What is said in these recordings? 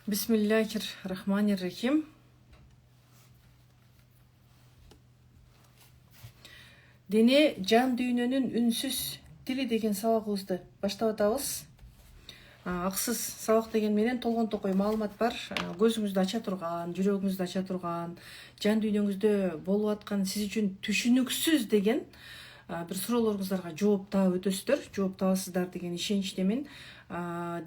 Бисмиллахир-рахманир-рахим. Дене жан дүйнөнүн үнсүз тили деген сабагыбызды баштап атабыз. Аксыз сабак деген менен толгон токой маалымат бар. Көзүңүздү ача турган, жүрөгүңүздү ача турган, жан дүйнөңүздө болуп аткан сиз үчүн түшүнүксүз деген бир суроолоруңуздарга жооп таап өтөсүздөр, жооп табасыздар деген ишеничтемин.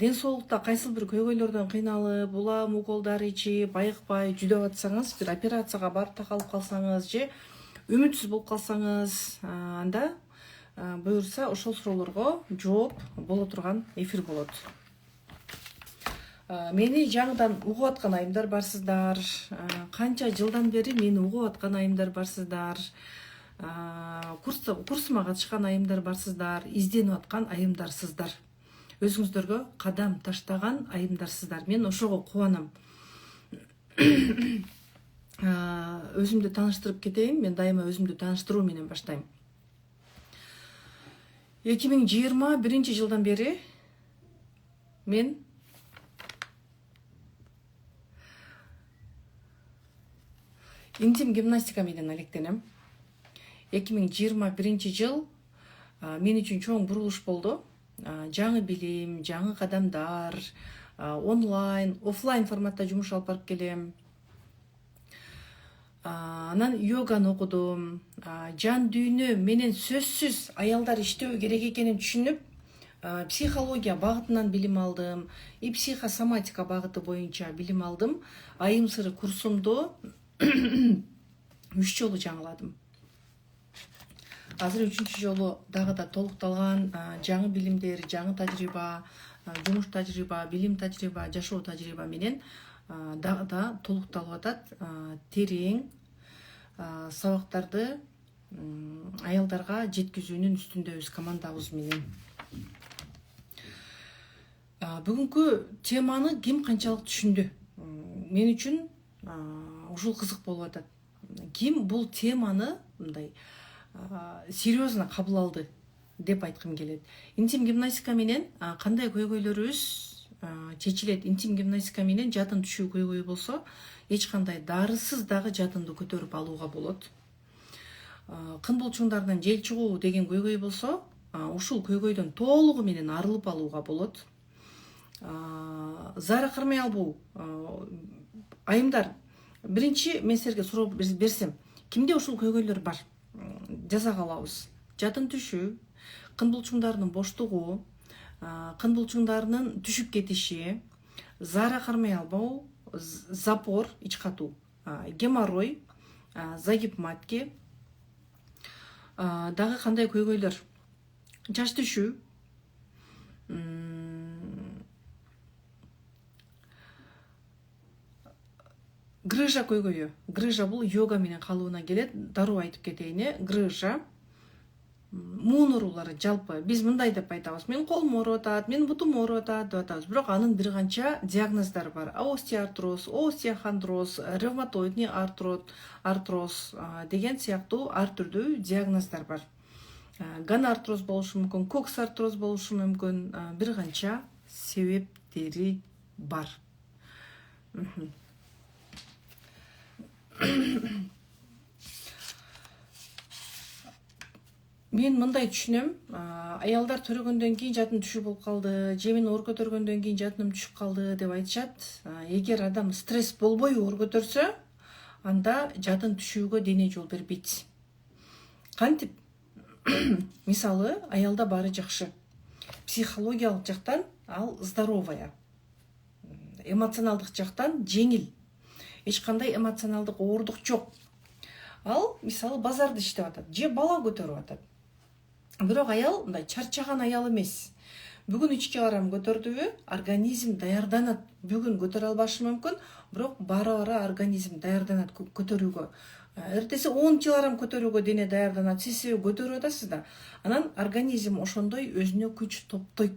Ден соолукта кайсыл бир көйгөйлөрдөн кыйналып, улам уколдар ичип, айыкпай жүдөп атсаңыз, бир операцияга барып такалып калсаңыз же үмүтсүз болуп калсаңыз, анда буюрса ошол суроолорго жооп боло турган эфир болот. Мени жаңыдан угуп аткан айымдар барсыздар, канча жылдан бери мени угуп аткан айымдар барсыздар, курсума катышкан айымдар барсыздар, изденип аткан айымдарсыздар. Өзүңүздөргө кадам таштаган айымдарсыздар. Мен ошого кубанам. Өзүмдү тааныштырып кетейин. Мен дайыма өзүмдү тааныштыруу менен баштайм. 2021 жылдан бери мен интим гимнастика менен алектенем. 2021 жыл мен үчүн чоң бурулуш болду. Жаңы билим, жаңы кадамдар, онлайн, офлайн форматта жумуш алып барып келем. Анан йоганы окудум. Жан дүйнө менен сөзсүз аялдар иштөө керек экенин түшүнүп, психология багытынан билим алдым, и психосоматика багыты боюнча билим алдым. Айым сыры курсумду 3 жолу жаңыладым. Азыр 3-чү жолу дагы да толукталган жаңы билимдер, жаңы тажрыйба, жумуш тажрыйба, билим тажрыйба, жашоо тажрыйба менен дагы да толукталып атат. Терең сабактарды аялдарга жеткизүүнүн үстүндөбүз командабыз менен. Бүгүнкү теманы ким канчалык түшүндү? Мен үчүн ушул кызык болуп атат. Ким бул теманы мындай серьезно кабыл алды деп айткым келет. Интим гимнастика менен кандай көйгөйлөрүбүз чечилет? Интим гимнастика менен жатын түшүү көйгөйү болсо, эч кандай дарысыз дагы жатынды көтөрүп алууга болот. Кын булчуңдардан жел чыгуу деген көйгөй болсо, ушул көйгөйдөн толугу менен арылып алууга болот. Зара кармай албоо. Айымдар, биринчи мен силерге суроо берсем, кимде ушул көйгөйлөр бар? Жаза калабыз. Жатын түшүү, кын булчуңдарынын боштугу, кын булчуңдарынын түшүп кетиши, зара кармай албоо, запор, ич катуу, геморрой, загиб матки, дагы кандай көйгөйлөр? Чач түшүү, грыжа көйгөйү. Грыжа бул йога менен калыбына келет. Дароо айтып кетейин. Грыжа, муун оорулары жалпы биз мындай деп айтабыз. Мен колум ооруп атат, мен бутум ооруп атат деп атабыз. Бирок анын бир канча диагноздору бар. Остеоартроз, остеохондроз, ревматоидный артроз деген сыяктуу ар түрдүү диагноздор бар. Ганартроз болушу мүмкүн, коксартроз болушу мүмкүн, бир канча себептери бар. Мен мындай түшүнөм, аялдар төрөгөндөн кийин жатын түшүү болуп калды, же мен оор көтөргөндөн кийин жатыным түшүп калды деп айтышат. Эгер адам стресс болбой оор көтөрсө, анда жатын түшүүгө дене жол бербейт. Кантип? Мисалы, аялда баары жакшы. Психологиялык жактан ал здоровая. Эмоционалдык жактан жеңил. Эч кандай эмоционалдык оордук жок. Ал мисалы базарды иштеп атат, же бала көтөрүп атат. Бирок аял мындай чарчаган аял эмес. Бүгүн 2 килограмм көтөрдүбү, организм даярданат. Бүгүн көтөрө албашы мүмкүн, бирок бара-бара организм даярданат көтөрүүгө. Эртеси 10 килограмм көтөрүүгө дене даярданат. Сиз көтөрүп атасыз да, анан организм ошондой өзүнө күч топтойт.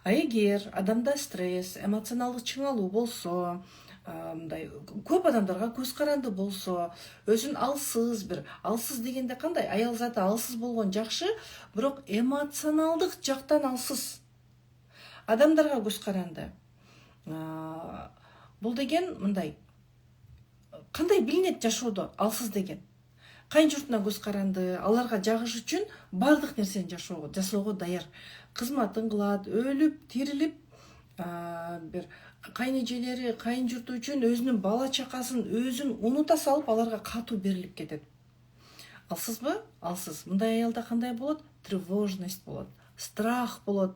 Эгер адамда стресс, эмоционалдык чыңалуу болсо, мындай көп адамдарга көз каранды болсо, өзүн алсыз дегенде кандай? Аял заты алсыз болгон жакшы, бирок эмоционалдык жактан алсыз. Адамдарга көз каранды. Бул деген мындай, кандай билинет жашоодо алсыз деген. Кайын журтуна көз каранды, аларга жагыш үчүн бардык нерсени жасоого даяр. Кызматын кылат, өлүп, тирилип, бир кайын эжелери, кайын журту үчүн өзүнүн бала чакасын өзүн унута салып, аларга катуу берилип кетет. Алсызбы? Алсыз. Мындай аялда кандай болот? Тревожность болот, страх болот.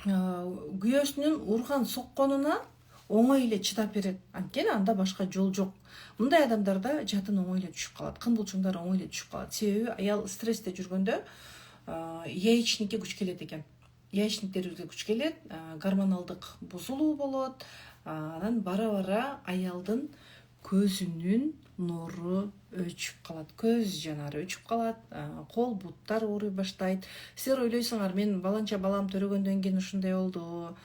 Күйөөсүнүн урган сокконуна оңой эле чыдап берет. Анткени анда башка жол жок. Мындай адамдарда жатын оңой эле түшүп калат. Кымбылчыңдар оңой эле түшүп калат. Себеби аял стрессте жүргөндө яичникке күч келет экен. Яичниктерибизге күч келет, гормоналдык бузулуу болот. Анан бара-бара аялдын көзүнүн нуру өчүп калат, көз жанары өчүп калат, кол буттар ооруй баштайт. Силер ойлойсуңар, мен баланча балам төрөгөндөн кийин ушундай болду,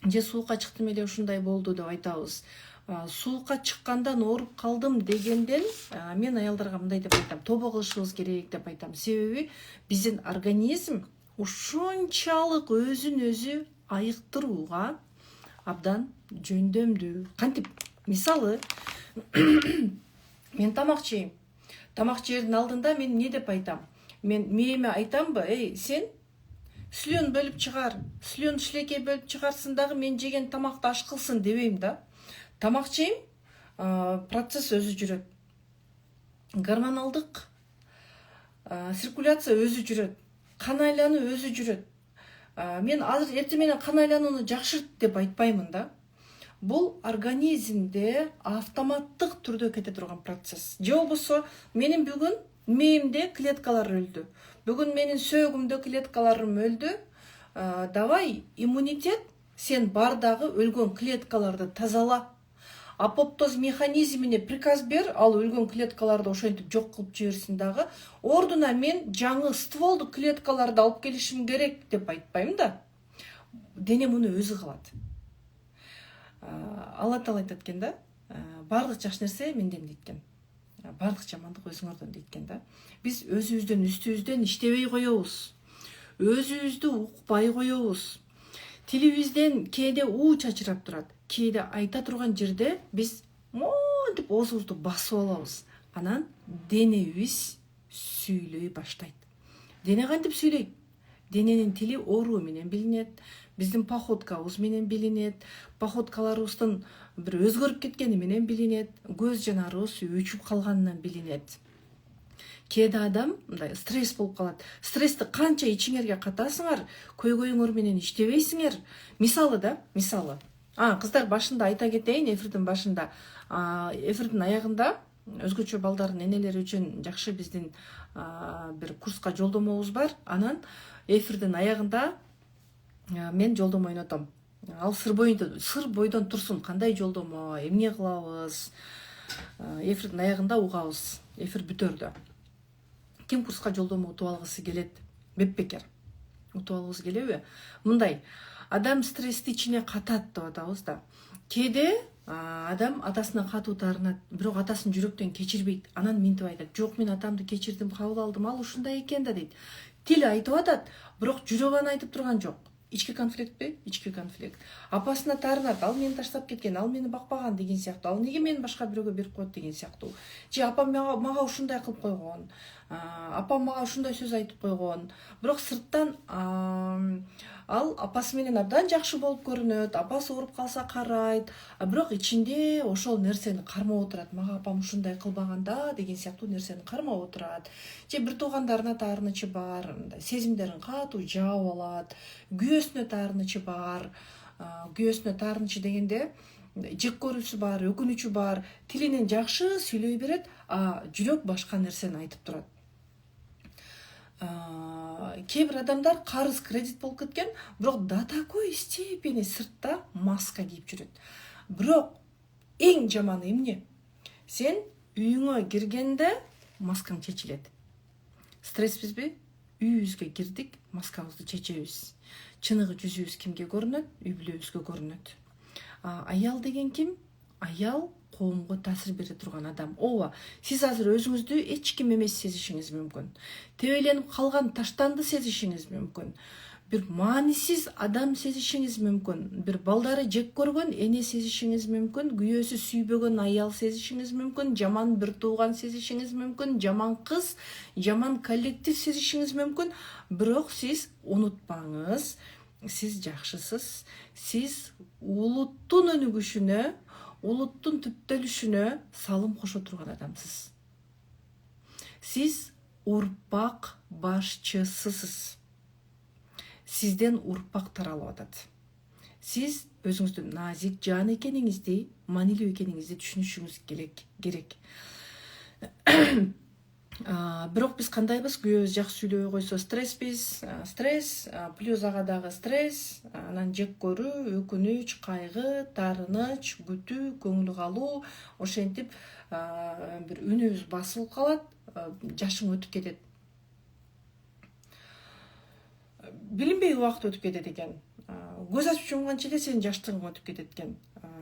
же суукка чыктым эле ушундай болду деп айтабыз. Суукка чыккандан ооруп калдым дегенден мен аялдарга мындай деп айтам: тобо кылышыбыз керек деп айтам. Себеби биздин организм ушунчалык өзүн өзү айыктырууга абдан жөндөмдүү. Кантип? Мисалы, мен тамак жейм. Тамак жеердин алдында мен не деп айтам? Мен мээме айтамбы: эй, сен сүлөн бөлүп чыгар, сүлөн шилекей бөлүп чыгарсың дагы мен жеген тамакты аш кылсын дебейм да. Тамак жейм, процесс өзү жүрөт. Гормоналдык циркуляция өзү жүрөт. Кан айлануу өзү жүрөт. Мен азыр эртең менен кан айланууну жакшырт деп айтпаймын да. Бул организмде автоматтык түрдө кете турган процесс. Же болбосо менин бүгүн мээмде клеткалар өлдү. Бүгүн менин сөөгүмдө клеткаларым өлдү. Давай иммунитет, сен бардагы өлгөн клеткаларды тазала. Апоптоз механизмине приказ бер, ал өлгөн клеткаларды ошентип жок кылып жиберсин дагы. Ордуна мен жаңы стволдук клеткаларды алып келишим керек деп айтпайм да. Дене муну өзү кылат. Алла Таала айтат экен да, бардык жакшы нерсе менден дейт. Бардык жамандык өзүңөрдөн дейт да. Биз өзүбүздөн үстүбүздөн иштебей коебуз. Өзүбүздү укпай коебуз. Тилибизден кээде уу чачырап турат. Кээде айта турган жерде биз монтип оозубузду басып алабыз. Анан денебиз сүйлөй баштайт. Дене кантип сүйлөйт? Дененин тили ооруу менен билинет. Биздин походкабыз менен билинет. Походкаларыбыздын бир өзгөрүп кеткени менен билинет. Көз жанарыбыз өчүп калганынан билинет. Кээде адам мындай стресс болуп калат. Стрессти канча ичиңерге катасыңар, көйгөйүңөр менен иштебейсиңер. Мисалы. Кыздар, башында айта кетейин, эфирдин башында. Эфирдин аягында өзгөчө балдардын энелери үчүн жакшы биздин бир курска жолдомобуз бар. Анан эфирдин аягында мен жолдомо ойнотом. Ал сыр бойдон турсун. Кандай жолдомо, эмне кылабыз? Эфирдин аягында угабыз. Эфир бүтөрдө. Ким курска жолдомо утуп алгысы келет? Бепбекер. Утуп алгысы келеби? Мындай, адам стрессти ичине катат деп атабыз да. Кээде адам атасына катуу таарынат, бирок атасын жүрөктөн кечирбейт. Анан минтип айтат: жок, мен атамды кечирдим, кабыл алдым, ал ушундай экен да дейт. Тил айтып атат, бирок жүрөгү аны айтып турган жок. Ички конфликтпи? Ички конфликт. Апасына таарынат: ал мени таштап кеткен, ал мени бакпаган деген сыяктуу. Ал неге мени башка бирөөгө берип коет деген сыяктуу. Же апам мага ушундай кылып койгон. Апам мага ушундай сөз айтып койгон. Бирок сырттан ал апасы менен абдан жакшы болуп көрүнөт. Апасы ооруп калса карайт. Бирок ичинде ошол нерсени кармап отурат. Мага апам ушундай кылбаган да деген сыяктуу нерсени кармап отурат. Же бир туугандарына таарынычы бар, сезимдерин катуу жаап алат. Күйөөсүнө таарынычы бар. Күйөөсүнө таарынычы дегенде жек көрүүсү бар, өкүнүчү бар. Тилинен жакшы сүйлөй берет, жүрөк башка нерсени айтып турат. Кээ бир адамдар карыз кредит болуп кеткен, бирок до такой степени сыртта маска кийип жүрөт. Бирок эң жаманы эмне? Сен үйүңө киргенде маскаң чечилет. Стрессбизби? Үйүбүзгө кирдик, маскабызды чечебиз. Чыныгы жүзүбүз кимге көрүнөт? Үй бүлөбүзгө көрүнөт. Аял деген ким? Аял коомго таасир бере турган адам. Ооба, сиз азыр өзүңүздү эч ким эмес сезишиңиз мүмкүн. Тебеленип калган, таштанды сезишиңиз мүмкүн. бир маанисиз адам сезишиңиз мүмкүн, бир балдары жек көргөн эне сезишиңиз мүмкүн, күйөөсү сүйбөгөн аял сезишиңиз мүмкүн, жаман бир тууган сезишиңиз мүмкүн, жаман кыз, жаман коллектив сезишиңиз мүмкүн. Бирок сиз унутпаңыз, сиз жакшысыз, сиз улуттун өнүгүшүнө, улуттун түптөлүшүнө салым кошо турган адамсыз. Сиз урпак башчысысыз. Сизден урпак таралып атат. Сиз өзүңүздүн назик жан экениңизди, маанилүү экениңизди түшүнүшүңүз керек. Бирок биз кандайбыз? Күйөөбүз жакшы сүйлөбөй койсо стресспиз, стресс, плюс ага дагы стресс, анан жек көрүү, өкүнүч, кайгы, таарыныч, күтүү, көңүл калуу, ошентип бир үнүбүз басылып калат, жашың өтүп кетет. Билинбей убакыт өтүп кетет экен. Көз ачып жумганча эле сенин жаштыгың өтүп кетет экен.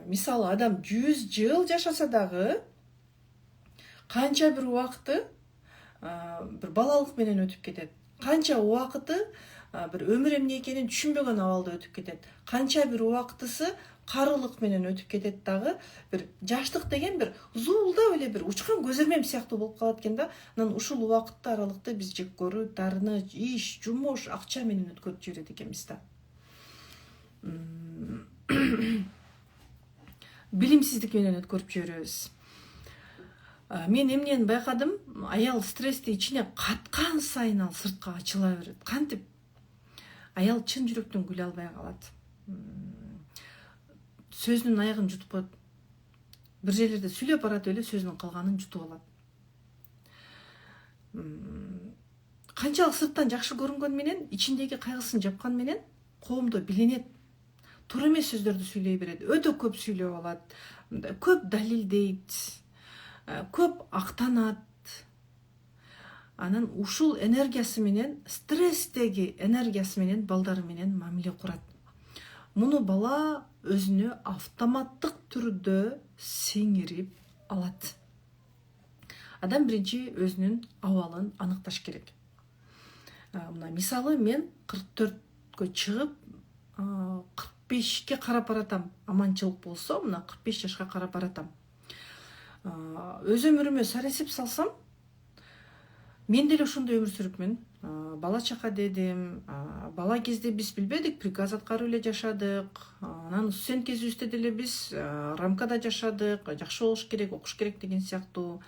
Мисалы, адам 100 жыл жашаса дагы канча бир убакыты бир балалык менен өтүп кетет. Канча убакыты бир өмүр эмне экенин түшүнбөгөн абалда өтүп кетет. Канча бир убактысы карылык менен өтүп кетет дагы. Бир жаштык деген бир зуулдап эле бир учкан көзөрмем сыяктуу болуп калат экен да. Анан ушул убакытты аралыкты биз жек көрүү, таарыныч, иш, жумуш, акча менен өткөрүп жиберет экенбиз да. Билимсиздик менен өткөрүп жиберебиз. Мен эмнени байкадым? Аял стрессти ичине каткан сайын ал сыртка ачыла берет. Кантип? Аял чын жүрөктөн күлө албай калат. Сөзүнүн аягын жутуп коет. Бир жерлерде сүйлөп баратып эле сөзүнүн калганын жутуп алат. Канчалык сырттан жакшы көрүнгөн менен, ичиндеги кайгысын жапкан менен коомдо билинет. Туура эмес сөздөрдү сүйлөй берет, өтө көп сүйлөп алат, көп далилдейт, көп актанат. Анан ушул энергиясы менен, стресстеги энергиясы менен балдары менен мамиле курат. Муну бала өзүнө автоматтык түрдө сиңирип алат. Адам биринчи өзүнүн абалын аныкташ керек. Мына мисалы, мен 44кө чыгып, 45ке карап баратам. Аманчылык болсо, мына 45 жашка карап баратам. Өз өмүрүмө саресип салсам, мен деле ошондой өмүр сүрүпмүн. Бала чака дедим. Бала кезде биз билбедик, приказ аткарып эле жашадык. Анан студент кезибизде деле биз рамкада жашадык, жакшы болуш керек, окуш керек деген сыяктуу.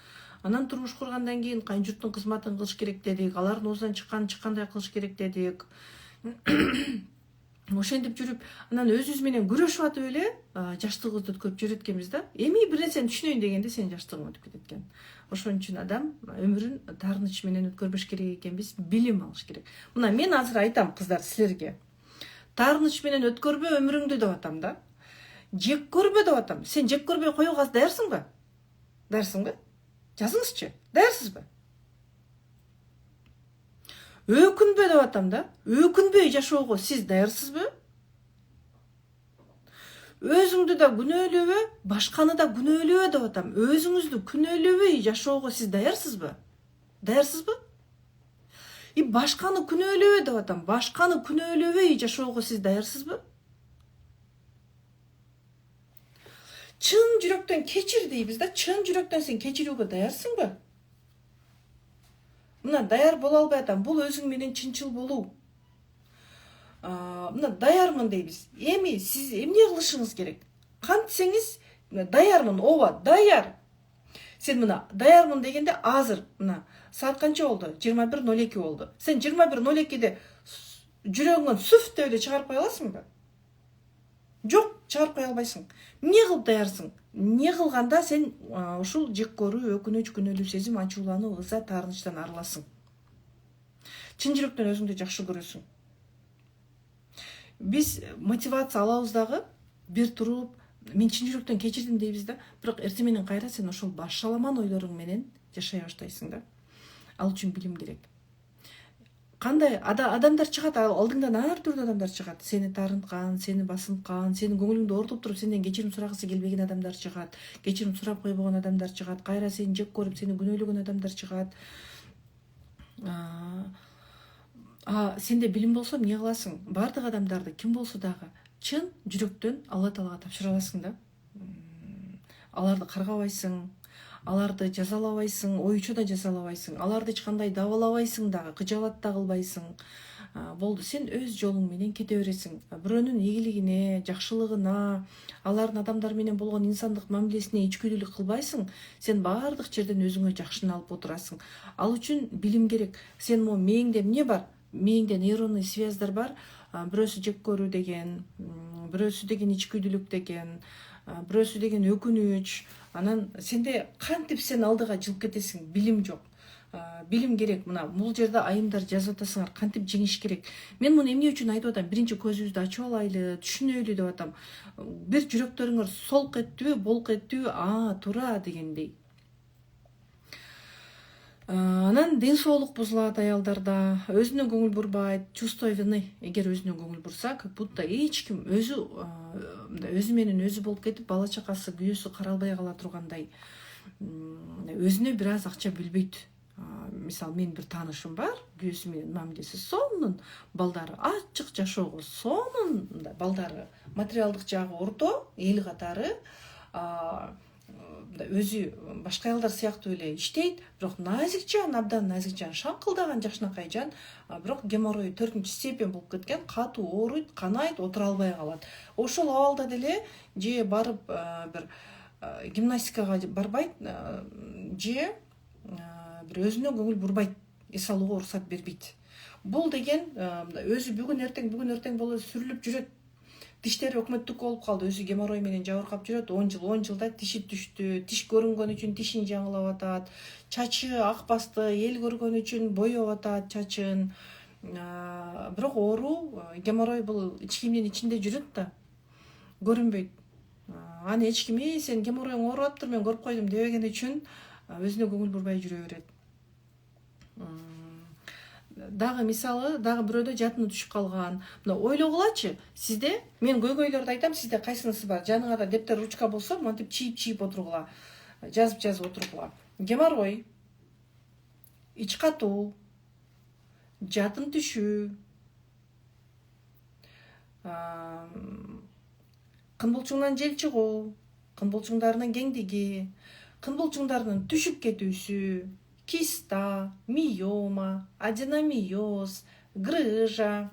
Анан турмуш кургандан кийин кайын журттун кызматын кылыш керек дедик, алардын оозунан чыккандай кылыш керек дедик. Ошентип жүрүп, анан өзүбүз менен күрөшүп атып эле жаштыгыбызды өткөрүп жүрөт экенбиз да. Эми бир нерсени түшүнөйүн дегенде сенин жаштыгың өтүп кетет экен. Ошон үчүн адам өмүрүн таарыныч менен өткөрбөш керек экенбиз, билим алыш керек. Мына мен азыр айтам, кыздар, силерге. Таарыныч менен өткөрбө өмүрүңдү деп атам да. Жек көрбө деп атам. Сен жек көрбөй коюуга даярсыңбы? Даярсыңбы? Жазыңызчы. Даярсызбы? Өкүнбө деп атам да. Өкүнбөй жашоого сиз даярсызбы? Өзүңдү да күнөөлөбө, башканы да күнөөлөбө деп атам. Өзүңүздү күнөөлөбөй жашоого сиз даярсызбы? Даярсызбы? И башканы күнөөлөбө деп атам. Башканы күнөөлөбөй жашоого сиз даярсызбы? Чын жүрөктөн кечир дейбиз да. Чын жүрөктөн сен кечирүүгө даярсыңбы? Мына даяр боло албай атам. Бул өзүң менен чынчыл болуу. Мына даярмын дейбиз. Эми сиз эмне кылышыңыз керек? Кантсеңиз, даярмын, ооба, даяр. Сен мына даярмын дегенде азыр, мына саат канча болду? 21:02 болду. Сен 21:02де жүрөгүңөн сүф деп эле чыгарып кое аласыңбы? Жок, чыгарып кое албайсың. Эмне кылып даярсың? Эмне кылганда сен ушул жек көрүү, өкүнүч, күнөөлүү сезим, ачуулануу, ыза, таарынычтан арыласың? Чын жүрөктөн өзүңдү жакшы көрөсүң. Биз мотивация алабыз дагы, бир туруп, мен чын жүрөктөн кечирдим дейбиз да. Бирок эртең менен кайра сен ошол башаламан ойлоруң менен жашай баштайсың да. Ал үчүн билим керек. Кандай адамдар чыгат, алдыңдан ар түрдүү адамдар чыгат. Сени таарынткан, сени басынткан, сенин көңүлүңдү ортуп туруп, сенден кечирим сурагысы келбеген адамдар чыгат. Кечирим сурап койбогон адамдар чыгат. Кайра сени жек көрүп, сени күнөөлөгөн адамдар чыгат. Сенде билим болсо эмне кыласың? Бардык адамдарды ким болсо дагы чын жүрөктөн Алла Таалага тапшыра аласың да. Аларды каргабайсың, аларды жазалабайсың, оюучу да жазалабайсың, аларды эч кандай дабалабайсың дагы, кыжаалат да кылбайсың. Болду, сен өз жолуң менен кете бересиң. Бирөөнүн ийгилигине, жакшылыгына, алардын адамдар менен болгон инсандык мамилесине ичкүдүүлүк кылбайсың. Сен баардык жерден өзүңө жакшыны алып отурасың. Ал үчүн билим керек. Сен мээңде эмне бар? Мээңде нейронный связьдар бар. Бирөөсү жек көрүү деген, бирөөсү деген ичкүдүүлүк деген, бирөөсү деген өкүнүч. Анан сенде кантип сен алдыга жылып кетесиң? Билим жок. Билим керек. Мына бул жерде айымдар жазып атасыңар, кантип жеңиш керек. Мен муну эмне үчүн айтып атам? Биринчи көзүбүздү ачып алайлы, түшүнөлү деп атам. Бир жүрөктөрүңөр солк эттүбү, болк эттүбү, туура дегендей. Анан ден соолук бузулат аялдарда, өзүнө көңүл бурбайт, чувство вины. Эгер өзүнө көңүл бурса, как будто эч ким өзү менен өзү болуп кетип, бала чакасы, күйөөсү каралбай кала тургандай. Өзүнө бир аз акча бөлбөйт. Мисалы, мен бир таанышым бар, күйөөсү менен мамилеси сонун, балдары ачык жашоого сонун, балдары материалдык жагы орто, эл катары, өзү башка аялдар сыяктуу эле иштейт, бирок назик жан, абдан назик жан, шаңкылдаган жакшынакай жан, бирок геморрою 4 степень болуп кеткен, катуу ооруйт, канайт, отура албай калат. Ошол абалда деле же барып бир гимнастикага барбайт, же бир өзүнө көңүл бурбайт, эс алууга уруксат бербейт. Бул деген өзү бүгүн эртең болуп сүрүлүп жүрөт. Тиштери өкмөттүк болуп калды, өзү геморрой менен жабыркап жүрөт, 10 жылда тиши түштү, тиш көрүнгөн үчүн тишин жаңылап атат, чачы ак басты, эл көргөн үчүн боёп атат чачын. Бирок оору, геморрой бул эч кимдин ичинде жүрөт да, көрүнбөйт. Аны эч ким сен геморроюң ооруп атыптыр, мен көрүп койдум дебеген үчүн өзүнө көңүл бурбай жүрө берет. Дагы мисалы, дагы бирөөдө жатыны түшүп калган. Мына ойлогулачы, сизде, мен көйгөйлөрдү айтам, сизде кайсынысы бар? Жаныңарда дептер, ручка болсо, монтип чийип отургула, жазып отургула. Геморрой, ич катуу, жатын түшүү, кын жел чыгуу, кын булчуңдарынын кеңдиги, кын булчуңдарынын түшүп кетүүсү, киста, миома, аденомиоз, грыжа,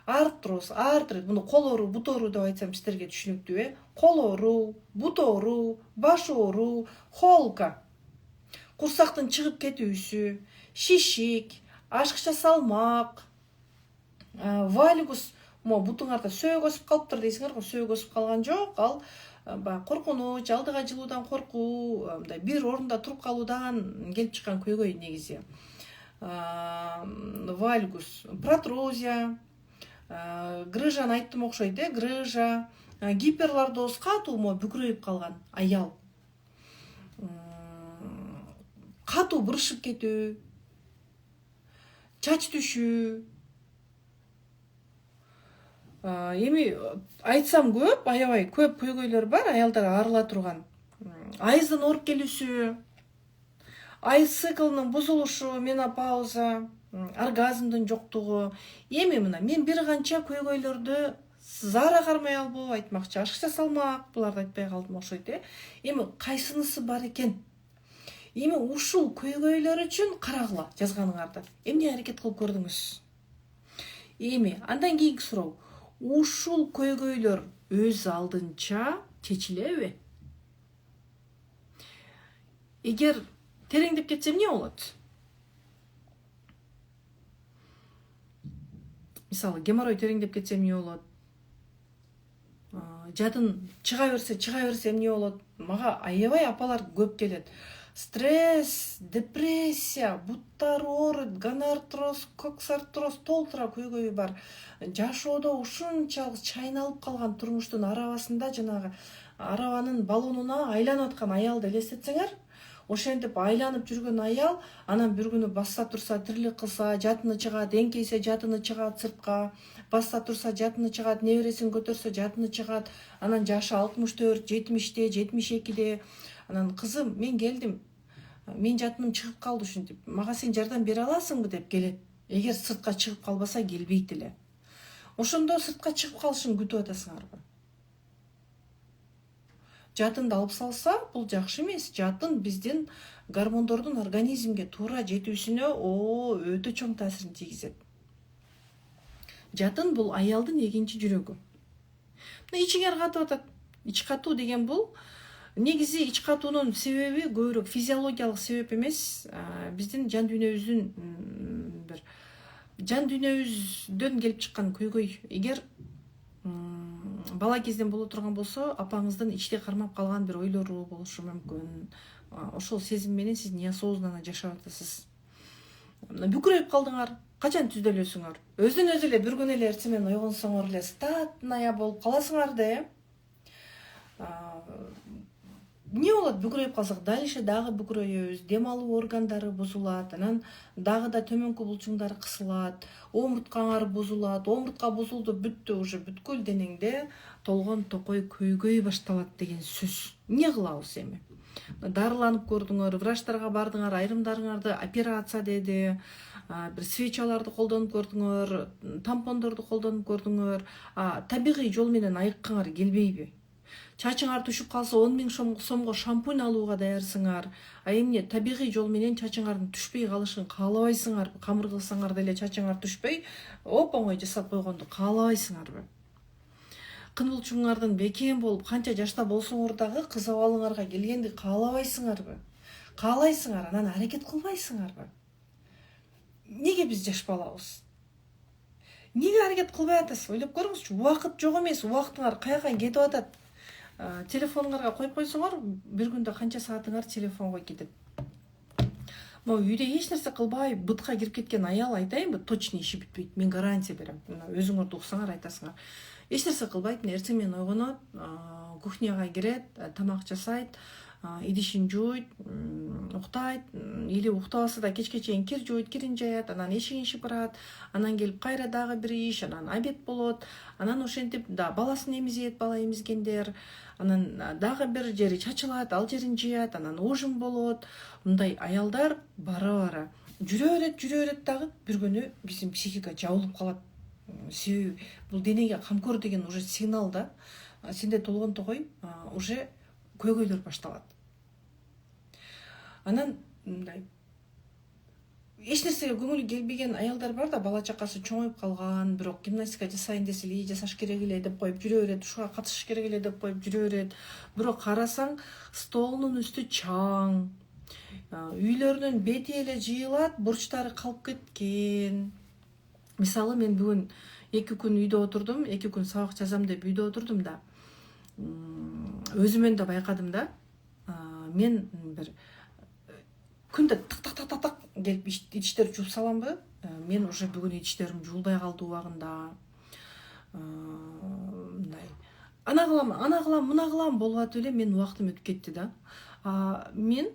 артрит, муну кол оору, бут оору деп айтсам сиздерге түшүнүктүү, кол оору, бут оору, баш оору, холка, курсактын чыгып кетүүсү, шишик, ашыкча салмак, вальгус, бутуңарда сөөк өсүп калыптыр дейсиңер го, сөөк өсүп калган жок, ал коркунуч, алдыга жылуудан коркуу, бир орунда туруп калуудан келип чыккан көйгөй негизи. Вальгус, протрузия, грыжаны айттым окшойт, грыжа, гиперлордоз, катуу бүкүрөйүп калган аял, катуу бурушуп кетүү, чач түшүү. Эми айтсам көп, аябай көп көйгөйлөр бар, аялдар арыла турган. Айыздын ооруп келүүсү, айыз циклынын бузулушу, менопауза, оргазмдын жоктугу. Эми мына мен бир канча көйгөйлөрдү зара кармай албоо айтмакчы, ашыкча салмак, буларды айтпай калдым окшойт. Эми кайсынысы бар экен? Эми ушул көйгөйлөр үчүн карагыла жазганыңарды. Эмне аракет кылып көрдүңүз? Эми андан кийинки суроо. Ушул көйгөйлөр өз алдынча чечилеби? Эгер тереңдеп кетсе эмне болот? Мисалы, геморрой тереңдеп кетсе эмне болот? Жатын чыга берсе эмне болот? Мага аябай апалар көп келет. Стресс, депрессия, буттары ооруйт, гонартроз, коксартроз, толтура көйгөйү бар. Жашоодо ушунчалык чайналып калган турмуштун арабасында, жанагы арабанын баллонуна айланып аткан аялды элестетсеңер, ошентип айланып жүргөн аял, анан бир күнү басса турса, тирилик кылса, жатыны чыгат, эңкейсе жатыны чыгат сыртка, басса турса жатыны чыгат, небересин көтөрсө жатыны чыгат, анан жашы 64, 70-те, 72-де. Анан кызым, мен келдим, мен жатыным чыгып калды ушинтип, мага сен жардам бере аласыңбы деп келет. Эгер сыртка чыгып калбаса келбейт эле. Ошондо сыртка чыгып калышын күтүп атасыңарбы? Жатын алып салса, бул жакшы эмес. Жатын биздин гормондордун организмге туура жетүүсүнө өтө чоң таасирин тийгизет. Жатын бул аялдын экинчи жүрөгү. Мына ичиңер катып атат. Ич катуу деген бул негизи ич катуунун себеби көбүрөөк физиологиялык себеп эмес, биздин жан дүйнөбүздүн бир жан дүйнөбүздөн келип чыккан көйгөй. Эгер бала кезден боло турган болсо, апаңыздын ичте кармап калган бир ойлору болушу мүмкүн. Ошол сезим менен сиз неосознанно жашап атасыз. Бүкүрөйүп калдыңар, качан түздөлөсүңөр? Өзүн өзү эле бир күн эле эртең менен ойгонсоңор эле статная болуп каласыңар да. Эмне болот? Бүкүрөйүп калсак, дальше дагы бүкүрөйөбүз, дем алуу органдары бузулат, анан дагы да төмөнкү булчуңдар кысылат, омурткаңар бузулат. Омуртка бузулду, бүттү, уже бүткүл денеңде толгон токой көйгөй башталат деген сөз. Эмне кылабыз эми? Дарыланып көрдүңөр, врачтарга бардыңар, айрымдарыңарды операция деди, бир свечаларды колдонуп көрдүңөр, тампондорду колдонуп көрдүңөр. Табигый жол менен айыккаңар келбейби? Чачыңар түшүп калса 10.000 сомго шампунь алууга даярсыңар. Эмне табигый жол менен чачыңардын түшпөй калышын каалабайсыңарбы? Камыр кылсаңар деле чачыңар түшпөй, оп-оңой жасап койгонду каалабайсыңарбы? Кын булчуңардын бекем болуп, канча жашта болсоңор дагы кыз абалыңарга келгенди каалабайсыңарбы? Каалайсыңар, анан аракет кылбайсыңарбы? Неге биз жашпалабыз? Неге аракет кылбай атасыз? Ойлоп көрүңүзчү. Убакыт жок эмес, убактыңар каяка кетип атат. Телефонуңарга коюп койсоңор, бир күндө канча саатыңар телефонго кетет. Могу үйдө эч нерсе кылбай бытка кирип кеткен аял айтайынбы, точно иши бүтпөйт. Мен гарантия берем. Өзүңөрдү уксаңар айтасыңар. Эч нерсе кылбайт, эртең менен ойгонот, кухняга кирет, тамак жасайт, идишин жууйт, уктайт, или уктабаса да кечке чейин кир жууйт, кирин жаят, анан эшигин шыпырат, анан келип кайра дагы бир иш, анан обед болот, анан ошентип да баласын эмизет, бала эмизгендер, анан дагы бир жери чачылат, ал жерин жыят, анан ужин болот. Мындай аялдар бара-бара жүрө берет дагы бир күнү биздин психика жабылып калат. Себеби бул денеге камкор деген уже сигнал да. Сенде толгон токой уже көйгөйлөр башталат. Анан мындай эч нерсеге көңүлү келбеген аялдар бар да, бала чакасы чоңоюп калган, бирок гимнастика жасайын десе эле жасаш керек эле деп коюп жүрө берет, ушуга катышыш керек эле деп коюп жүрө берет. Бирок карасаң, столунун үстү чаң, үйлөрүнүн бети эле жыйылат, бурчтары калып кеткен. Мисалы, мен бүгүн 2 күн үйдө отурдум, 2 күн сабак жазам деп үйдө отурдум да. Өзүмөн да байкадым да. Мен бир күндө так келип идиштерди жууп саламбы. Мен уже бүгүн идиштерим жуулбай калды убагында. Мындай ана кылам, мына кылам болуп атып эле менин убактым өтүп кетти да. Мен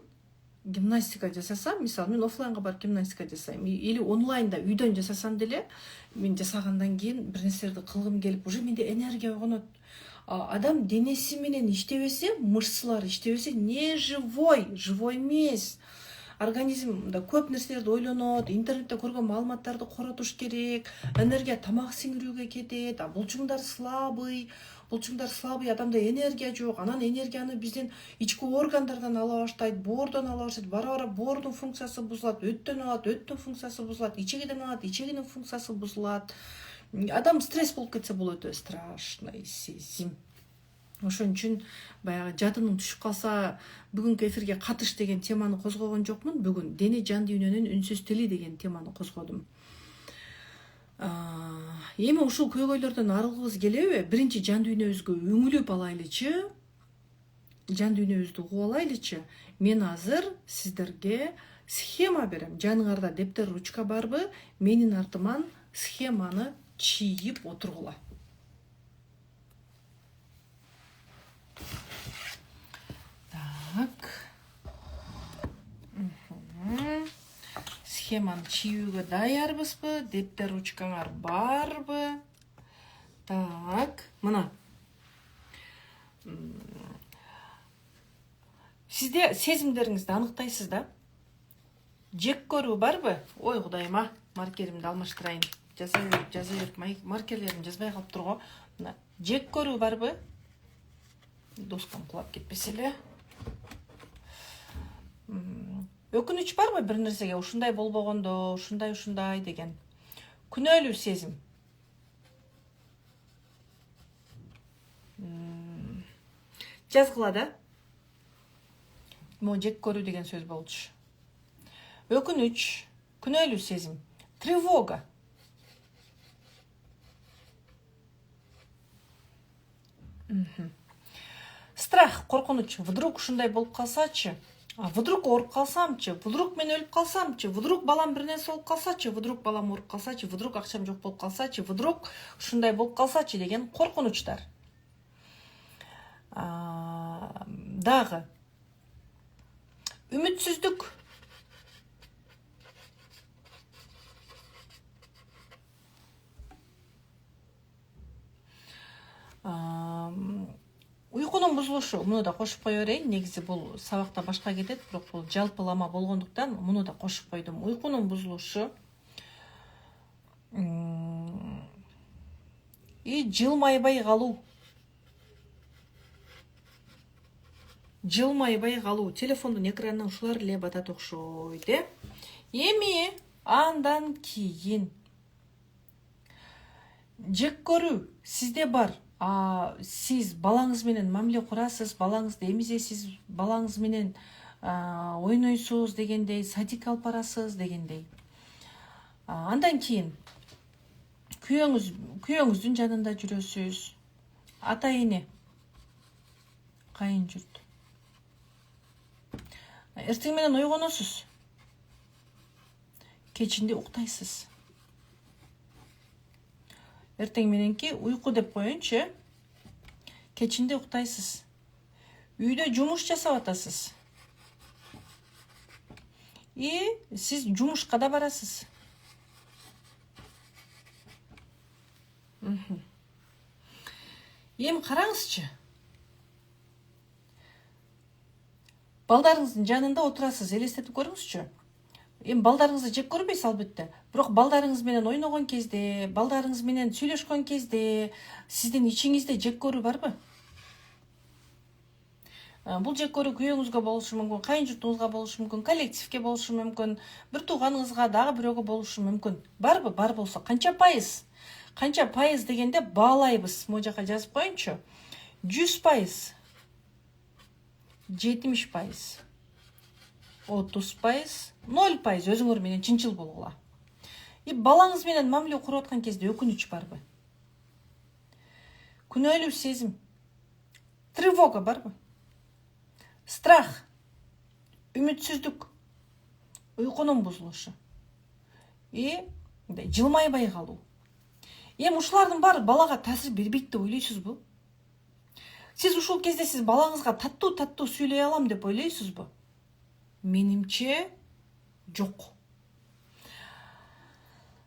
гимнастика жасасам, мисалы, мен офлайнга барып гимнастика жасайм, или онлайнда үйдөн жасасам деле, мен жасагандан кийин бир нерселерди кылгым келип, уже менде энергия ойгонот. Адам денеси менен иштебесе, мышцалары иштебесе, не живой эмес. Организмде көп нерселерди ойлонот, интернетте көргөн маалыматтарды коротуш керек, энергия тамак сиңирүүгө кетет, булчуңдар слабый, адамда энергия жок, анан энергияны биздин ички органдардан ала баштайт, боордон ала баштайт, бара-бара боордун функциясы бузулат, өттөн алат, өттүн функциясы бузулат, ичегиден алат, ичегинин функциясы бузулат. Адам стресс болуп кетсе, бул өтө страшный сезим. Ошон үчүн баягы жадының түшүп калса, бүгүнкү эфирге катыш деген теманы козгогон жокмун. Бүгүн дене жан дүйнөнүн үнсүз тили деген теманы козгодум. Эми ушул көйгөйлөрдөн арылгыбыз келеби? Биринчи жан дүйнөбүзгө үңүлүп алайлычы, жан дүйнөбүздү угуп алайлычы. Мен азыр сиздерге схема берем. Жаныңарда дептер, ручка барбы? Менин артыман схеманы чийип отургула. Так. Схеманы чийүүгө даярбызбы? Дептер, ручкаңар барбы? Так, мына. Сизде сезимдериңизди аныктайсыз да? Жек көрүү барбы? Ой, Кудайыма. маркеримди алмаштырайын. Жаза берип маркерлерим жазбай калып турго. Мына жек көрүү барбы? Доскам кулап кетпесе эле. Өкүнүч барбы бир нерсеге ушундай болбогондо, ушундай деген? Күнөөлүү сезим. Жазгыла да. Жек көрүү деген сөз болчу. Өкүнүч, күнөөлүү сезим. Тревога. Страх, коркунуч. Вдруг ушундай болуп калсачы? Вдруг ооруп калсамчы? Вдруг мен өлүп калсамчы? Вдруг балам бир нерсе болуп калсачы? Вдруг балам ооруп калсачы? Вдруг акчам жок болуп калсачы? Вдруг ушундай болуп калсачы деген коркунучтар. Дагы үмүтсүздүк. Уйкунун бузулушу. Муну да кошуп кое берейин. Негизи бул сабакта башка кетет, бирок бул жалпылама болгондуктан муну да кошуп койдум. Уйкунун бузулушу. Жылмайбай калуу. Жылмайбай калуу. Телефондун экранынан ушулар эле батат окшойт, Эми андан кийин жек көрүү сизде бар. Сиз балаңыз менен мамиле курасыз, балаңызды эмизесиз, балаңыз менен ойнойсуз дегендей, садик алып барасыз дегендей. Андан кийин күйөөңүздүн жанында жүрөсүз. Ата эне, кайын журт. Эртең менен ойгоносуз. Кечинде уктайсыз. Эртең мененки уйку деп коеюнчу. Кечинде уктайсыз. Үйдө жумуш жасап атасыз. Сиз жумушка да барасыз. Эми караңызчы. Балдарыңыздын жанында отурасыз, элестетип көрүңүзчү. Эми балдарыңызды жек көрбөйсүз албетте. Бирок балдарыңыз менен ойногон кезде, балдарыңыз менен сүйлөшкөн кезде сиздин ичиңизде жек көрүү барбы? Бул жек көрүү күйөөңүзгө болушу мүмкүн, кайын журтуңузга болушу мүмкүн, коллективге болушу мүмкүн, бир тууганыңызга, дагы бирөөгө болушу мүмкүн. Барбы? Бар болсо канча пайыз? Канча пайыз дегенде баалайбыз. Могу жака жазып коеюнчу. 100%, 70%, 30%, 0% өзүңөр менен чынчыл болгула. Балаңыз менен мамиле куруп аткан кезде өкүнүч барбы? Күнөөлүү сезим. Тревога барбы? Страх, үмүтсүздүк, уйкунун бузулушу. Жылмайбай калуу. Эми ушулардын баары балага таасир бербейт деп ойлойсузбу? Сиз ушул кезде сиз балаңызга таттуу сүйлөй алам деп ойлойсузбу? Менимче жок.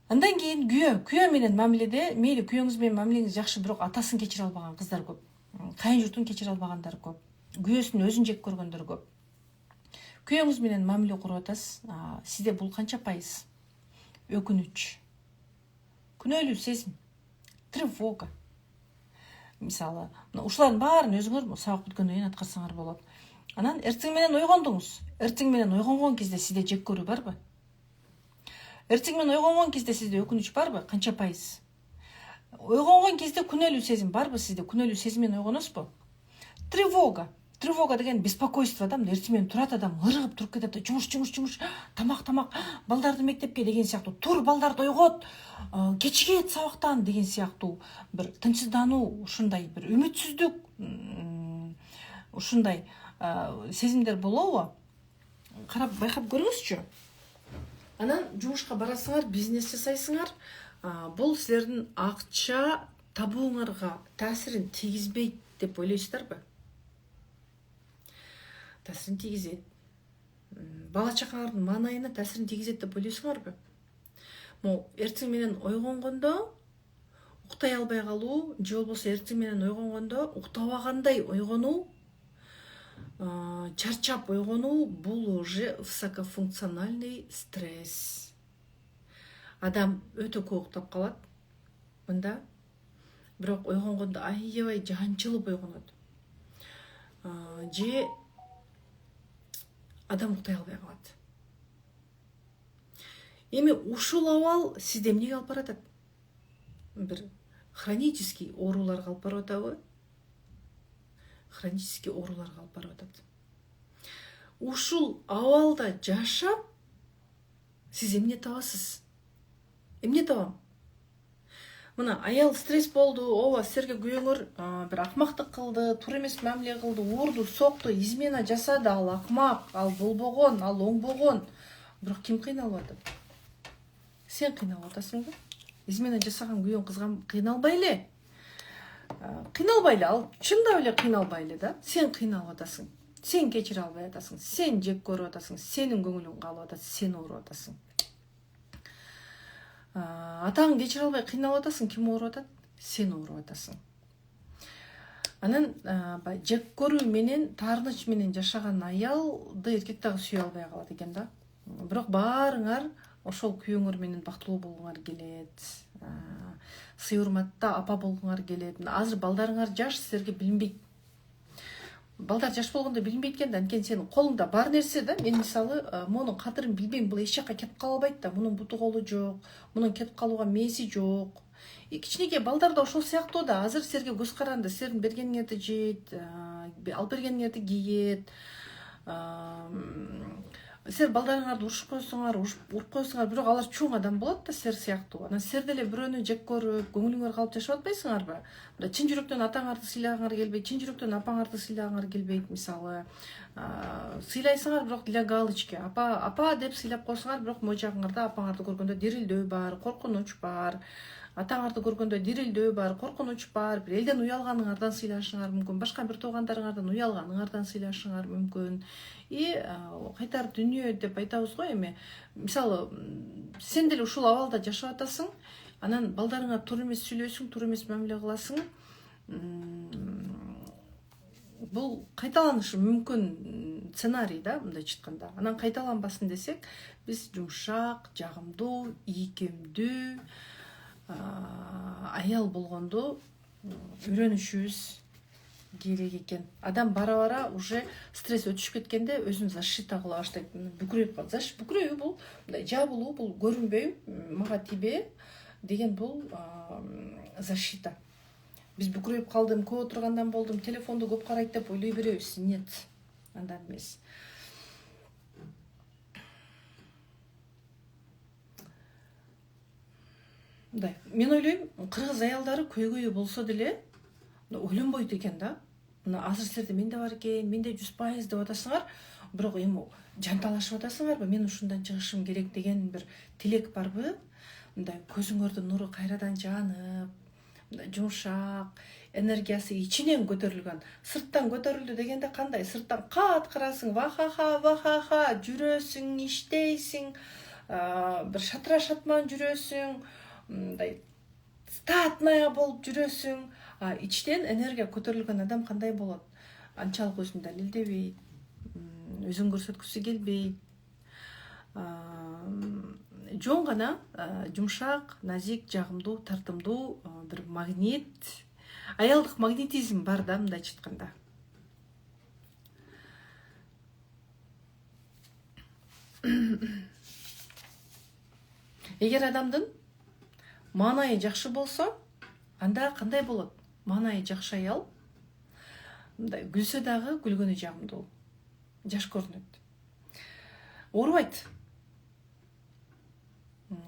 Андан кийин күйөө менен мамиледе, мейли күйөөңүз менен мамилеңиз жакшы, бирок атасын кечире албаган кыздар көп. Кайын журтун кечире албагандар көп. Күйөөсүн өзүн жек көргөндөр көп. Күйөөңүз менен мамиле куруп атасыз. Сизде бул канча пайыз? Өкүнүч, күнөөлүү сезим, тревога. Мисалы, ушулардын баарын өзүңөр сабак бүткөндөн кийин аткарсаңар болот. Анан эртең менен ойгондуңуз. Эртең менен ойгонгон кезде сизде жек көрүү барбы? Эртең менен ойгонгон кезде сизде өкүнүч барбы? Канча пайыз? Ойгонгон кезде күнөөлүү сезим барбы сизде? Күнөөлүү сезим менен ойгоносузбу? Тревога. Тревога деген беспокойство да. Эртең менен турат адам, ыргып туруп кетет, жумуш, тамак, балдарды мектепке деген сыяктуу. Тур, балдарды ойгот, кечигет сабактан деген сыяктуу бир тынчсыздануу, ушундай бир үмүтсүздүк, ушундай сезимдер болобу? Карап байкап көрүңүзчү. Анан жумушка барасыңар, бизнес жасайсыңар. Бул силердин акча табууңарга таасирин тийгизбейт деп ойлойсуздарбы? Таасирин тийгизет. Бала чакаңардын маанайына таасирин тийгизет деп ойлойсуңарбы? Эртең менен ойгонгондо уктай албай калуу, же болбосо эртең менен ойгонгондо уктабагандай ойгонуу, чарчап ойгонуу, бул уже высокофункциональный стресс. адам өтө көп уктап калат мында, бирок ойгонгондо аябай жанчылып ойгонот. Же адам уктай албай калат. Эми ушул абал сизде эмнеге алып баратат? Бир хронический ооруларга алып барып атабы? Хронический ооруларга алып барып атат. Ушул абалда жашап, сиз эмне табасыз? Эмне табам? Мына аял стресс болду, ооба силерге күйөөңөр бир акмактык кылды, туура эмес мамиле кылды, урду, сокту, измена жасады, ал акмак, ал болбогон, ал оңбогон. Бирок ким кыйналып атат? Сен кыйналып атасыңбы? Измена жасаган күйөөң кызган кыйналбай эле. Кыйналбай эле, ал чындап эле кыйналбай эле да. Сен кыйналып атасың. Сен кечире албай атасың. Сен жек көрүп атасың. Сенин көңүлүң калып атат, сен ооруп атасың. Атаң кечире албай кыйналып атасың, ким ооруп атат? Сен ооруп атасың. Анан жек көрүү менен, таарыныч менен жашаган аялды эркек дагы сүйө албай калат экен да. Бирок баарыңар ошол күйөөңөр менен бактылуу болгуңар келет. Сый урматта апа болгуңар келет. Азыр балдарыңар жаш, силерге билинбейт. Балдар жаш болгондо билинбейт экен да, анткени сенин колуңда бар нерсе да. Мен мисалы монун кадырын билбейм, бул эч жакка кетип кала албайт да. Мунун буту колу жок, мунун кетип калууга мээси жок. Кичинекей балдар да ошол сыяктуу да. Азыр силерге көз каранды, силердин бергениңерди жейт, алып бергениңерди кийет. Силер балдарыңарды урушуп койсоңар, уруп койсоңар, бирок алар чоң адам болот да, силер сыяктуу. Анан силер деле бирөөнү жек көрүп, көңүлүңөр калып жашап атпайсыңарбы? Мында чын жүрөктөн атаңарды сыйлагыңар келбейт, чын жүрөктөн апаңарды сыйлагыңар келбейт, мисалы. Сыйлайсыңар, бирок для галочки. Апа деп сыйлап койсоңар, бирок могу жагыңарда апаңарды көргөндө дирилдөө бар, коркунуч бар. Атаңарды көргөндө дирилдөө бар, коркунуч бар. Бир элден уялганыңардан сыйлашыңар мүмкүн, башка бир туугандарыңардан уялганыңардан сыйлашыңар мүмкүн. Кайтар дүнүйө деп айтабыз го эми. Мисалы, сен деле ушул абалда жашап атасың, анан балдарыңа туура эмес сүйлөйсүң, туура эмес мамиле кыласың. Бул кайталанышы мүмкүн сценарий да, мындайча айтканда. Анан кайталанбасын десек, биз жумшак, жагымдуу, ийкемдүү аял болгондо үйрөнүшүбүз керек экен. Адам бара-бара уже стресс өтүшүп кеткенде өзүн защита кыла баштайт. Бүкүрөйүп калат. Бүкүрөйүү бул мындай жабылуу, бул көрүнбөйм, мага тийбе деген бул защита. Биз бүкүрөйүп калдым, көп отургандан болдум, телефонду көп карайт деп ойлой беребиз. Нет, андай эмес. Мен ойлойм, кыргыз аялдары көйгөйү болсо деле ойлонбойт экен да. Азыр силерде менде бар экен, менде 100% деп атасыңар, бирок эми жанталашып атасыңарбы? Мен ушундан чыгышым керек деген бир тилек барбы? Мындай көзүңөрдүн нуру кайрадан жанып, мындай жумшак, энергиясы ичинен көтөрүлгөн. Сырттан көтөрүлдү дегенде кандай? Сырттан кат карасың, вахаха, жүрөсүң, иштейсиң, бир шатыра шатман жүрөсүң, мындай статная болуп жүрөсүң. Ичтен энергия көтөрүлгөн адам кандай болот? Анчалык өзүн далилдебейт, өзүн көрсөткүсү келбейт. Жон гана жумшак, назик, жагымдуу, тартымдуу бир магнит, аялдык магнетизм бар да, мындайча айтканда. Эгер адамдын маанайы жакшы болсо, анда кандай болот? Маанайы жакшы аял мындай күлсө дагы күлгөнү жагымдуу, жаш көрүнөт. Оорубайт.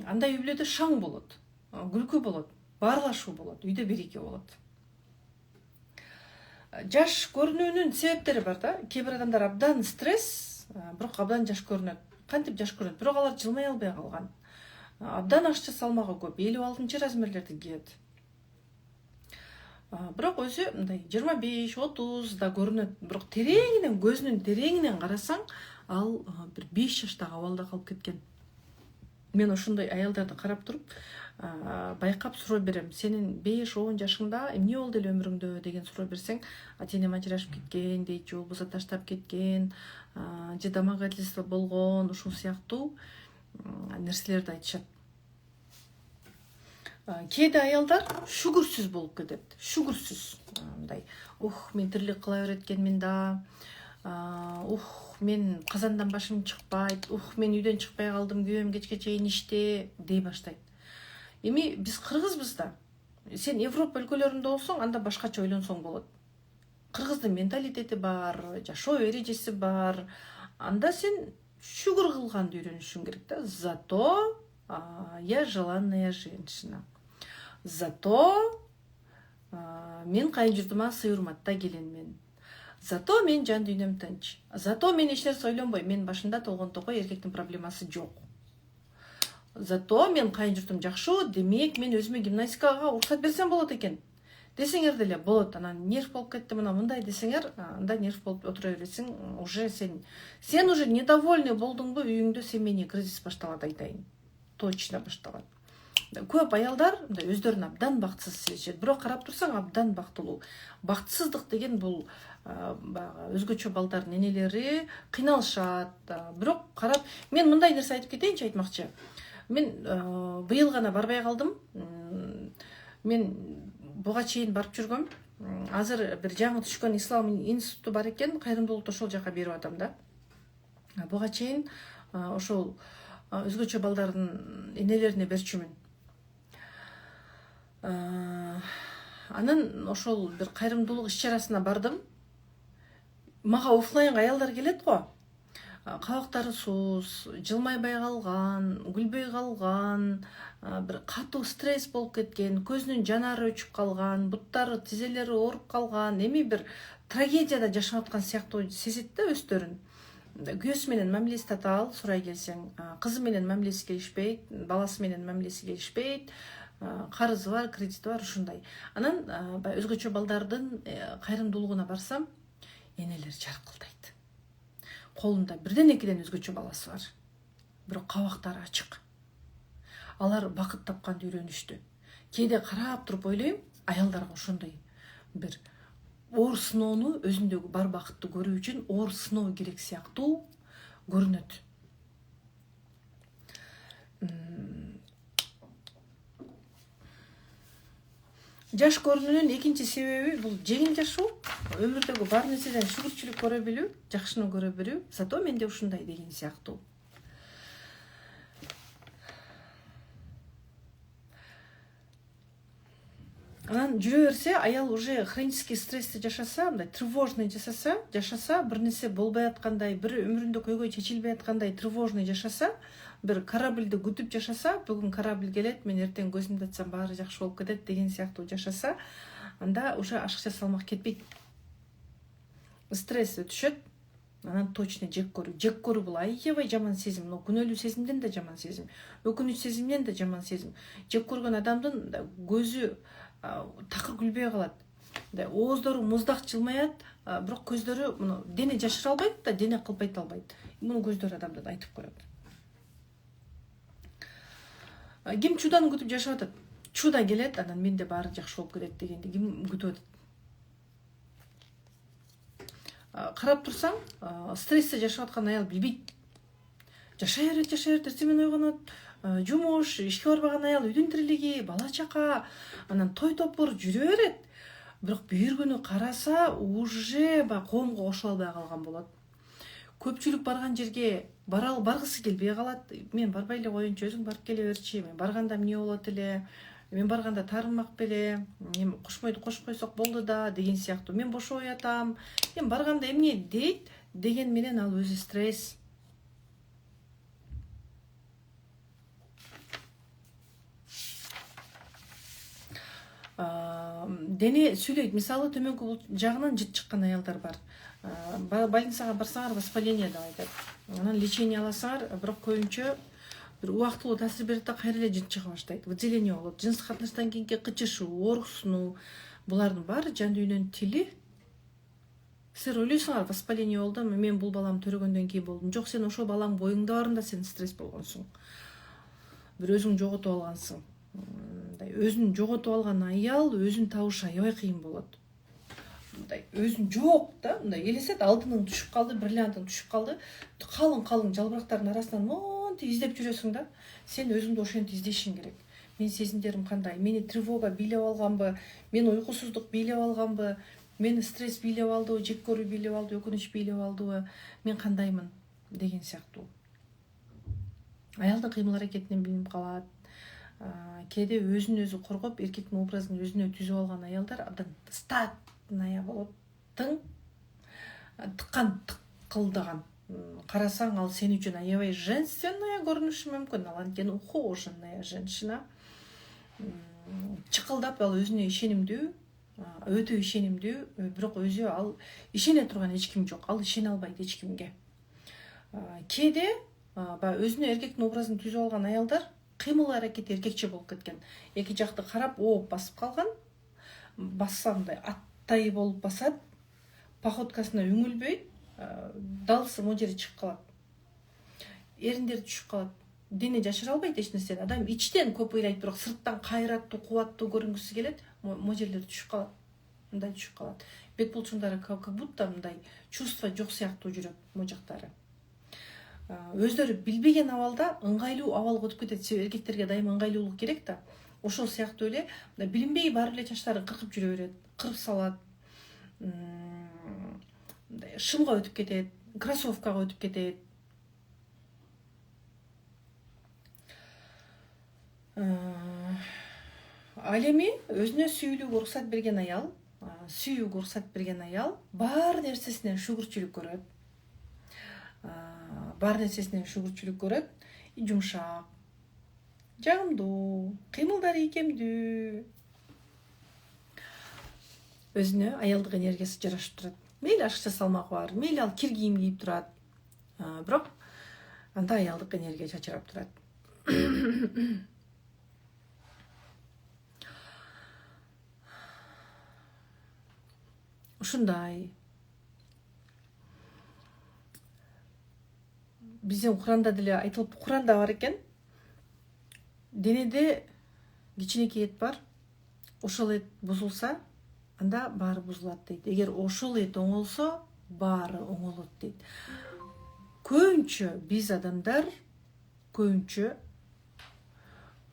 Андай үй бүлөдө шаң болот, күлкү болот, баарлашуу болот, үйдө береке болот. Жаш көрүнүүнүн себептери бар да. Кээ бир адамдар абдан стресс, бирок абдан жаш көрүнөт. Кантип жаш көрүнөт? Бирок алар жылмай албай калган. Абдан ашча салмагы көп, 56 размерлерди кийет. Бирок өзү мындай 25-30 да көрүнөт. Бирок тереңинен, көзүнүн тереңинен карасаң, ал бир 5 жаштагы абалда калып кеткен. Мен ошондой аялдарды карап туруп, байкап суроо берем. Сенин 5-10 жашыңда эмне болду эле өмүрүңдө деген суроо берсең, ата-энем ажырашып кеткен дейт, же болбосо таштап кеткен, же домогательство болгон, ушул сыяктуу нерселерди айтышат. кээде аялдар шүгүрсүз болуп кетет. Шүгүрсүз. Мындай, мен тирлик кыла берет экенмин да. Мен казандан башым чыкпайт. Мен үйдөн чыкпай калдым, күйөөм кечке чейин иште дей баштайт. Эми биз кыргызбыз да. Сен Европа өлкөлөрүндө болсоң, анда башкача ойлонсоң болот. Кыргыздын менталитети бар, жашоо эрежеси бар. Анда сен шүгүр кылганды үйрөнүшүң керек да. Зато я желанная женщина. Зато мен кайынжуртума сый урматта келенмин. Зато мен жан дүйнөм тынч. Зато мен эч нерсе ойлонбойм. Мен башында толгой эркектин проблемасы жок. Зато мен кайынжуртум жакшы, демек мен өзүмө гимнастикага уруксат берсем болот экен. Десеңер деле болот. Анан нерв болуп кетти, мындай десеңер, анда нерв болуп отура бересиң. Уже сен уже недовольный болдуңбу үйүңдө, сен менен кризис башталат айтайын. Точно башталат. Көп аялдар өздөрүн абдан бактысыз сезишет. Бирок карап турсаң абдан бактылуу. Бактысыздык деген бул өзгөчө балдардын энелери кыйналышат. Бирок карап, мен мындай нерсе айтып кетейинчи, айтмакчы. Мен быйыл гана барбай калдым. Мен буга чейин барып жүргөм. Азыр бир жаңы түшкөн ислам институту бар экен, кайрымдуулукту ошол жака берип атам да. Буга чейин ошол өзгөчө балдардын энелерине берчүмүн. Анан ошол бир кайрымдуулук иш-чарасына бардым. Мага офлайнга аялдар келет го. Кабактары сууз, жылмайбай калган, күлбөй калган, бир катуу стресс болуп кеткен, көзүнүн жанары өчүп калган, буттары, тизелери ооруп калган, эми бир трагедияда жашап аткан сыяктуу сезет да өздөрүн. Күйөөсү менен мамилеси татаал, сурай келсең, кызы менен мамилеси келишпейт, баласы менен мамилеси келишпейт, карызы бар, кредити бар, ушундай. Анан өзгөчө балдардын кайрымдуулугуна барсам, энелер жаркылдайт. Колунда бирден экиден өзгөчө баласы бар. Бирок кабактары ачык. Алар бакыт тапканды үйрөнүштү. Кээде карап туруп ойлойм, аялдарга ошондой бир оор сыноону, өзүндөгү бар бакытты көрүү үчүн оор сыноо керек сыяктуу көрүнөт. Жаш көрүнүүнүн экинчи себеби бул жеңил жашоо, өмүрдөгү бар нерседен шүгүрчүлүк көрө билүү, жакшыны көрө билүү. Зато менде ушундай деген сыяктуу. Анан жүрө берсе, аял уже хронический стрессти жашаса, мындай тревожный жашаса, бир нерсе болбой аткандай, бир өмүрүндө көйгөй чечилбей аткандай тревожный жашаса, бир корабльды күтүп жашаса, бүгүн корабль келет, мен эртең көзүмдү ачсам баары жакшы болуп кетет деген сыяктуу жашаса, анда уже ашыкча салмак кетпейт. Стресс өтүшөт. Анан точно жек көрүү бул аябай жаман сезим, күнөөлүү сезимден да жаман сезим, өкүнүч сезимден да жаман сезим. Жек көргөн адамдын көзү такыр күлбөй калат. Ооздору муздак жылмаят, бирок көздөрү дене жашыра албайт да, дене кылбайт албайт. Муну көздөр адамдан айтып коет. Ким чуданы күтүп жашап атат? Чуда келет, анан менде баары жакшы болуп кетет дегенди ким күтүп атат? Карап турсаң, стрессте жашап аткан аял билбейт. Жашай берет, эртең менен ойгонот, жумуш, ишке барбаган аял үйдүн тирилиги, бала чака, анан той топур жүрө берет. Бирок бир күнү караса, уже коомго кошула албай калган болот. Көпчүлүк барган жерге баргысы келбей калат. Мен барбай эле коеюнчу, өзүң барып келе берчи. Мен барганда эмне болот эле? Мен барганда таарынмак беле? Мен кошмойду кошуп койсок болду да деген сыяктуу. Мен бошобой атам. Мен барганда эмне дейт деген менен ал өзү стресс. Дене сүйлөйт. Мисалы, төмөнкү жагынан жыт чыккан аялдар бар. Больницага барсаңар, воспаление деп айтат. Анан лечение аласаңар, бирок көбүнчө бир убактылуу таасир берет да кайра эле жыт чыга баштайт. Выделение болот. Жыныстык катныштан кийинки кычышуу, ооруксунуу, булардын баары жан дүйнөнүн тили. Силер ойлойсуңар, воспаление болду, мен бул балам төрөгөндөн кийин болдум. Жок, сен ошол балаң боюңда барында сен стресс болгонсуң. Бир өзүң жоготуп алгансың. Өзүн жоготуп алган аял өзүн табыш аябай кыйын болот. Өзүн жок да, элесет, алтының түшүп калды, бриллиантың түшүп калды. Калың жалбырактардын арасынан монтип издеп жүрөсүң да. Сен өзүңдү ошентип издешиң керек. мен сезимдерим кандай, мени тревога бийлеп алганбы, мени уйкусуздук бийлеп алганбы, мени стресс бийлеп алдыбы, жек көрүү бийлеп алдыбы, өкүнүч бийлеп алдыбы, мен кандаймын деген сыяктуу. Аялдын кыймыл аракетинен билинип калат. Кээде өзүн өзү коргоп, эркектин образын өзүнө түзүп алган аялдар абдан статная болот. Тыккан тыккылдаган. Карасаң, ал сен үчүн аябай женственная көрүнүшү мүмкүн. Ал анткени ухоженная женщина. Чыкылдап, ал өзүнө ишенимдүү, өтө ишенимдүү, бирок өзү ал ишене турган эч ким жок. Ал ишене албайт эч кимге. Кээде өзүнө эркектин образын түзүп алган аялдар кыймыл аракети эркекче болуп кеткен. Эки жакты карап, ооп басып калган. Басса мындай аттай болуп басат. Походкасына үңүлбөйт. Далысы могу жерге чыгып калат. Эриндери түшүп калат. Дене жашыра албайт эч нерсени. Адам ичтен көп ыйлайт, бирок сырттан кайраттуу, кубаттуу көрүнгүсү келет. Могу жерлери түшүп калат. Мындай түшүп калат. Бет булчуңдары как будто мындай чувство жок сыяктуу жүрөт могу жактары. Өздөрү билбеген абалда ыңгайлуу абалга өтүп кетет. Эркектерге дайыма ыңгайлуулук керек да. Ошол сыяктуу эле билинбей баары эле чачтарын кыркып жүрө берет, кырып салат. Шымга өтүп кетет, кроссовкага өтүп кетет. Ал эми өзүнө сүйүүгө уруксат берген аял, баар нерсесинен шүгүрчүлүк көрөт. Жумшак, жагымдуу, кыймылдары ийкемдүү. Өзүнө аялдык энергиясы жарашып турат. Мейли ашыкча салмагы бар, мейли ал кир кийим кийип турат. Бирок анда аялдык энергия чачырап турат. Ушундай. Биздин Куранда деле айтылып, Куранда бар экен. Денеде кичинекей эт бар. Ошол эт бузулса, анда баары бузулат дейт. Эгер ошол эт оңолсо, баары оңолот дейт. Көбүнчө биз адамдар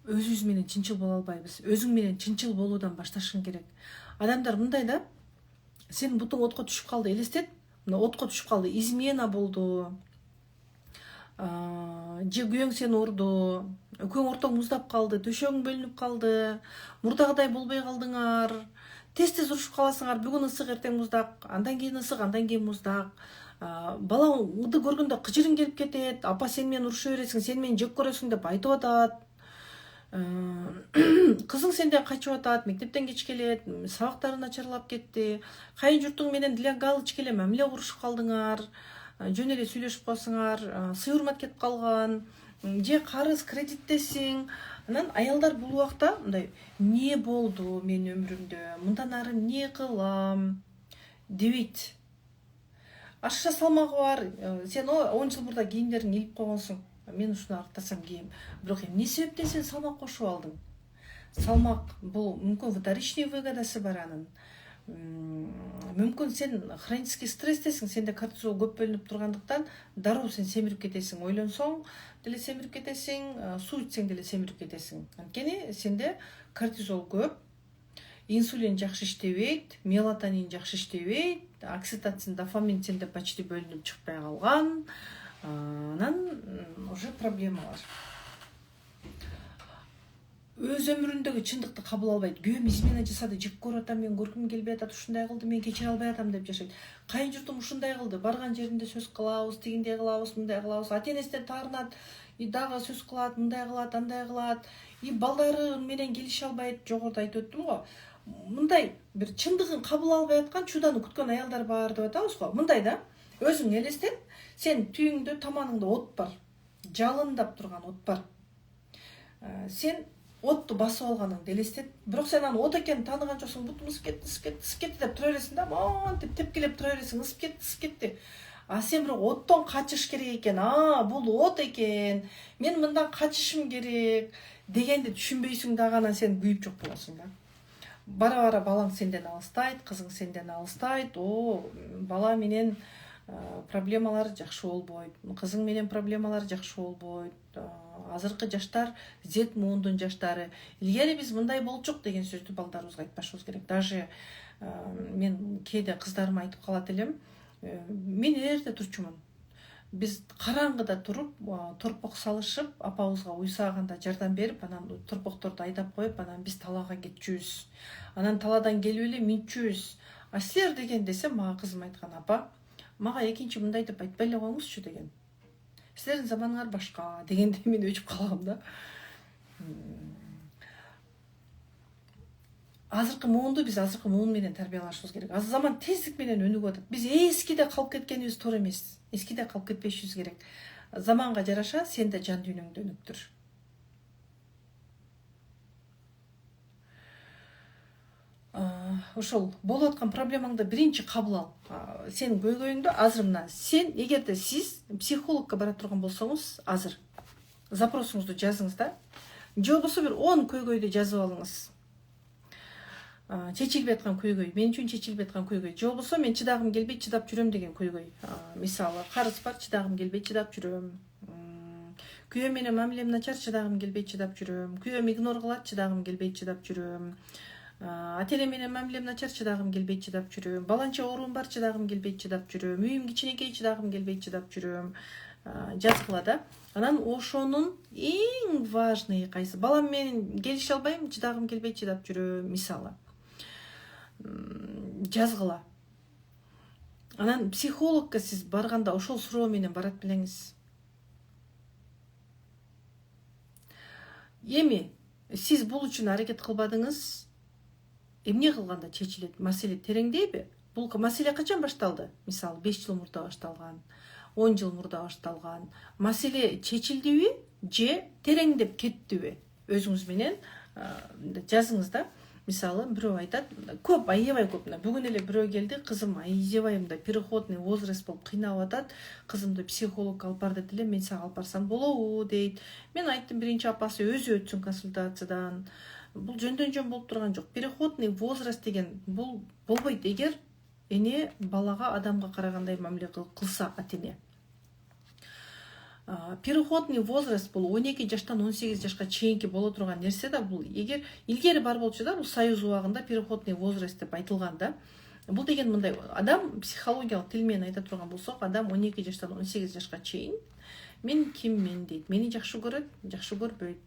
өзүбүз менен чынчыл боло албайбыз. Өзүң менен чынчыл болуудан башташың керек. Адамдар мындай да, сен бутуң отко түшүп калды, элестет. Мына отко түшүп калды, измена болду. Же күйөөң сени урду, экөөң ортоң муздап калды, төшөгүң бөлүнүп калды, мурдагыдай болбой калдыңар. Тез урушуп каласыңар, бүгүн ысык, эртең муздак, андан кийин ысык, андан кийин муздак. Балаңды көргөндө кыжырың келип кетет, апа сен менен урушо бересиң, сен мени жек көрөсүң деп айтып атат. Кызың сенден качып атат, мектептен кеч келет, сабактары начарлап кетти. Кайын журтуң менен деле галыч келе мамиле курушуп калдыңар. Жөн эле сүйлөшүп калсыңар, сый урмат кетип калган, же карыз кредиттесиң. Анан аялдар бул убакта мындай, не болду менин өмүрүмдө, мындан ары эмне кылам дебейт. Ашыкча салмагы бар, сен 10 жыл мурда кийимдериңди илип койгонсуң. Мен ушуну арктасам кийем. Бирок эмне себептен сен салмак кошуп алдың? Салмак бул мүмкүн вторичный выгодасы бар анын. Мүмкүн сен хронический стресстесиң, сенде кортизол көп бөлүнүп тургандыктан дароо сен семирип кетесиң. Ойлонсоң деле семирип кетесиң, суу ичсең деле семирип кетесиң. Анткени сенде кортизол көп, инсулин жакшы иштебейт, мелатонин жакшы иштебейт, окситоцин, дофамин сенде почти бөлүнүп чыкпай калган. Анан уже проблемалар. Өз өмүрүндөгү чындыкты кабыл албайт. Күйөөм измена жасады, жек көрүп атам, мен көргүм келбей атат, ушундай кылды, мен кечире албай атам деп жашайт. Кайын журтум ушундай кылды, барган жеринде сөз кылабыз, тигиндей кылабыз, мындай кылабыз. Ата-энесинен таарынат, дагы сөз кылат, мындай кылат, андай кылат. Балдары менен келише албайт, жогоруда айтып өттүм го. Мындай бир чындыгын кабыл албай аткан, чуданы күткөн аялдар бар деп атабыз го. Мындай да, өзүң элестет, сен түйүңдө, таманыңда от бар, жалындап турган от бар. Сен отту басып алганыңды элестет. Бирок сен аны от экенин тааныган жоксуң, бутум ысып кетти деп тура бересиң да, монтип тепкилеп тура бересиң, ысып кетти. Сен бирок оттон качыш керек экен. Бул от экен. Мен мындан качышым керек дегенди түшүнбөйсүң дагы, анан сен күйүп жок болосуң да. Бара-бара балаң сенден алыстайт, кызың сенден алыстайт. Бала менен проблемалар жакшы болбойт, кызың менен проблемалар жакшы болбойт. Азыркы жаштар Z муундун жаштары. Илгери биз мындай болчук деген сөздү балдарыбызга айтпашыбыз керек. Даже мен кээде кыздарыма айтып калат элем. Мен эрте турчумун. Биз караңгыда туруп, торпок салышып, апабызга уйсаганда жардам берип, анан торпокторду айдап коюп, анан биз талаага кетчүбүз. Анан таладан келип эле минчүбүз. А силер деген десем, мага кызым айткан, апа, мага экинчи мындай деп айтпай эле коюңузчу деген. Силердин заманыңар башка дегенде мен өчүп калгам да. Азыркы муунду биз азыркы муун менен тарбиялашыбыз керек. Азыр заман тездик менен өнүгүп атат. Биз эскиде калып кеткенибиз туура эмес. Эскиде калып кетпешибиз керек. Заманга жараша сен да жан дүйнөңдү өнүктүр. Ошол болуп аткан проблемаңды биринчи кабыл ал. Сенин көйгөйүңдү азыр мына сен, эгерде сиз психологко бара турган болсоңуз, азыр запросуңузду жазыңыз да. Же болбосо бир 10 көйгөйдү жазып алыңыз. Чечилбей аткан көйгөй, мен үчүн чечилбей аткан көйгөй. Же болбосо мен чыдагым келбей чыдап жүрөм деген көйгөй. Мисалы, карыз бар, чыдагым келбей чыдап жүрөм. Күйөөм менен мамилем начар, чыдагым келбей чыдап жүрөм. Күйөөм игнор кылат, чыдагым келбей чыдап жүрөм. Ата-эне менен мамилем начар, чыдагым келбей чыдап жүрөм. Баланча оорум бар, чыдагым келбей чыдап жүрөм. Үйүм кичинекей, чыдагым келбей чыдап жүрөм. Жазгыла да. Анан ошонун эң важный кайсы? Балам менен келише албайм, чыдагым келбей чыдап жүрөм, мисалы. Жазгыла. Анан психологко сиз барганда ошол суроо менен барат билеңиз. Эми сиз бул үчүн аракет кылбадыңыз, эмне кылганда чечилет? Маселе тереңдейби? Бул маселе качан башталды? Мисалы, 5 жыл мурда башталган, 10 жыл мурда башталган. Маселе чечилдиби же тереңдеп кеттиби? Өзүңүз менен жазыңыз да. Мисалы, бирөө айтат, көп, аябай көп. Бүгүн эле бирөө келди, кызым аябайымда переходный возраст болуп кыйнап атат. Кызымды психологко алып бар деди эле, мен сага алып барсам болобу дейт. Мен айттым, биринчи апасы өзү өтсүн консультациядан. Бул жөндөн жөн болуп турган жок. Переходный возраст деген бул болбойт эгер эне балага адамга карагандай мамиле кылса ата-эне. Переходный возраст бул 12 жаштан 18 жашка чейинки боло турган нерсе да. Бул эгер илгери бар болчу да, бул союз убагында переходный возраст деп айтылган да. Бул деген мындай, адам психологиялык тил менен айта турган болсок, адам 12 жаштан 18 жашка чейин мен киммин дейт, мени жакшы көрөт, жакшы көрбөйт.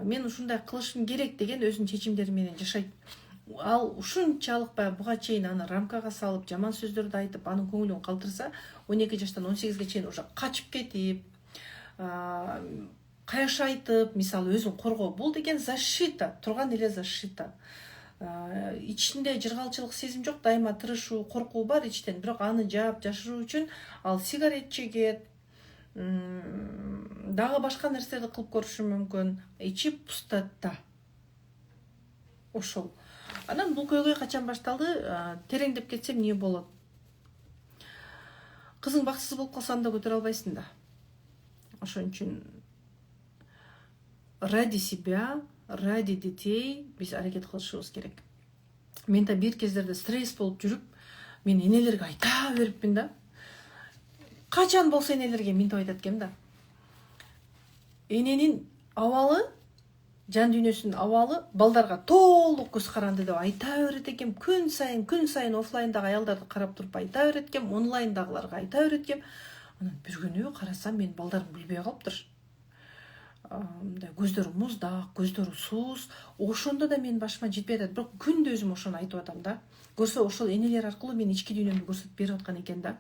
Мен ушундай кылышым керек деген өзүнүн чечимдери менен жашайт. Ал ушунчалык буга чейин аны рамкага салып, жаман сөздөрдү айтып, анын көңүлүн калтырса, 12 жаштан 18ге чейин уже качып кетип, каяш айтып, мисалы өзүн коргоо, бул деген защита, турган эле защита. Ичинде жыргалчылык сезим жок, дайыма тырышуу, коркуу бар ичтен, бирок аны жаап жашыруу үчүн ал сигарет чегет, дагы башка нерселерди кылып көрүшү мүмкүн, ичи пустота. Ошол. Анан бул көйгөй качан башталды? Тереңдеп кетсем эмне болот? Кызың баксыз болуп калса анда көтөрө албайсың да. Ошон үчүн ради себя, ради детей биз аракет кылышыбыз керек. Мен да бир кездерде стресс болуп жүрүп, мен энелерге айта берипмин да. Качан болсо энелерге минтип айтат экенмин да. Эненин абалы, жан дүйнөсүнүн абалы балдарга толук көз каранды деп айта берет экем. Күн сайын офлайндагы аялдарды карап туруп айта берет экем, онлайндагыларга айта берет экем. Анан бир күнү карасам, мен балдарым күлбөй калыптыр. Көздөрү муздак, көздөрү сууз. Ошондо да мен башыма жетпей атат, бирок күндө өзүм ошону айтып атам да. Көрсө ошол энелер аркылуу мен ички дүйнөмдү көрсөтүп берип аткан экен да.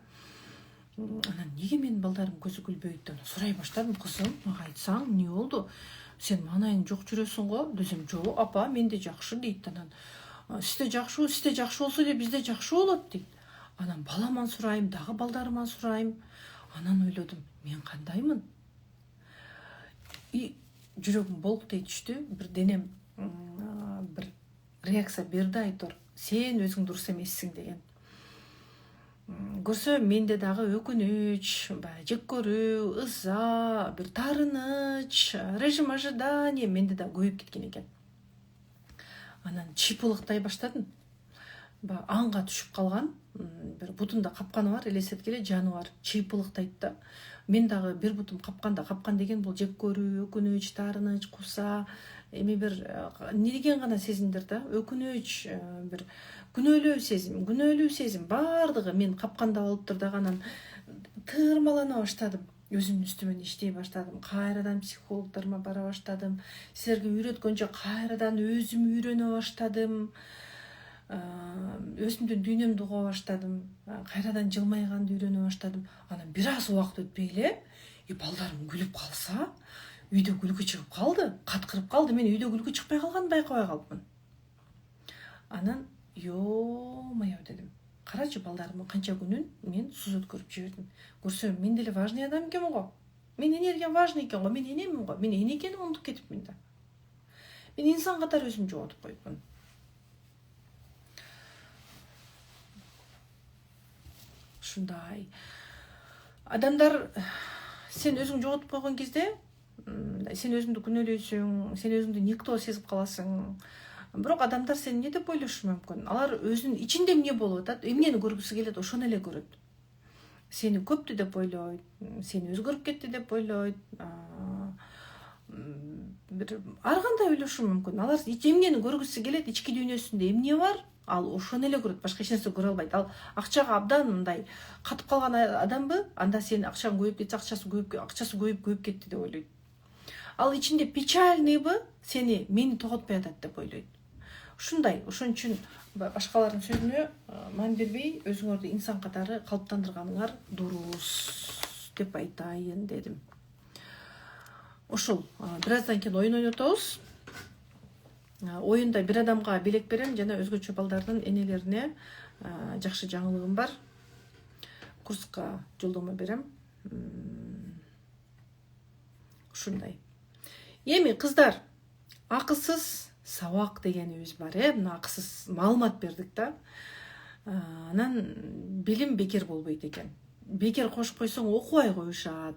Анан неге менин балдарым көзү күлбөйт деп сурай баштадым. Кызым, мага айтсаң, эмне болду? Сен манайың жок жүрөсүң го? Десем, жок, апа, менде жакшы дейт. Анан сизде жакшы болсо эле бизде жакшы болот дейт. Анан баламан сурайм, дагы балдарыман сурайм. Анан ойлодум, мен кандаймын? Жүрөгүм болуктей түштү. Бир денем бир реакция берди, айтор, сен өзүң дурус эмессиң деген. Көрсө менде дагы өкүнүч, жек көрүү, ыза, бир тарыныч, режим ожидания менде да көбөйүп кеткен экен. Анан чыйпылыктай баштадым. аңға түшүп калган, бир бутунда капканы бар, элестетип эле жаны бар, чыйпылыктайт да. Мен дагы бир бутум капканда, капкан деген бул жек көрүү, өкүнүч, таарыныч, куса, эми бир эмне деген гана сезимдер да, өкүнүч, бир күнөөлүү сезим баардыгы мен капканда болуптур да, анан тырмалана баштадым. Өзүмдүн үстүмөн иштей баштадым. Кайрадан психологдорго бара баштадым. Силерге үйрөткөнчө кайрадан өзүм үйрөнө баштадым. Өзүмдүн дүйнөмдү уга баштадым. Кайрадан жылмайганды үйрөнө баштадым. Анан бир аз убакыт өтпөй эле, балдарым күлүп калса, үйдө күлкү чыгып калды, каткырып калды. Мен үйдө күлкү чыкпай калганын байкабай калыпмын. Анан ё-моё дедим. Карачы балдарымдын канча күнүн мен сууз өткөрүп жибердим. Көрсөм, мен деле важный адам экенмин го. Мен энергиям важный экен го, мен энемин го. Мен эне экеним унутуп кетипмин да. Мен инсан катары өзүмдү жоготуп коюпмун. Ушундай. Адамдар сен өзүңдү жоготуп койгон кезде, сен өзүңдү күнөөлөйсүң, сен өзүңдү никто сезип каласың. Бирок адамдар сени эмне деп ойлошу мүмкүн? Алар өзүнүн ичинде эмне болуп атат, эмнени көргүсү келет, ошону эле көрөт. Сени көптү деп ойлойт, сени өзгөрүп кетти деп ойлойт. Бир ар кандай ойлошу мүмкүн. Алар эмнени көргүсү келет, ички дүйнөсүндө эмне бар, ал ошону эле көрөт, башка эч нерсе көрө албайт. Ал акчага абдан мындай катып калган адамбы, анда сен акчаң көбөйүп кетсе, акчасы көбөйүп кетти деп ойлойт. Ал ичинде печальныйбы, сени мени тоготпой атат деп ойлойт. Ушундай, ошон үчүн башкалардын сөзүнө маани бербей, өзүңөрдү инсан катары калыптандырганыңар дурус деп айтайын дедим. Ошол, бираздан кийин оюн ойнотобуз. Оюнда бир адамга белек берем жана өзгөчө балдардын энелерине жакшы жаңылыгым бар. Курска жолдомо берем. Ушундай. Эми кыздар, акысыз сабак дегенибиз бар, мына акысыз маалымат бердик да. Анан билим бекер болбойт экен. Бекер кошуп койсоң окубай коюшат.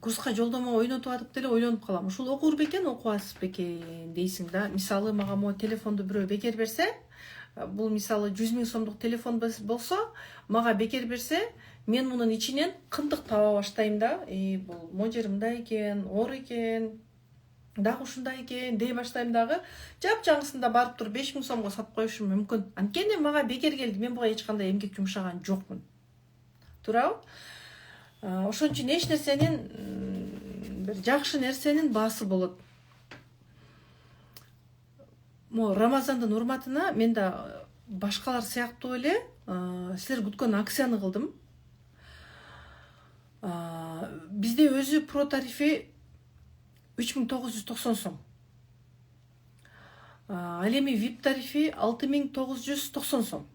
Курска жолдомо ойнотуп атып деле ойлонуп калам. Ушул окур бекен, окубасыз бекен дейсиң да. Мисалы, мага могу телефонду бирөө бекер берсе, бул мисалы 100 000 сомдук телефон болсо, мага бекер берсе, мен мунун ичинен кындык таба баштайм да. Бул можер мындай экен, оор экен, дагы ушундай экен дей баштайм дагы. Жап-жаңысында барып туруп 5 000 сомго сатып коюшум мүмкүн. Анткени мага бекер келди, мен буга эч кандай эмгек жумшаган жокмун. Туурабы? Ошон үчүн эч нерсенин, бир жакшы нерсенин баасы болот. Рамазандын урматына мен да башкалар сыяктуу эле силер күткөн акцияны кылдым. Бизде өзү про тарифи 3990 сом. Ал эми VIP тарифи 6990 сом.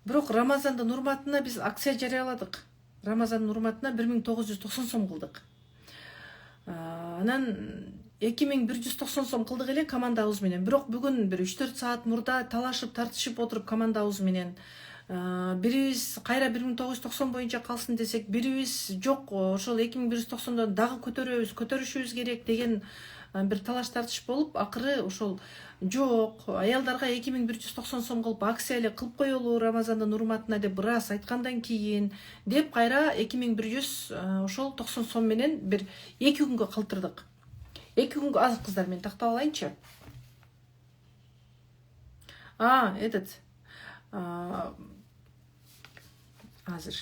Бирок Рамазандын урматына биз акция жарыяладык. Рамазандын урматына 1990 сом кылдык. Анан 2190 сом кылдык эле командабыз менен. Бирок бүгүн бир 3-4 саат мурда талашып, тартышып отуруп командабыз менен бирибиз кайра 1990 боюнча калсын десек, бирибиз жок, ошол 2190дон дагы көтөрүшүбүз керек деген бир талаш тартыш болуп, акыры ошол жок, аялдарга 2190 сом кылып акция эле кылып коелу Рамазандын урматына деп бир аз айткандан кийин деп кайра 2100 ошол 90 сом менен бир 2 күнгө калтырдык. 2 күнгө аз кыздар, мен тактап алайынчы. Азыр.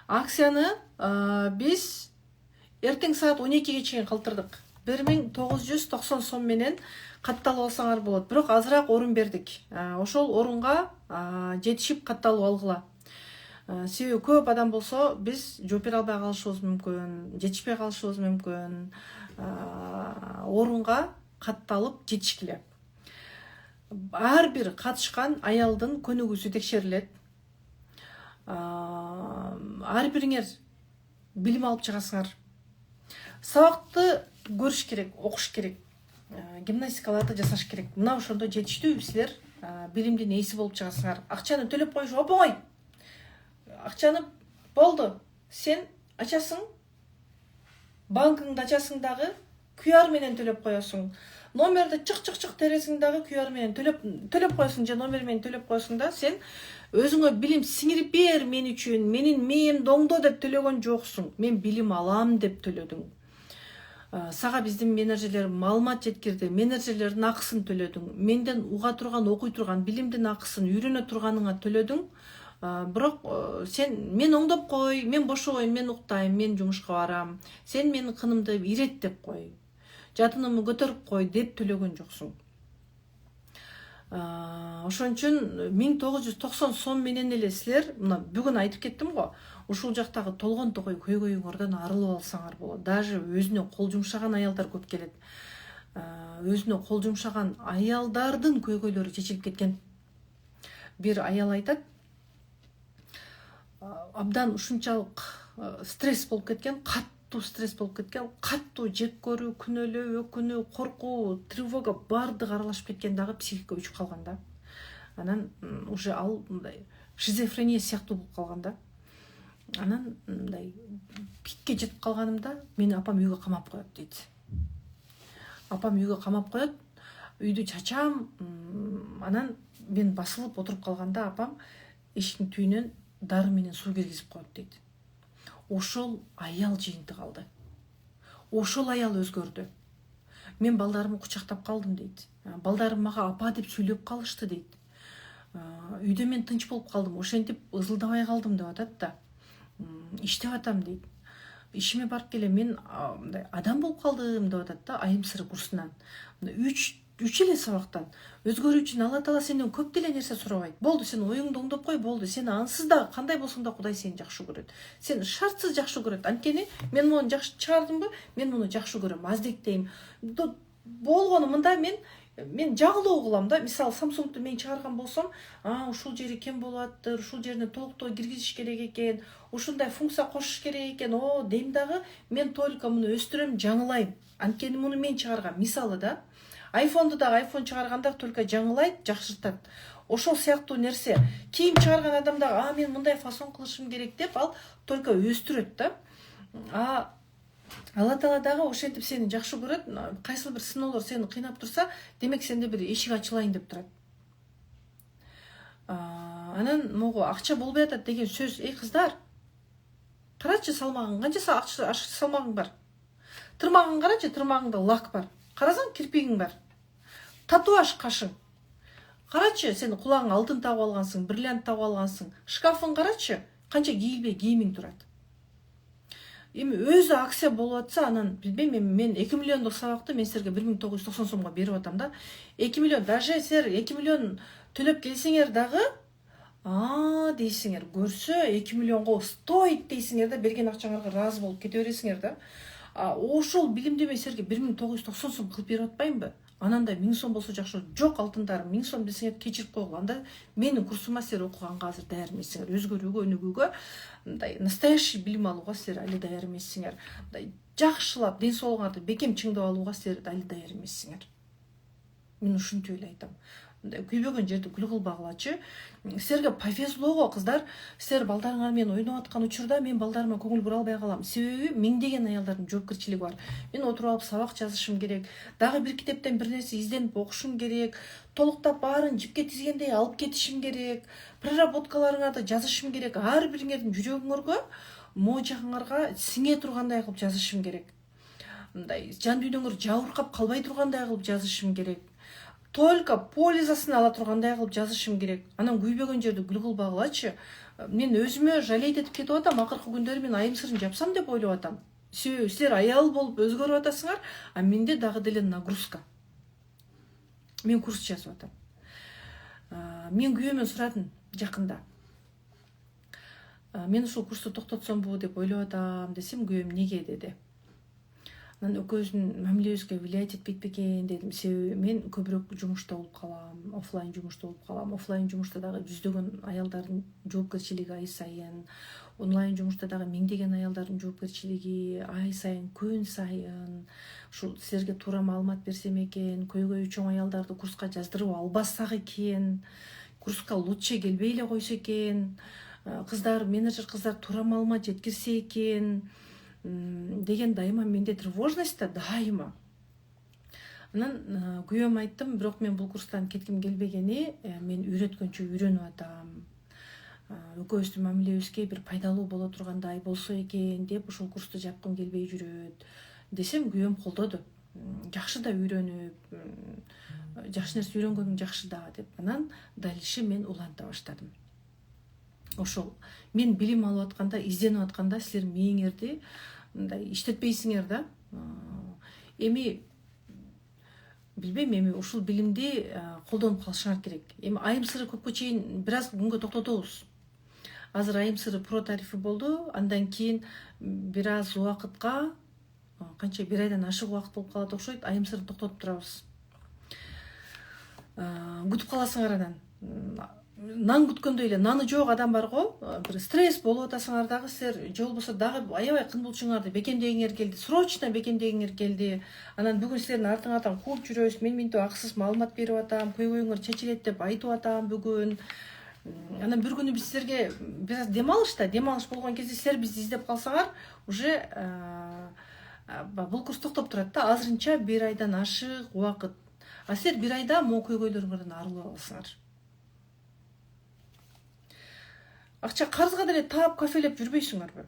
Акцияны биз эртең саат 12ге чейин калтырдык. 1990 сом менен катталып алсаңар болот. Бирок азыраак орун бердик. Ошол орунга жетишип катталып алгыла. Себеби көп адам болсо биз жооп бере албай калышыбыз мүмкүн, жетишпей калышыбыз мүмкүн. Орунга катталып жетишкиле. Ар бир катышкан аялдын көнүгүүсү текшерилет. Ар бириңер билим алып чыгасыңар. Сабакты көрүш керек, окуш керек. Гимнастикаларды жасаш керек. Мына ошондо жетиштүү силер билимдин ээси болуп чыгасыңар. Акчаны төлөп коюш оңой. Акчаны болду, сен ачасың, банкыңды ачасың дагы QR менен төлөп коесуң. Номерди чык тересиң дагы QR менен төлөп коесуң же номер менен төлөп коесуң да сен өзүңө билим сиңирип бер мен үчүн, менин мээм доңдо деп төлөгөн жоксуң. Мен билим алам деп төлөдүң. Сага биздин менеджерлер маалымат жеткирди, менеджерлердин акысын төлөдүң. Менден уга турган, окуй турган билимдин акысын үйрөнө турганыңа төлөдүң. Бирок мен оңдоп кой, мен бошойм, мен уктайм, мен жумушка барам. Сен менин кынымды иреттеп кой. Жатынымды көтөрүп кой деп төлөгөн жоксуң. Ошон үчүн 1990 сом менен эле силер, мына бүгүн айтып кеттим го, ушул жактагы толгон токой көйгөйүңөрдөн арылып алсаңар болот. Даже өзүнө кол жумшаган аялдар көп келет. Өзүнө кол жумшаган аялдардын көйгөйлөрү чечилип кеткен. Бир аял айтат, абдан ушунчалык стресс болуп кеткен, каттуу стресс болуп кеткен, каттуу жек көрүү, күнөөлөө, өкүнүү, коркуу, тревога баардыгы аралашып кеткен дагы психика өчүп калган да. Анан уже ал мындай шизофрения сыяктуу болуп калган да. Анан мындай пикке жетип калганымда мени апам үйгө камап коет дейт. Апам үйгө камап коет, үйдү чачам, анан мен басылып отуруп калганда апам эшиктин түйүнөн дары менен суу киргизип коет дейт. Ошол аял жыйынтык алды. Ошол аял өзгөрдү. Мен балдарымды кучактап калдым дейт. Балдарым мага апа деп сүйлөп калышты дейт. Үйдө мен тынч болуп калдым, ошентип ызылдабай калдым деп атат да. Иштеп атам дейт. Ишиме барып келем, мен адам болуп калдым деп атат да, айым сыры курсунан. 3 эле сабактан өзгөрүү үчүн Алла Таала сенден көп деле нерсе сурабайт. Болду, сен оюңду оңдоп кой, болду. Сен ансыз да кандай болсоң да Кудай сени жакшы көрөт. Сен шартсыз жакшы көрөт. Анткени мен муну жакшы чыгардымбы? Мен муну жакшы көрөм, аздектейм. Болгону мында мен жагылуу кылам да. Мисалы, Samsung'ду мен чыгарган болсом, ушул жери кем болаттыр, ушул жерине толуктоо киргизиш керек экен, ушундай функция кошуш керек экен. Дейм дагы, мен только муну өстүрөм, жаңылайм. Анткени муну мен чыгаргам. Мисалы да, iPhone'ду дагы iPhone чыгарганда только жаңылайт, жакшыртат. Ошол сыяктуу нерсе. Кийим чыгарган адам дагы, мен мындай фасон кылышым керек деп, ал только өстүрөт да. Алла Таала дагы ошентип сени жакшы көрөт. Кайсы бир сыноолор сени кыйнап турса, демек сенде бир эшик ачылайын деп турат. Анан могу акча болбой атат деген сөз. Эй кыздар, карачы салмагың, канча акча салмагың бар. Тырмагың карачы, тырмагыңда лак бар. Карасаң, кирпигиң бар. Татуаж кашың. Карачы, сен кулагыңа алтын тагып алгансың, бриллиант тагып алгансың. Шкафың карачы, канча кийилбей кийимиң турат. Эми өзү акция болуп атса, анан билбейм, мен 2 миллиондук сабакты мен силерге 1990 сомго берип атам да. 2 миллион, даже силер 2 миллион төлөп келсеңер дагы, дейсиңер, көрсө 2 миллионго стоит дейсиңер да, берген акчаңарга ыраазы болуп кете бересиңер да. Ошол билимди мен силерге 1990 сом кылып берип атпаймынбы? Анандай 1000 сом болсо жакшы. Жок, алтындарым, 1000 сом десеңер кечирип койгула. Анда менин курсума силер окуганга азыр даяр эмессиңер. Өзгөрүүгө, өнүгүүгө, мындай настоящий билим алууга силер али даяр эмессиңер. Мындай жакшылап ден соолугуңарды бекем чыңдап алууга силер али даяр эмессиңер. Мен ушинтип эле айтам. Күйбөгөн жерди күл кылбагылачы. Силерге повезлого, кыздар. Силер балдарыңар менен ойноп аткан учурда мен балдарыма көңүл бура албай калам. Себеби миңдеген аялдардын жоопкерчилиги бар. Мен отуруп алып сабак жазышым керек. Дагы бир китептен бир нерсе изденип окушум керек. Толуктап баарын жипке тизгендей алып кетишим керек. Проработкаларыңарды жазышым керек. Ар бириңердин жүрөгүңөргө, мо жагыңарга сиңе тургандай кылып жазышым керек. Мындай жан дүйнөңөр жабыркап калбай тургандай кылып жазышым керек. Только пользасын ала тургандай кылып жазышым керек. Анан күйбөгөн жерди күл кылбагылачы. Мен өзүмө жалейт этип кетип атам. Акыркы күндөрү мен айым сырын жапсам деп ойлоп атам. Силер аял болуп өзгөрүп атасыңар, менде дагы деле нагрузка. Мен курс жазып атам. Мен күйөөмөн сурадым жакында. Мен ушул курсту токтотсомбу деп ойлоп атам десем, күйөөм неге деди. Анан экөөбүздүн мамилебизге влиять этпейт бекен дедим. Себеби мен көбүрөөк жумушта болуп калам, офлайн жумушта болуп калам. Офлайн жумушта дагы жүздөгөн аялдардын жоопкерчилиги ай сайын, онлайн жумушта дагы миңдеген аялдардын жоопкерчилиги ай сайын, күн сайын. Ушул силерге туура маалымат берсем экен, көйгөйү чоң аялдарды курска жаздырып албасак экен, курска лучше келбей эле койсо экен, кыздар, менеджер кыздар туура маалымат жеткирсе экен. деген дайыма менде тревожность да дайыма. Анан күйөөм айттым, бирок мен бул курстан кетким келбегени, мен үйрөткөнчө үйрөнүп атам. Экөөбүздүн мамилебизге бир пайдалуу боло тургандай болсо экен деп ушул курсту жапкым келбей жүрөт десем, күйөөм колдоду. Жакшы да үйрөнүп, жакшы нерсе үйрөнгөнүң жакшы да деп. Анан дальше мен уланта баштадым. Ошол мен билим алып атканда, изденип атканда силер мээңерди мындай иштетпейсиңер да. Эми билбейм, эми ушул билимди колдонуп калышыңар керек. Эми айым сыры көпкө чейин бир аз күнгө токтотобуз. Азыр айым сыры про тарифи болду, андан кийин бир аз убакытка, канча бир айдан ашык убакыт болуп калат окшойт, айым сырын токтотуп турабыз. Күтүп каласыңар анан. Нан күткөндөй эле наны жок адам бар го, бир стресс болуп атасыңар дагы, силер же болбосо дагы аябай кынбылчуңарды бекемдегиңер келди, срочно бекемдегиңер келди. Анан бүгүн силердин артыңардан кууп жүрөбүз, мен минтип акысыз маалымат берип атам, көйгөйүңөр чечилет деп айтып атам бүгүн. Анан бир күнү биз силерге бир аз дем алыш болгон кезде силер бизди издеп калсаңар, уже бул курс токтоп турат да, азырынча бир айдан ашык убакыт. А силер бир айда могу көйгөйлөрүңөрдөн арылып аласыңар. Акча карызга деле таап кафелеп жүрбөйсүңөрбү?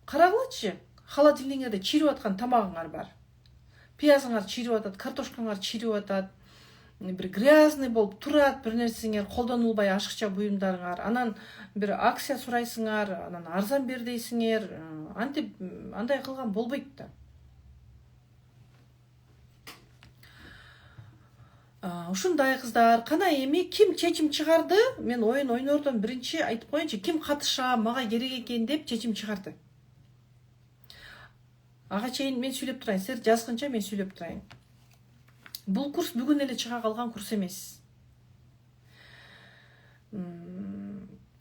Карагылачы, холодильниңерде чирип аткан тамагыңар бар. Пиязыңар чирип атат, картошкаңар чирип атат, бир грязный болуп турат, бир нерсеңер колдонулбай ашыкча буюмдарыңар. Анан бир акция сурайсыңар, анан арзан бер дейсиңер. Антип андай кылган болбойт да. Ушундай кыздар, кана эми ким чечим чыгарды? Мен оюн ойнордон биринчи айтып коеюнчу, ким катыша, мага керек экен деп чечим чыгарды. Ага чейин мен сүйлөп турайын, силер жазгынча мен сүйлөп турайын. Бул курс бүгүн эле чыга калган курс эмес.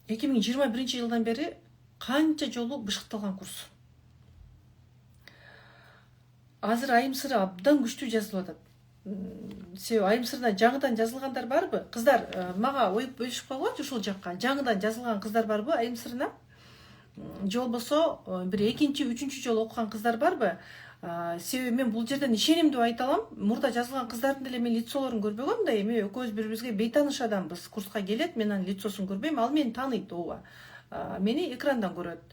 2021-жылдан бери канча жолу бышыкталган курс. Азыр айым сыры абдан күчтүү жазылып атат. Себеби айым сырына жаңыдан жазылгандар барбы? Кыздар, мага оюп бөлүшүп койгончу ушул жакка. Жаңыдан жазылган кыздар барбы айым сырына? Же болбосо бир экинчи, үчүнчү жолу окуган кыздар барбы? Себеби мен бул жерден ишенимдүү айта алам. Мурда жазылган кыздардын деле мен лицолорун көрбөгөм да, эми экөөбүз бири-бирибизге бейтааныш адамбыз. Курска келет, мен анын лицосун көрбөйм, ал мени тааныйт, ооба. Мени экрандан көрөт.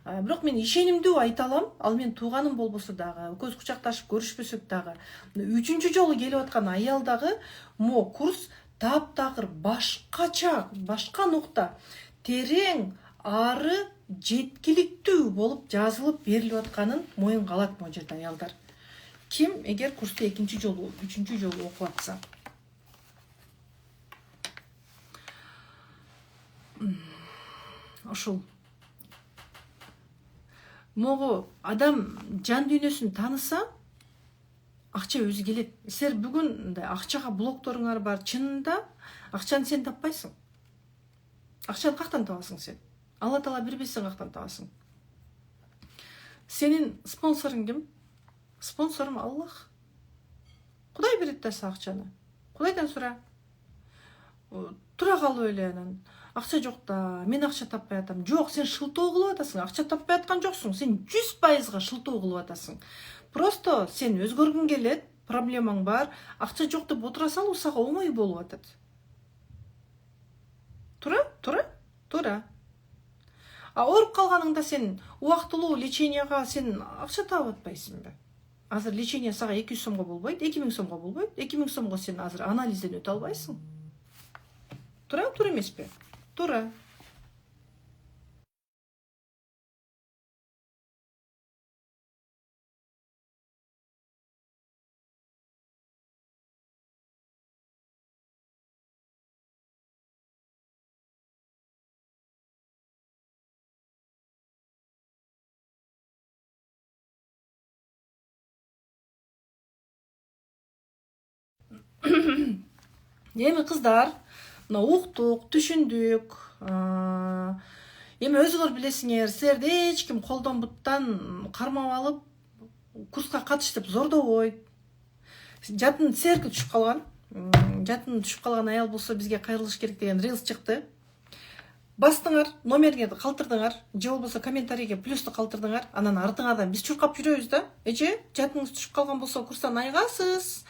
Бирок мен ишенимдүү айта алам, ал менин тууганым болбосо дагы, экөөбүз кучакташып көрүшпөсөк дагы, үчүнчү жолу келип аткан аял дагы мо курс таптакыр башкача, башка нукта, терең, ары, жеткиликтүү болуп жазылып берилип атканын моюнга алат могу жерде аялдар. Ким эгер курсту экинчи жолу, үчүнчү жолу окуп атса. Ошол могу адам жан дүйнөсүн тааныса, акча өзү келет. Силер бүгүн акчага блокторуңар бар, чынында акчаны сен таппайсың. Акчаны кактан табасың сен? Алла Таала бербесин, кактан табасың? Сенин спонсоруң ким? Спонсорум Аллах. Кудай берет да сага акчаны. Кудайдан сура. Тура калып эле анан. Акча жок да, мен акча таппай атам. Жок, сен шылтоо кылып атасың. Акча таппай аткан жоксуң. Сен 100%га шылтоо кылып атасың. Просто сен өзгөргүң келет, проблемаң бар, акча жок деп отура салуу сага оңой болуп атат. Тура. Ооруп калганыңда сен убактылуу леченияга сен акча таап атпайсыңбы? Азыр лечение сага 200 сомго болбойт, 2000 сомго болбойт. 2000 сомго сен азыр анализден өтө албайсың. Тура эмеспи? Тура. Эми кыздар, мына уктук, түшүндүк. Эми өзүңөр билесиңер, силерди эч ким колдон буттан кармап алып, курска катыш деп зордобойт. Жатын силерге түшүп калган. Жатын түшүп калган аял болсо бизге кайрылыш керек деген рилс чыкты. бастыңар, номерге калтырдыңар, же болбосо комментарийге плюсту калтырдыңар, анан артыңардан биз чуркап жүрөбүз да. Эже, жадыңыз түшүп калган болсо курстан айыгасыз.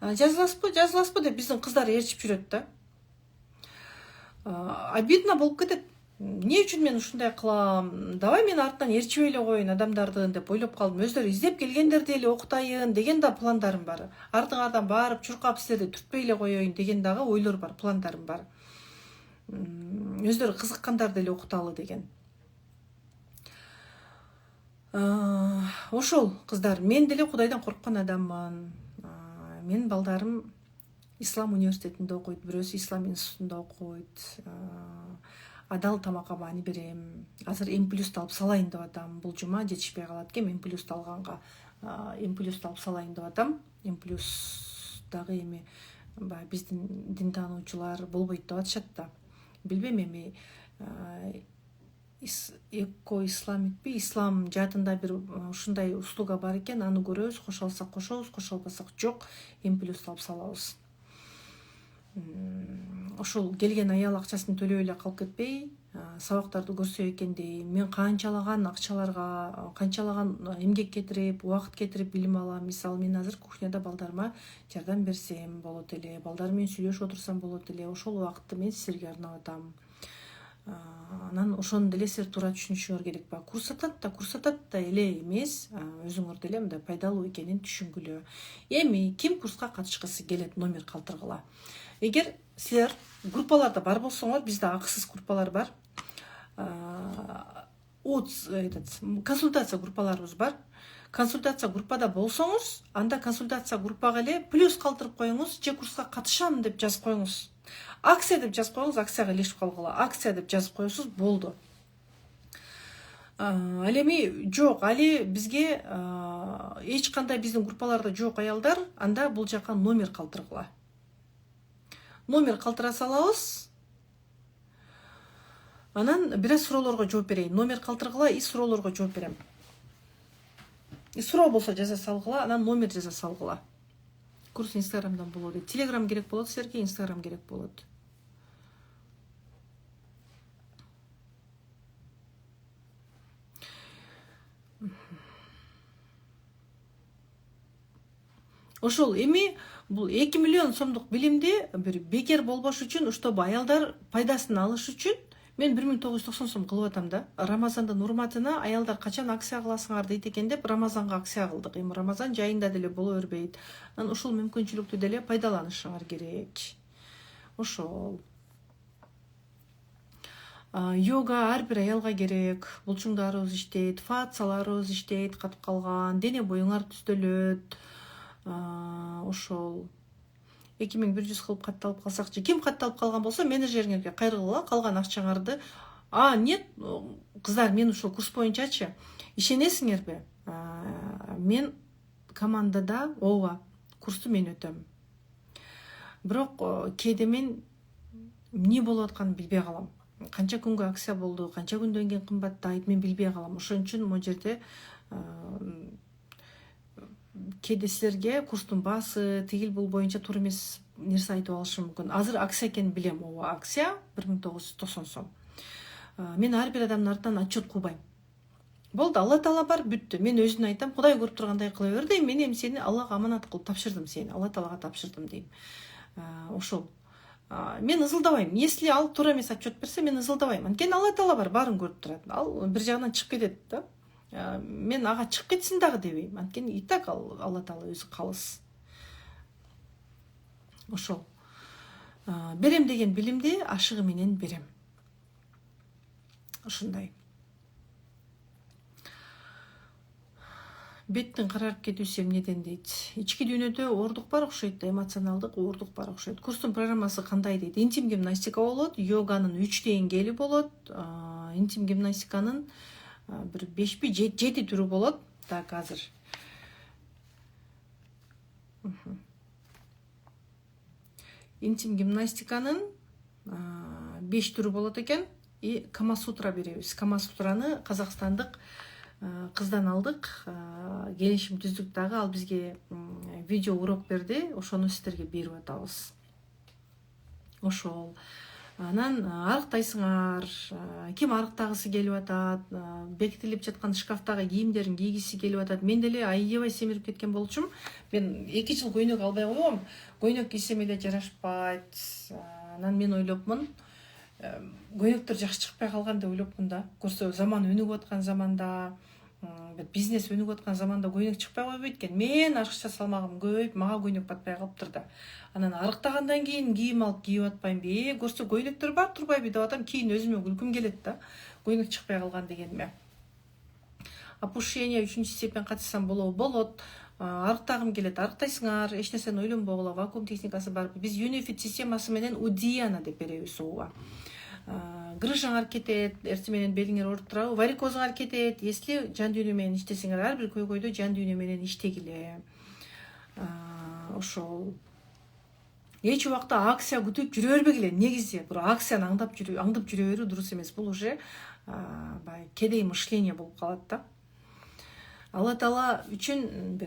Жазыласызбы деп биздин кыздар ээрчип жүрөт да. Обидно болуп кетет. Эмне үчүн мен ушундай кылам? Давай мен артынан ээрчибей эле коеюн адамдарды деп ойлоп калдым. Өздөрү издеп келгендерди эле окутайын деген да пландарым бар. Артыңардан барып чуркап силерди түртпөй эле коеюн деген дагы ойлор бар, пландарым бар. Өздөрү кызыккандарды эле окуталы деген. Ошол кыздар, мен деле Кудайдан корккон адаммын. Менин балдарым Ислам университетинде окуйт, бирөөсү Ислам институтунда окуйт. Адал тамакка маани берем. Азыр М+ алып салайын деп атам. Бул жума жетишпей калат экен. М+ алганга М+ алып салайын деп атам. М+ дагы эми биздин дин таануучулар болбойт деп атышат да. Билбейм эми эко-исламикпи, ислам жаатында бир ушундай услуга бар экен, аны көрөбүз, кошо алсак кошобуз, кошо албасак жок, М+ алып салабыз. Ошол келген аял акчасын төлөй эле калып кетпей, сабактарды көрсө экен дейм. Мен канчалаган акчаларга, канчалаган эмгек кетирип, убакыт кетирип билим алам. Мисалы, мен азыр кухняда балдарыма жардам берсем болот эле, балдарым менен сүйлөшүп отурсам болот эле. Ошол убакытты мен силерге арнап атам. Анан ошону деле силер туура түшүнүшүңөр керек. Курсатат да эле эмес, өзүңөр деле мындай пайдалуу экенин түшүнгүлө. Эми ким курска катышкысы келет, номер калтыргыла. Эгер силер группаларда бар болсоңор, бизде акысыз группалар бар. Консультация группаларыбыз бар. Консультация группада болсоңуз, анда консультация группага эле плюс калтырып коюңуз, же курска катышам деп жазып коюңуз. Акция деп жазып коюңуз, акцияга илешип калгыла. Акция деп жазып коесуз, болду. Ал эми жок, али бизге эч кандай биздин группаларда жок аялдар, анда бул жака номер калтыргыла. Номер калтыра салабыз. Анан бир аз суроолорго жооп берейин. Номер калтыргыла, суроолорго жооп берем. Суроо болсо жаза салгыла, анан номер жаза салгыла. Курс Инстаграмдан болот. Телеграм керек болот силерге, Инстаграм керек болот. Ошол эми бул 2 миллион сомдук билимди бир бекер болбош үчүн, уштабы аялдар пайдасын алыш үчүн мен 1990 сом кылып атам да. Рамазандын урматына аялдар качан акция кыласыңар дейт экен деп Рамазанга акция кылдык. Эми Рамазан жайында деле боло бербейт. Анан ушул мүмкүнчүлүктү деле пайдаланышыңар керек. Ошол. Йога ар бир аялга керек. Булчуңдарыбыз иштейт, фацияларыбыз иштейт, катып калган, дене боюңар түзөлөт. Ошол 2100 кылып катталып калсакчы, ким катталып калган болсо менеджериңерге кайрылгыла, калган акчаңарды. Нет, кыздар, мен ушул курс боюнчачы ишенесиңерби? Мен командада ооба курсту мен өтөм. Бирок кээде мен эмне болуп атканын билбей калам. Канча күнгө акция болду, канча күндөн кийин кымбаттайт, мен билбей калам. Ошон үчүн могу жерде кээде силерге курстун баасы тигил бул боюнча туура эмес нерсе айтып алышым мүмкүн. Азыр акция экенин билем, ооба, акция 1990 сом. Мен ар бир адамдын артынан отчет кубайм. Болду, Алла Таала бар, бүттү. Мен өзүн айтам, Кудай көрүп тургандай кыла бер дейм. Мен эми сени Аллага аманат кылып тапшырдым, сени Алла Таалага тапшырдым дейм. Ошол. Мен ызылдабайм. Если ал туура эмес отчет берсе, мен ызылдабайм. Анткени Алла Таала бар, баарын көрүп турат. Ал бир жагынан чыгып кетет да. Мен ага чыгып кетсин дагы дебейм. Анткени и так Алла Таала өзү калыс. Ошол. Берем деген билимди ашыгы менен берем. Ушундай. Беттин карарып кетүүсү эмнеден дейт. Ички дүйнөдө оордук бар окшойт да, эмоционалдык оордук бар окшойт. Курстун программасы кандай дейт? Интим гимнастика болот, йоганын 3 деңгээли болот. Интим гимнастиканын бир 5-7 түрү болот. Так, азыр. Интим гимнастиканын 5 түрү болот экен. И Камасутра беребиз. Камасутраны казакстандык кыздан алдык. Келишим түздүк дагы, ал бизге видео урок берди. Ошону сиздерге берип атабыз. Ошол. Анан арыктайсыңар, ким арыктагысы келип атат, бекитилип жаткан шкафтагы кийимдерин кийгиси келип атат. Мен деле аябай семирип кеткен болчумун. Мен 2 жыл көйнөк албай койгом. Көйнөк кийсем эле жарашпайт. Анан мен ойлопмун, көйнөктөр жакшы чыкпай калган деп ойлопмун да. Көрсө заман өнүгүп аткан заманда, бизнес өнүгүп аткан заманда көйнөк чыкпай койбойт экен. Мен ашыкча салмагым көбөйүп, мага көйнөк батпай калыптыр да. Анан арыктагандан кийин кийим алып кийип атпаймбы. Көрсө көйнөктөр бар, турбайбы деп атам. Кийин өзүмө күлкүм келет да. Көйнөк чыкпай калган дегениме. Опушение 3 степень катышсам болот. Арыктагым келет, арыктайсыңар, эч нерсени ойлонбогула, вакуум техникасы бар. Биз Unifit системасы менен Удиана деп беребиз ууга. Грыжаңар кетет, эртең менен белиңер ооруп турабы, варикозуңар кетет. Если жан дүйнө менен иштесеңер, ар бир көйгөйдө жан дүйнө менен иштегиле. Ошол эч убакта акция күтүп жүрө бербегиле. Негизи бир акцияны аңдап жүрө берүү дурус эмес. Бул уже кедей мышление болуп калат да. Алла Таала үчүн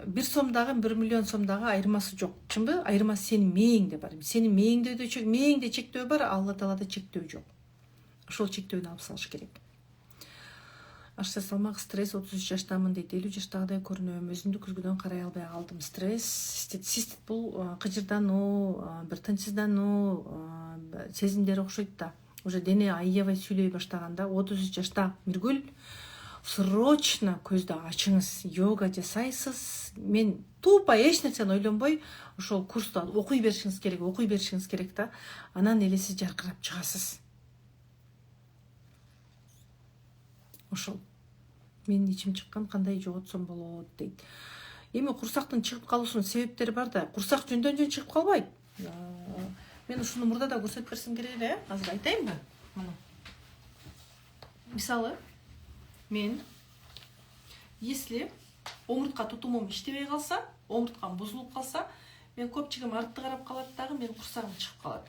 бир сомдагы 1 миллион сомдагы айырмасы жок. Чынбы? Айырмасы сенин мээңде бар. Сенин мээңде чектөө бар, Алла Таалада чектөө жок. Ошол чектөөнү алып салыш керек. Ашса салмак, стресс, 33 жаштамын дейт, 50 жаштагыдай көрүнөм, өзүмдү күзгүдөн карай албай калдым. Стресс, цистит бул кыжырдануу, бир тынчсыздануу сезимдери окшойт да. Уже дене аябай сүйлөй баштаганда, 33 жашта Миргүл, срочно көздү ачыңыз, йога жасайсыз. Мен тупо эч нерсени ойлонбой, ошол курсту окуй беришиңиз керек да. Анан эле сиз жаркырап чыгасыз. Ошол. Мен ичим чыккан, кандай жоготсом болот дейт. Эми курсактын чыгып калуусунун себептери бар да. Курсак жөндөн чыгып калбайт. Мен ушуну мурда да көрсөтүп берсем керек эле. Азыр айтайынбы? Мына. Мисалы, мен если омуртка тутумум иштебей калса, омурткам бузулуп калса, мен көпчүгүм артты карап калат дагы, менин курсагым чыгып калат.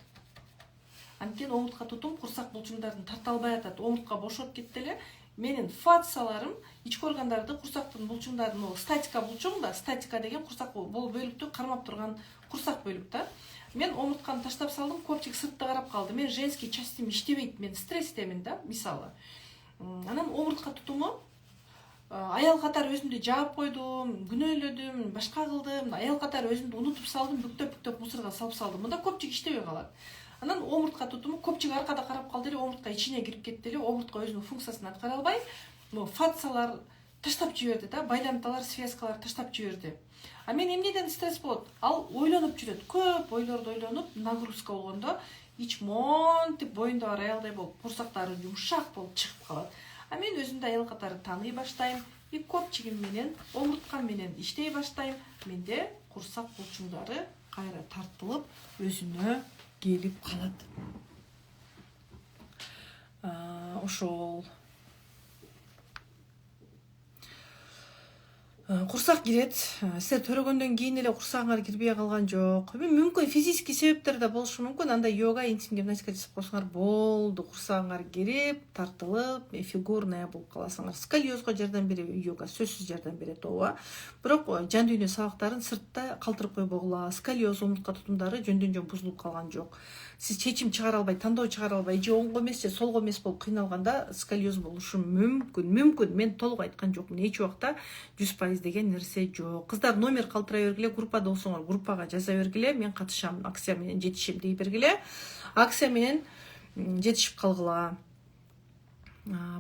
Анткени омуртка тутум курсак булчуңдарын тарта албай атат. Омуртка бошоп кетти эле. Менин фасцияларым, ички органдарды, курсактын булчуңдарын, статика булчуң да, статика деген курсак бул бөлүктү кармап турган курсак бөлүк да. Мен омуртканы таштап салдым, көпчүк сыртты карап калды. Мен женский частим иштебейт, мен стресстемин да, мисалы. Анан омуртка тутуму аял катары өзүмдү жаап койдум, күнөөлөдүм, башка кылдым, аял катары өзүмдү унутуп салдым, бүктөп мусорго салып салдым. Мында көпчүк иштебей калат. Анан омуртка тутуму көпчүк аркада карап калды эле, омуртка ичине кирип кетти эле, омуртка өзүнүн функциясын аткара албай, фасциялар таштап жиберди да, байланталар, связкалар таштап жиберди. А мен эмнеден стресс болот? Ал ойлонуп жүрөт, көп ойлорду ойлонуп, нагрузка болгондо ич монтип боюнда бар аялдай болуп, курсактары жумшак болуп чыгып калат. А мен өзүмдү аял катары тааный баштайм, и көпчүгүм менен, омурткам менен иштей баштайм. Менде курсак булчуңдары кайра тартылып, өзүнө келип калат. Ошол курсак кирет. Силер төрөгөндөн кийин эле курсагыңар кирбей калган жок. Мүмкүн физический себептер да болушу мүмкүн. Анда йога, интим гимнастика жасап койсоңор болду. Курсагыңар кирип, тартылып, фигурная болуп каласыңар. Сколиозго жардам берет йога, сөзсүз жардам берет ооба. Бирок жан дүйнө сабактарын сыртта калтырып койбогула. Сколиоз, омуртка тутумдары жөндөн жөн бузулуп калган жок. Сиз чечим чыгара албай, тандоо чыгара албай, же оңго эмес, же солго эмес болуп кыйналганда сколиоз болушу мүмкүн. Мен толук айткан жокмун. Эч убакта 100% деген нерсе жок. Кыздар номер калтыра бергиле, группада болсоңор группага жаза бергиле, мен катышам, акция менен жетишем дей бергиле. Акция менен жетишип калгыла.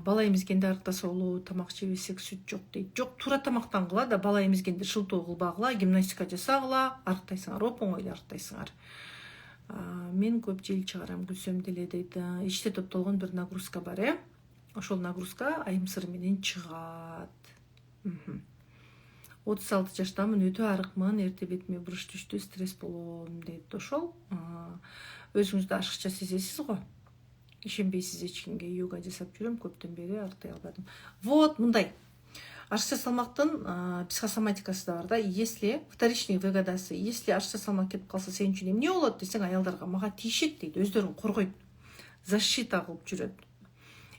Бала эмизгенде арыктаса болобу, тамак жебесек сүт жок дейт. Жок, туура тамактангыла да, бала эмизгенде шылтоо кылбагыла, гимнастика жасагыла, арыктайсыңар, оңой эле арыктайсыңар. Мен көп жел чыгарам, күлсөм деле дейт. Ичте топтолгон бир нагрузка бар, Ошол нагрузка айымсыр менен чыгат. 36 жаштамын, өтө арыкмын, эрте бетиме буруч түштү, стресс болом дейт. Ошол өзүңүздү ашыкча сезесиз го. Ишенбейсиз эч кимге, йога жасап жүрөм, көптөн бери арыктай албадым. Вот мындай. Ашыкча салмактын психосоматикасы да бар да. Если вторичный выгодасы, если ашыкча салмак кетип калса, сен үчүн эмне болот десең, аялдарга мага тийишет дейт, өздөрүн коргойт, защита кылып жүрөт.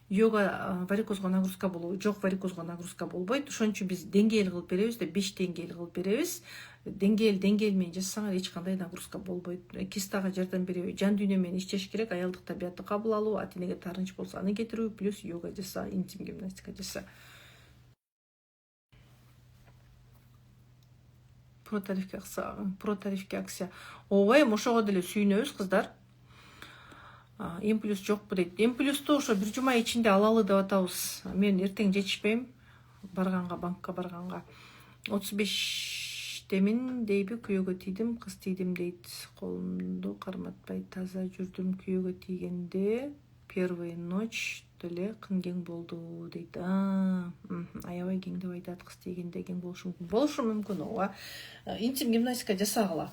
йога варикозго нагрузка болобойт, жок варикозго нагрузка болбойт. Ошон үчүн биз деңгээл кылып беребиз да, 5 деңгээл кылып беребиз. Деңгээл менен жасасаңар эч кандай нагрузка болбойт. Кистага жардам беребиз. Жан дүйнө менен иштеш керек, аялдык табиятты кабыл алуу, ата энеге таарынч болсо аны кетирүү, плюс йога жаса, интим гимнастика жаса. Протарифке акция. Ооба, ошого деле сүйүнөбүз кыздар. М плюс жокпу дейт. М плюсту ошо 1 жума ичинде алалы деп атабыз. Мен эртең жетишпейм барганга, банкка барганга. 35-темин дейби, күйөөгө тийдим, кыз тийдим дейт. Колумду карматпай таза жүрдүм, күйөөгө тийгенде первый ночь деле кең болду дейт. Аябай кең деп айтат, кыз тийгенде кең болушу мүмкүн. Болушу мүмкүн, ооба. Интим гимнастика жасагыла.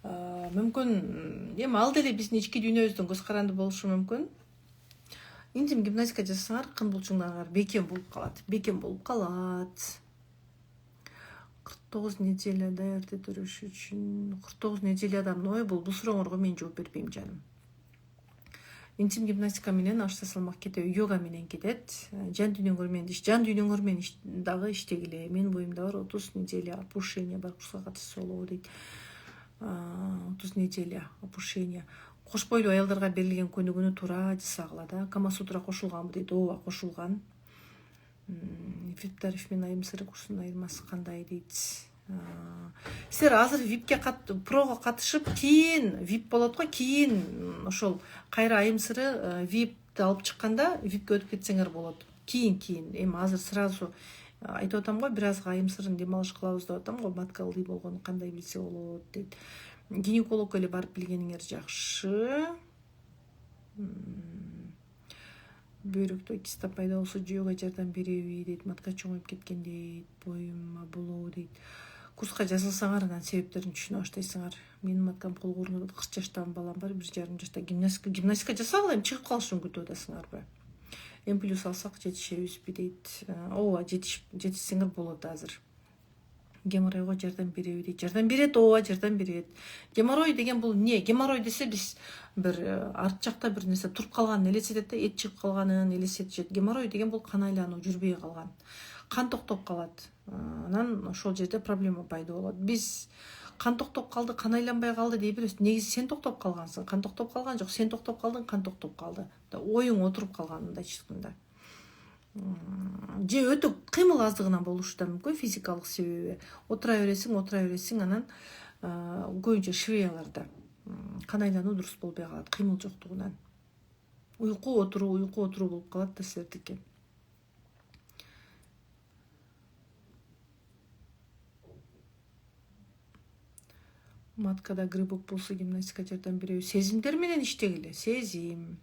Мүмкүн эми ал деле биздин ички дүйнөбүздүн көз каранды болушу мүмкүн. Интим гимнастика жасасаңар, кын булчуңдарыңар бекем болуп калат. 49 неделяда эрте төрөш үчүн 49 неделядан ой, бул сурооңорго мен жооп бербейм жаным. Интим гимнастика менен ашса салмак кетеби, йога менен кетет. Жан дүйнөңөр менен дагы иштегиле. Мен боюмда бар 30 неделя опушение бар, курска катышса болобу дейт. 30 неделя опушение. Кош бойлуу аялдарга берилген көнүгүүнү туура жасагыла да. Кама сутра кошулганбы дейт. Ооба, кошулган. VIP-тариф менен айым сыры курсунун айырмасы кандай дейт. Силер азыр VIP-ке прого катышып, кийин VIP болот го, кийин ошол кайра айым сыры VIP-ти алып чыкканда VIP-ке өтүп кетсеңер болот. Кийин. Эми азыр сразу айтып атам го, бир азга айым сырын демалыш кылабыз деп атам го, матка ылдый болгону кандай билсе болот дейт. Гинекологко эле барып билгениңер жакшы. Бөйрөктө киста пайда болсо йога жардам береби дейт. Матка чоңоюп кеткен дейт, боюма болобу дейт. Курска жазылсаңар, анан себептерин түшүнө баштайсыңар. Менин маткам кол көрүнүп атат, 40 жаштагы балам бар, 1,5 жашта. Гимнастика жасагыла, эми чыгып калышын күтүп атасыңарбы? М плюс алсак жетишебизби дейт. Ооба, жетишсеңер болот азыр. Геморройго жардам береби дейт. Жардам берет, ооба, жардам берет. Геморрой деген бул эмне? Геморрой десе биз бир арт жакта бир нерсе туруп калганын элестетет да, эт чыгып калганын элестетишет. Геморрой деген бул кан айлануу жүрбөй калган. Кан токтоп калат. Анан ошол жерде проблема пайда болот. Биз кан токтоп калды, кан айланбай калды дей беребиз. Негизи сен токтоп калгансың. Кан токтоп калган жок, сен токтоп калдың, кан токтоп калды. Оюң отуруп калган мындайча айтканда. Же өтө кыймыл аздыгынан болушу да мүмкүн, физикалык себеби. Отура бересиң, анан көбүнчө швеяларда кан айлануу дурус болбой калат, кыймыл жоктугунан. Уйку отуруу болуп калат да силердики. Маткада грибок болсо гимнастика жардам береби. Сезимдер менен иштегиле, сезим.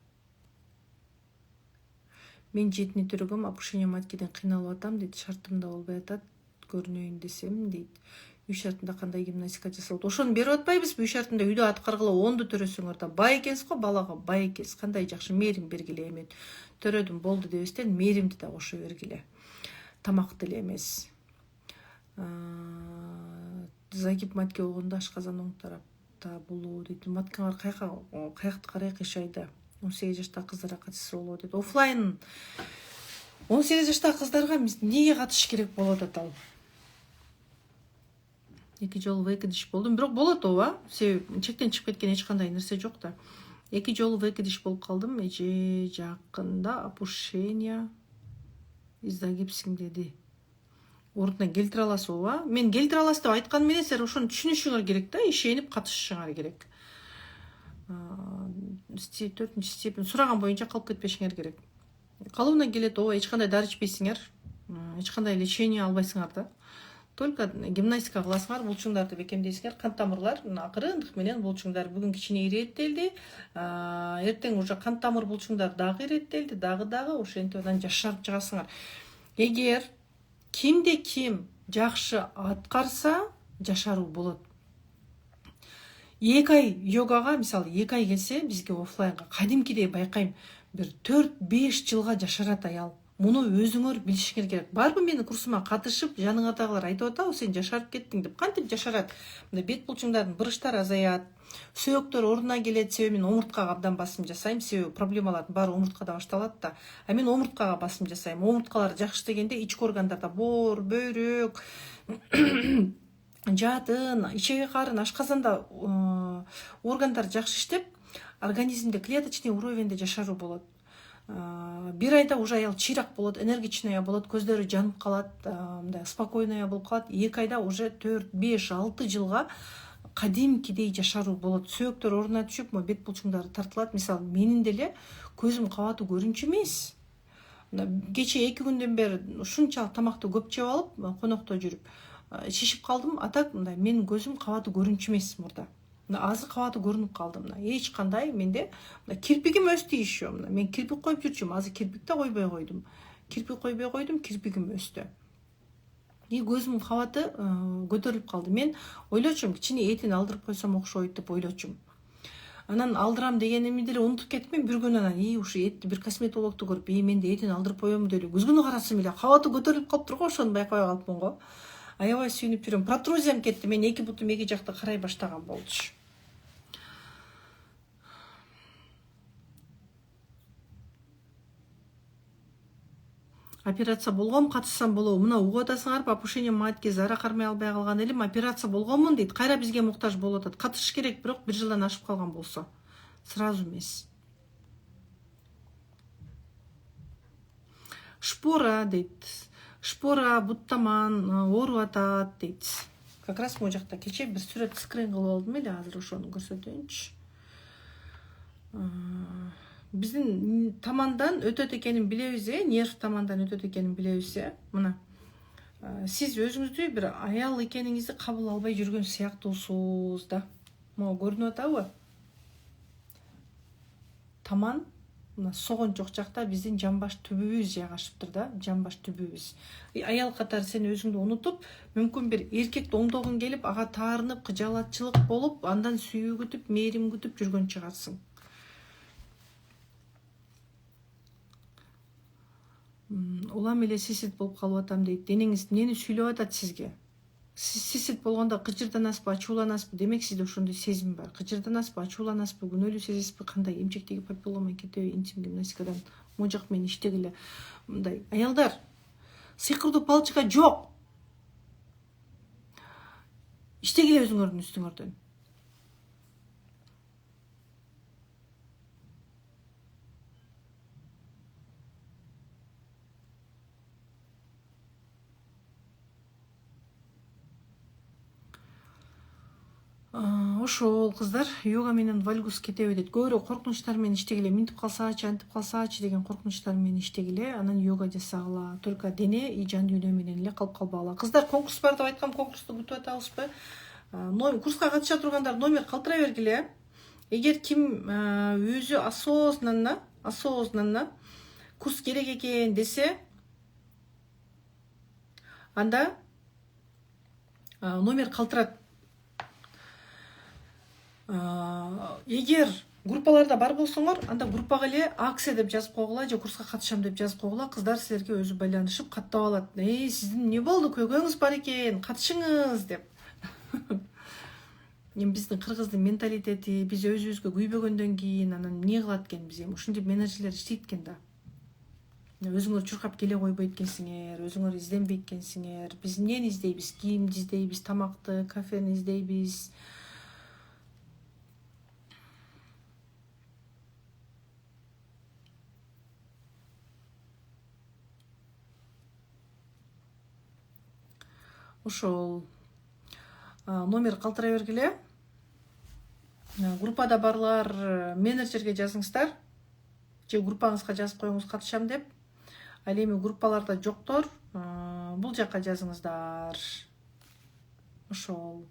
Мен 7 төрөгөм, опушение маткиден кыйналып атам дейт, шартымда болбой атат, көрүнөйүн десем дейт. Үй шартында кандай гимнастика жасалат? Ошону берип атпайбызбы? Үй шартында үйдө аткаргыла 10ду төрөсөңөр да бай экенсиз го, балага бай экенсиз. Кандай жакшы мээрим бергиле эми. Төрөдүм болду дебестен мээримди да кошо бергиле. Тамак деле эмес. Загиб матке болгондо ашказан оң тарапта болобу дейт. Маткаңар каякты карай кыйшайда. 18 жаштагы кыздарга катышса болот дейт. Офлайн 18 жаштагы кыздарга эмнеге катышыш керек болот атал? 2 жолу выкидыш болдум, бирок болот ооба. Себеби чектен чыгып кеткен эч кандай нерсе жок да. 2 жолу выкидыш болуп калдым, эже жакында опушение изагибсиң деди. Ордуна келтире аласыз ооба. Мен келтире аласыз деп айткан менен силер ошону түшүнүшүңөр керек да, ишенип катышышыңар керек. 4 степень сураган боюнча калып кетпешиңер керек. Калыбына келет, ооба, эч кандай дары ичпейсиңер, эч кандай лечение албайсыңар да. Только гимнастика кыласыңар, булчуңдарды бекемдейсиңер, кан тамырлар акырындык менен булчуңдар бүгүн кичине иреттелди, эртең уже кан тамыр булчуңдар дагы иреттелди, дагы ошентип анан жашарып чыгасыңар. Эгер кимде ким жакшы аткарса, жашаруу болот. 2 ай йогага, мисалы 2 ай келсе, бизге офлайнга кадимкидей байкайм, бир 4-5 жылга жашарат аял. муну өзүңөр билишиңер керек. Барбы менин курсума катышып, жаныңардагылар айтып атабы сен жашарып кеттиң деп. Кантип жашарат? Мындай бет булчуңдардын бырыштары азаят, сөөктөр ордуна келет. Себеби мен омурткага абдан басым жасайм. Себеби проблемалардын баары омурткада башталат да. А мен омурткага басым жасайм. Омурткалар жакшы дегенде ички органдарда боор, бөйрөк, жатын, ичеги карын, ашказанда органдар жакшы иштеп, организмде клеточный уровеньде жашаруу болот. Бир айда уже аял чыйрак болот, энергичный болот, көздөрү жанып калат, мындай спокойный болуп калат. 2 айда уже 4, 5, 6 жылга кадимкидей жашаруу болот. Сөөктөр ордуна түшүп, бет булчуңдары тартылат. Мисалы, менин деле көзүм кабатуу көрүнчү эмес. Кече 2 күндөн бери ушунчалык тамакты көп жеп алып, конокто жүрүп шишип калдым. А так мындай менин көзүм кабатуу көрүнчү эмес мурда. Азыр кабаты көрүнүп калды. Эч кандай менде кирпигим өстү еще. Мен кирпик коюп жүрчүм, азыр кирпик да койбой койдум. Кирпик койбой койдум, кирпигим өстү. Көзүмдүн кабаты көтөрүлүп калды. Мен ойлочумун, кичине этин алдырып койсом окшойт деп ойлочумун. Анан алдырам дегенимди деле унутуп кеттим. Бир күн анан ушу этти бир косметологду көрүп, мен де этин алдырып коёмун деле. Көзгөнү карасам эле кабаты көтөрүлүп калыптыр го, ошону байкабай калыпмын го. Аябай сүйүнүп жүрөм. Протрузиям кетти. Мен 2 бутум 2 жакта карай баштаган болчу. Операция болгом, катышсам болобу? Мына угуп атасыңарбы, опушение матки, зара кармай албай калган элем, операция болгонмун дейт. Кайра бизге муктаж болуп атат. Катышыш керек, бирок 1 жылдан ашып калган болсо. Сразу эмес. Шпора дейт. Шпора, буттаман, ооруп атат дейт. Как раз могу жакта кече бир сүрөт скрин кылып алдым эле, азыр ошону көрсөтөйүнчү. Биздин тамандан өтөт экенин билебиз, нерв тамандан өтөт экенин билебиз. Мына сиз өзүңүздү бир аял экениңизди кабыл албай жүргөн сыяктуусуз да. Могу көрүнүп атабы? Таман мына согончок жакта биздин жамбаш түбүбүз жайгашыптыр да, жамбаш түбүбүз. Аял катары сен өзүңдү унутуп, мүмкүн бир эркекти оңдогуң келип, ага таарынып, кыжаалатчылык болуп, андан сүйүү күтүп, мээрим күтүп жүргөн чыгарсың. Улам эле сисит болуп калып атам дейт. Денеңиз эмнени сүйлөп атат сизге? Сиз сисит болгондо кыжырданасызбы, ачууланасызбы? Демек сизде ошондой сезим бар. Кыжырданасызбы, ачууланасызбы, күнөөлүү сезесизби? Кандай эмчектеги папиллома кетеби, интим гимнастикадан можак менен иштегиле. Мындай аялдар, сыйкырдуу палочка жок. Иштегиле өзүңөрдүн үстүңөрдөн. Ошол кыздар, йога менен вальгус кетеби дейт. Көбүрөөк коркунучтар менен иштегиле, минтип калсачы, антип калсачы деген коркунучтар менен иштегиле, анан йога жасагыла. Только дене и жан дүйнө менен эле калып калбагыла. Кыздар, конкурс бар деп айткам, конкурсту күтүп атабызбы? Курска катыша тургандар номер калтыра бергиле. Эгер ким өзү осознанно курс керек экен десе, анда номер калтырат. Эгер группаларда бар болсоңор, анда группага эле акция деп жазып койгула же курска катышам деп жазып койгула. Кыздар силерге өзү байланышып каттап алат. Сиздин эмне болду, көйгөйүңүз бар экен, катышыңыз деп. Эми биздин кыргыздын менталитети, биз өзүбүзгө күйбөгөндөн кийин анан эмне кылат экенбиз? Эми ушинтип менеджерлер иштейт экен да. Өзүңөр чуркап келе койбойт экенсиңер, өзүңөр изденбейт экенсиңер. Биз эмнени издейбиз? Кийимди издейбиз, тамакты, кафени издейбиз. Ошол номер калтыра бергиле. Группада барлар менеджерге жазыңыздар же группаңызга жазып коюңуз катышам деп. Ал эми группаларда жоктор бул жакка жазыңыздар. Ошол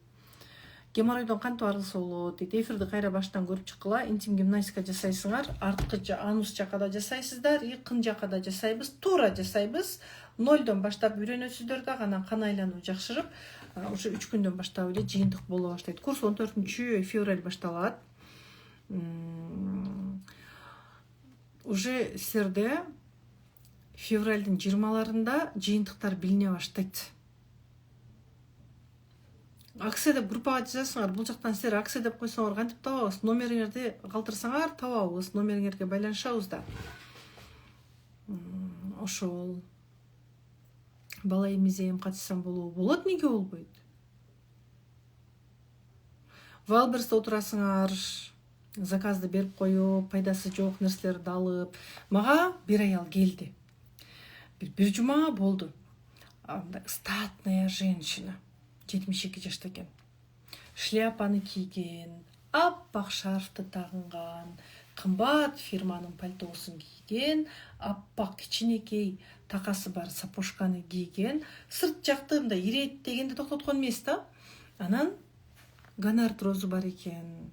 геморройдон кантип арылса болот дейт. Эфирди кайра баштан көрүп чыккыла. Интим гимнастика жасайсыңар, арткы анус жака да жасайсыздар, кын жака да жасайбыз, туура жасайбыз. 0дон баштап үйрөнөсүздөр да, анан кан айлануу жакшырып, уже 3 күндөн баштап эле жыйынтык боло баштайт. Курс 14-февраль башталат. Уже силерде февральдын 20-ларында жыйынтыктар билине баштайт. Акция деп группага жазасыңар. Бул жактан силер акция деп койсоңор кантип табабыз? Номериңерди калтырсаңар табабыз, номериңерге байланышабыз да. Ошол бала эмизем катышсам болот, неге болбойт? Валберсте отурасыңар, заказды берип коюп, пайдасы жок нерселерди алып. Мага бир аял келди. Бир жума болду. Статная женщина. 72 жашта экен. Шляпаны кийген, аппак шарфты тагынган, кымбат фирманын пальтосун кийген, аппак кичинекей такасы бар сапожканы кийген, сырт жакты мындай ирет дегенде токтоткон эмес да. Анан гонартроз бар экен.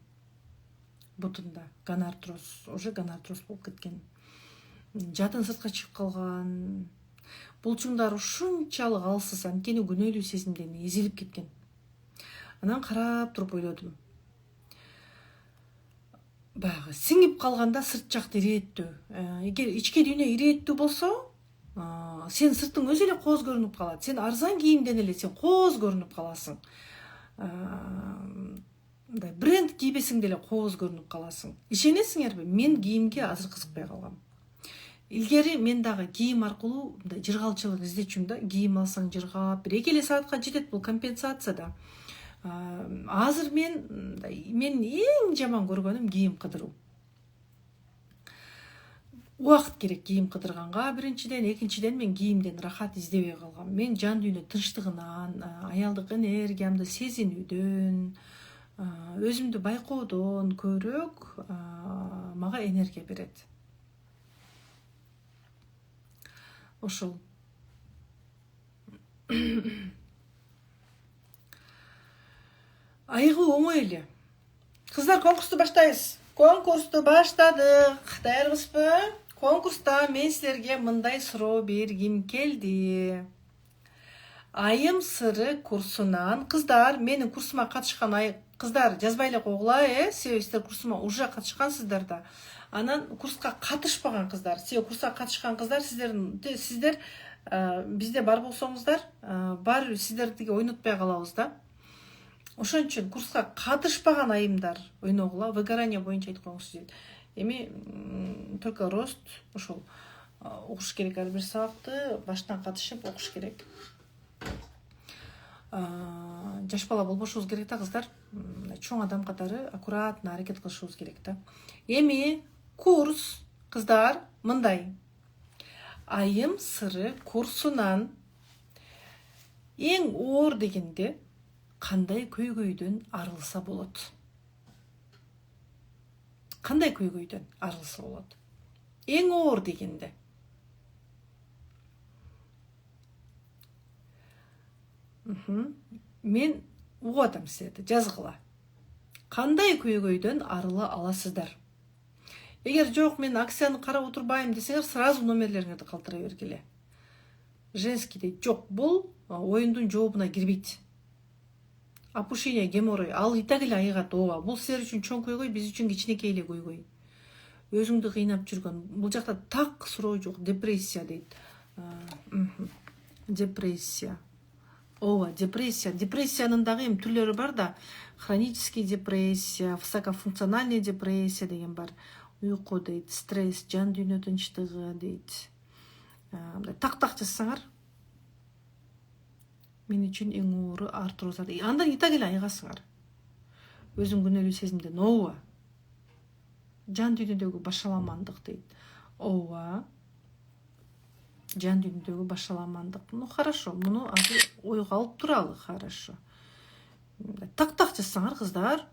Бутунда гонартроз, уже гонартроз болуп кеткен. Жатын сыртка чыгып калган. Булчуңдар ушунчалык алсыз, анткени күнөөлүү сезимден эзилип кеткен. Анан карап туруп ойлодум. Баягы сиңип калганда сырт жакты ирээттүү. Эгер ички дүйнө ирээттүү болсо, сен сыртың өзү эле кооз көрүнүп калат. Сен арзан кийимден эле сен кооз көрүнүп каласың. Бренд кийбесиң деле кооз көрүнүп каласың. Ишенесиңерби? Мен кийимге азыр кызыкпай калгам. Илгери мен дагы кийим аркылуу жыргалчылык издечүм да. Кийим алсаң жыргап, 1-2 саатка жетет, бул компенсация да. Азыр мен эң жаман көргөнүм кийим кыдыруу. Убакыт керек кийим кыдырганга биринчиден, экинчиден мен кийимден рахат издебей калгам. Мен жан дүйнө тынчтыгынан, аялдык энергиямды сезинүүдөн, өзүмдү байкоодон көрөөк мага энергия берет. Ошол. Айыгуу оңой эле. Кыздар, конкурсту баштайбыз. Конкурсту баштадык. Даярбызбы? Конкурста мен силерге мындай суроо бергим келди. Айым сыры курсунан кыздар, менин курсума катышкан кыздар жазбай эле койгула, себеби силер курсума уже катышкансыздар да. Анан курска катышпаган кыздар, себеби курска катышкан кыздар сиздер бизде бар болсоңуздар, бар сиздердиги ойнотпой калабыз да. Ошон үчүн курска катышпаган айымдар ойногула, выгорание боюнча айткоңуз дейт. Эми только рост ошол окуш керек, ар бир сабакты баштан катышып окуш керек. Жаш бала болбошубуз керек да, кыздар. Чоң адам катары аккуратно аракет кылышыбыз керек да. Эми курс кыздар мындай. Айым сыры курсунан эң оор дегенде кандай көйгөйдөн арылса болот? Кандай көйгөйдөн арылса болот? Эң оор дегенде. Мен угуп атам силерди, жазгыла. Кандай көйгөйдөн арыла аласыздар? Эгер жок, мен акцияны карап отурбайм десеңер, сразу номерлериңерди калтыра бергиле. Женский дейт. Жок, бул оюндун жообуна кирбейт. Опушение, геморрой, ал и так эле айыгат, ооба. Бул силер үчүн чоң көйгөй, биз үчүн кичинекей эле көйгөй. Өзүңдү кыйнап жүргөн. Бул жакта так суроо жок, депрессия дейт. Депрессия. Ооба, депрессия. Депрессиянын дагы эми түрлөрү бар да. Хронический депрессия, высокофункциональный депрессия деген бар. Уйку дейт, стресс, жан дүйнө тынчтыгы дейт. Так жазсаңар, мен үчүн эң оору артроз. Андан и так эле айыгасыңар. Өзүң күнөөлүү сезимден, ооба. Жан дүйнөдөгү башаламандык дейт. Ооба. Жан дүйнөдөгү башаламандык. Ну хорошо, муну азыр ойго алып туралы, хорошо. Так жазсаңар, кыздар.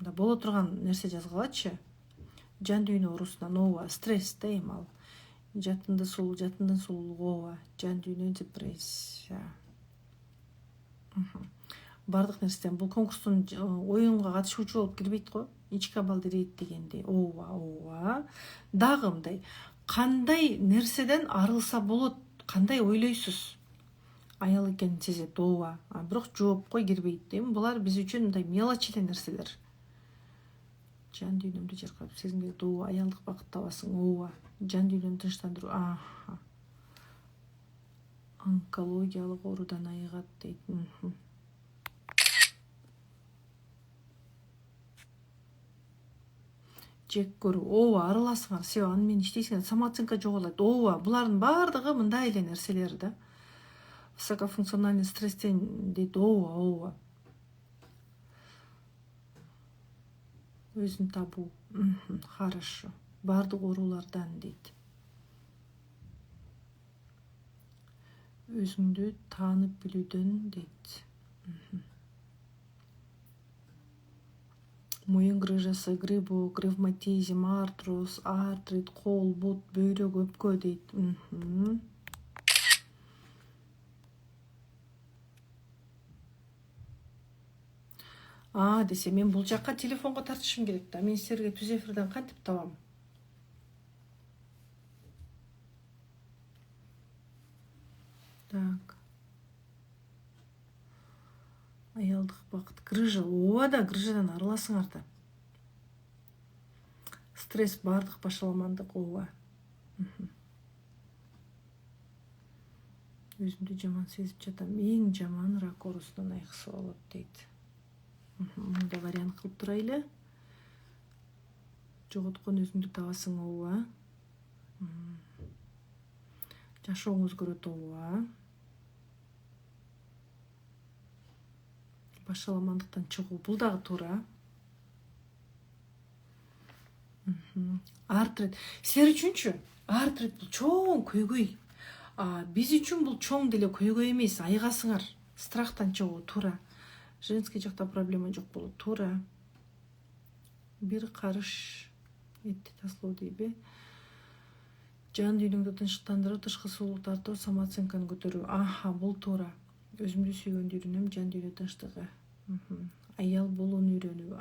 Боло турган нерсе жазгылачы. Жан дүйнө оорусунан, ооба, стресс дейм ал. Жаттындын сулуулугу, ооба, жан дүйнө депрессия. Бардык нерседен бул конкурстун оюнга катышуучу болуп кирбейт го. Ички абалды ирет дегендей. Ооба. Дагы мындай. Кандай нерседен арылса болот? Кандай ойлойсуз? Аял экенин сезет, ооба. Бирок жоопко кирбейт. Эми булар биз үчүн мындай мелочи эле нерселер. Жан дүйнөмдү жаркырап сезгим келет, ооба. Аялдык бакыт табасың, ооба. Жан дүйнөмдү тынчтандыруу, онкологиялык оорудан айыгат дейт. Жек көрүү. Ооба, араласыңар, себеби аны менен иштейсиңер, самооценка жоголот. Ооба, булардын баардыгы мындай эле нерселер да. Высокофункциональный стресстен дейт. Ооба. Өзүн табуу. Хорошо. Баардык оорулардан дейт. Өзүңдү таанып билүүдөн дейт. Моюн грыжасы, грибок, ревматизм, артроз, артрит, кол, бут, бөйрөк, өпкө дейт. Десе, мен бул жакка телефонго тартышым керек да. Мен силерге түз эфирден кантип табам? Так. Аялдык бакыт, грыжа. Ооба да, грыжадан арыласыңар да. Стресс, баардык башаламандык. Ооба. Өзүмдү жаман сезип жатам. Эң жаман рак оорусунан айыкса болот дейт. Мында вариант кылып турайлы. Жоготкон өзүңдү табасың. Ооба. Жашооңуз өзгөрөт. Ооба. Башаламандыктан чыгуу. Бул дагы туура. Артрит. Силер үчүнчү? Артрит бул чоң көйгөй. Биз үчүн бул чоң деле көйгөй эмес. Айыгасыңар. Страхтан чыгуу. Туура. Женский жакта проблема жок болот. Туура. Бир карыш этти таслоо дейби. Жан дүйнөңдү тынчтандырып, тышкы суулук тартуу, самооценканы көтөрүү. Бул туура. Өзүмдү сүйгөндү үйрөнөм, жан дүйнө тынчтыгы. Аял болууну үйрөнүү.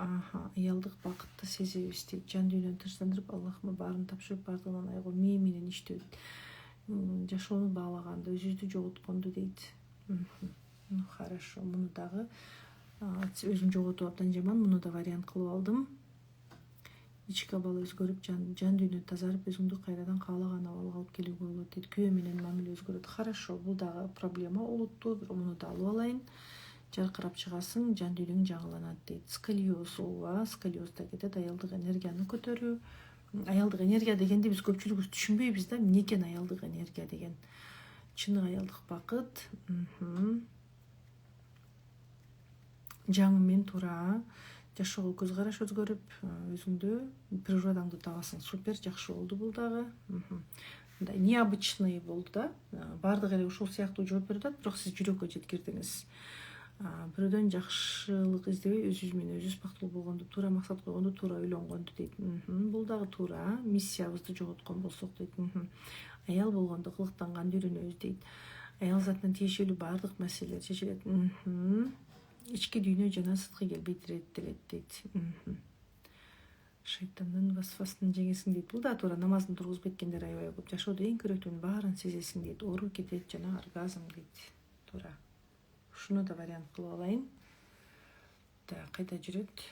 Аялдык бакытты сезебиз дейт. Жан дүйнөнү тынчтандырып, Аллахыма баарын тапшырып, баардыгынан айыгуу, менен иштөө. Жашоону баалаганды, өзүбүздү жоготконду дейт. Хорошо. Муну дагы өзүм жоготуп абдан жаман. Муну да вариант кылып алдым. Ички абал өзгөрүп, жан дүйнө тазарып, өзүңдү кайрадан каалаган абалга алып келүүгө болот дейт. Күйөө менен мамиле өзгөрөт. Хорошо. Бул дагы проблема олуттуу. Муну да алып алайын. Жаркырап чыгасың, жан дүйнөң жаңыланат дейт. Сколиоз. Ооба, сколиоз да кетет. Аялдык энергияны көтөрүү. Аялдык энергия дегенди биз көпчүлүгүбүз түшүнбөйбүз да. Эмне экен аялдык энергия деген? Чыныгы аялдык бакыт. Жаңымен туура. Жашоого көз караш өзгөрүп, өзүңдү, природаңды табасың. Супер, жакшы болду бул дагы. Мындай необычный болду да. Баардык эле ушул сыяктуу жооп берет, бирок сиз жүрөккө жеткирдиңиз. Бирөөдөн жакшылык издебей, өзүбүз менен өзүбүз бактылуу болгонду, туура максат койгонду, туура ойлонгонду дейт. Бул дагы туура. Миссиябызды жоготкон болсок дейт. Аял болгондо кылыктанган үйрөнөбүз дейт. Аял затына тиешелүү баардык маселелер чечилет. Ички дүйнө жана сырткы келбейт иреттелет дейт. Шайтандын васвасын жеңесиң дейт. Бул да туура. Намазын тургузуп кеткендер аябай көп. Жашоодо эң керектүүнүн баарын сезесиң дейт. Оору кетет жана оргазм дейт. Туура. Ушуну да вариант кылып алайын. Кайда жүрөт?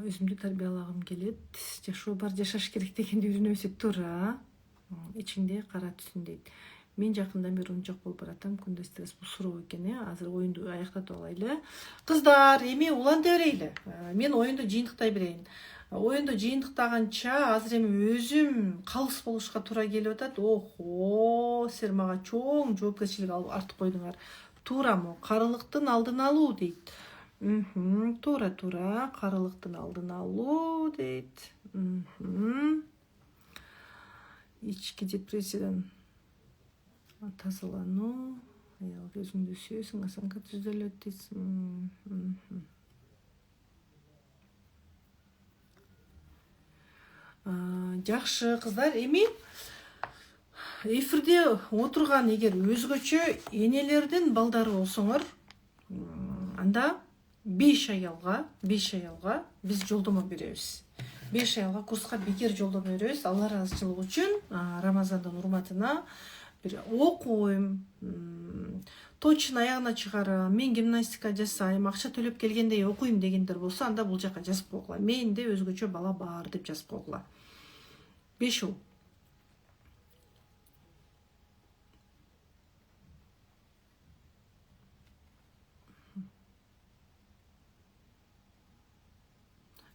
Өзүмдү тарбиялагым келет. Жашоо бар, жашаш керек дегенди үйрөнөбүзөк. Туура. Ичиңде кара түстүн дейт. Мен жакындан бери унчак болуп баратам. Күндө стресс. Бул суроо экен. Азыр оюнду аяктатып алайлы. Кыздар, эми уланта берели. Мен оюнду жыйынтыктай берейин. Оюнду жыйынтыктаганча азыр эми өзүм калыс болушка туура келип атат. Охо, силер мага чоң жоопкерчилик артып койдуңар. Туурабы? Карылыктын алдын алуу дейт. Туура. Карылыктын алдын алуу дейт. Ички депрессиядан тазалануу. Аял өзүңдү сүйөсүң, осанка түзөлөт дейсиң. Жакшы кыздар, эми эфирде отурган эгер өзгөчө энелердин балдары болсоңор, анда 5 аялга биз жолдомо беребиз. 5 аялга курска бекер жолдомо беребиз. Алла ыраазычылыгы үчүн Рамазандын урматына бир окуйм, точно аягына чыгарам, мен гимнастика жасайм, акча төлөп келгенде окуйм дегендер болсо, анда бул жака жазып койгула. Менде өзгөчө бала бар деп жазып койгула. 5 ул.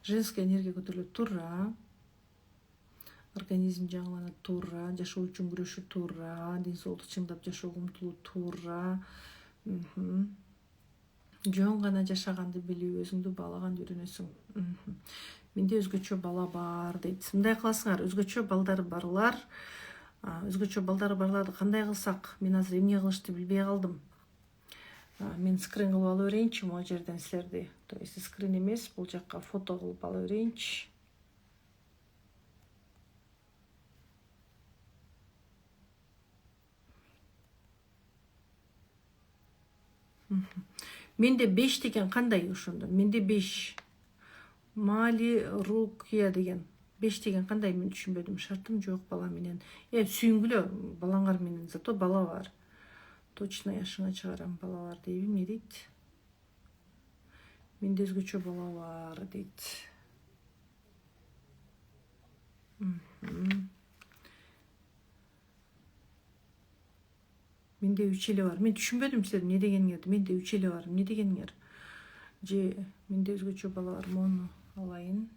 Женская энергия көтөрүлөт, туура. Организм жаңыланат, туура. Жашоо үчүн күрөшүү, туура. Ден соолукту чыңдап жашоого умтулуу, туура. Жөн гана жашаганды билүү, өзүңдү баалаганды үйрөнөсүң. Менде өзгөчө бала бар дейт. Мындай кыласыңар, өзгөчө балдары барлар. Өзгөчө балдары барларды кандай кылсак? Мен азыр эмне кылышты билбей калдым. Мен скрин кылып алып берейинчи могу жерден силерди. То есть скрин эмес, бул жакка фото кылып алып берейинчи. Менде 5 деген кандай ошондо? Менде 5. Мали Рукия деген. 5 деген кандай, мен түшүнбөдүм. Шартым жок бала менен. Сүйүнгүлө, балаңар менен, зато бала бар. Точно яшыңа чыгарам, бала бар дейби, эмне дейт? Менде өзгөчө бала бар дейт. Менде 3 эле бар. Мен түшүнбөдүм силер эмне дегениңерди. Менде 3 эле бар. Эмне дегениңер? Же менде өзгөчө бала бар. Мону алайын.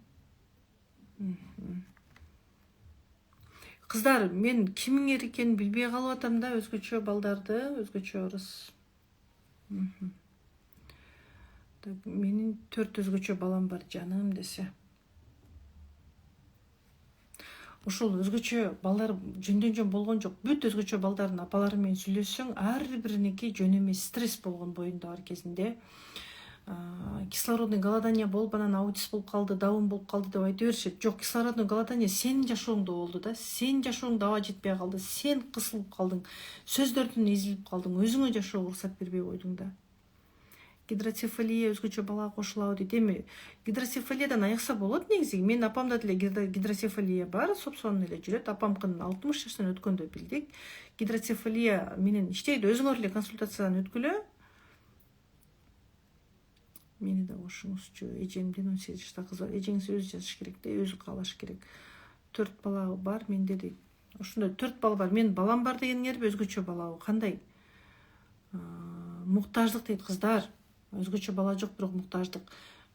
Кыздар, мен кимиңер экенин билбей калып атам да, өзгөчө балдарды, өзгөчө ырыс. Менин 4 өзгөчө балам бар, жаным десе. Ошол өзгөчө балдар жөндөн-жөн болгон жок. Бүт өзгөчө балдардын апалары менен сүйлөшсөң, ар бириники жөн эмес, стресс болгон боюнда бар кезинде. Кислородный голодание болуп, анан аутист болуп калды, даун болуп калды деп айта беришет. Жок, кислородный голодание сенин жашооңдо болду да. Сенин жашооңдо аба жетпей калды, сен кысылып калдың, сөздөрдөн эзилип калдың, өзүңө жашоого уруксат бербей койдуң да. Гидроцефалия өзгөчө балага кошулабы дейт. Эми гидроцефалиядан айыкса болот негизи. Мен апамда деле гидроцефалия бар, сопсон эле жүрөт. Апамкын 60 жаштан өткөндө билдик. Гидроцефалия менен иштейди. Өзүңөр эле консультациядан өткүлө. Мени да кошуңузчу. Эжемдин 18 жашта кызы бар. Эжеңиз өзү жазыш керек да, өзү каалаш керек. 4 бала бар менде дейт. Ошондой 4 бала бар. Мен балам бар дегениңерби, өзгөчө балабы? Кандай? Муктаждык дейт кыздар. Өзгөчө бала жок, бирок муктаждык.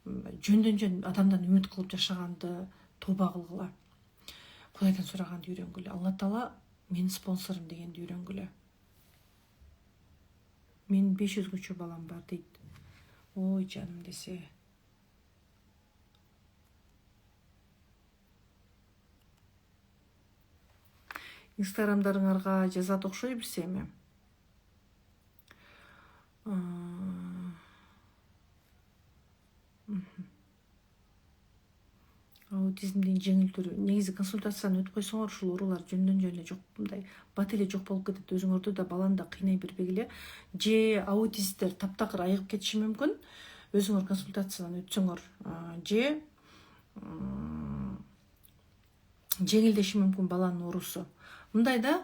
Жөндөн-жөн адамдан үмүт кылып жашаганды тоба кылгыла. Кудайдан сураганды үйрөнгүлө. Алла Таала менин спонсорум дегенди үйрөнгүлө. Мен 5 өзгөчө балам бар дейт. Ой жаным десе. Инстаграмдарыңарга жазат окшой бирсеми. Аутизмдин жеңил түрү. Негизи консультациядан өтүп койсоңор, ушул оорулар жөндөн-жөн эле жок, мындай бат эле жок болуп кетет. Өзүңөрдү да баланы да кыйнай бербегиле. Же аутисттер таптакыр айыгып кетиши мүмкүн. Өзүңөр консультациядан өтсөңөр, же жеңилдеши мүмкүн баланын оорусу. Мындай да,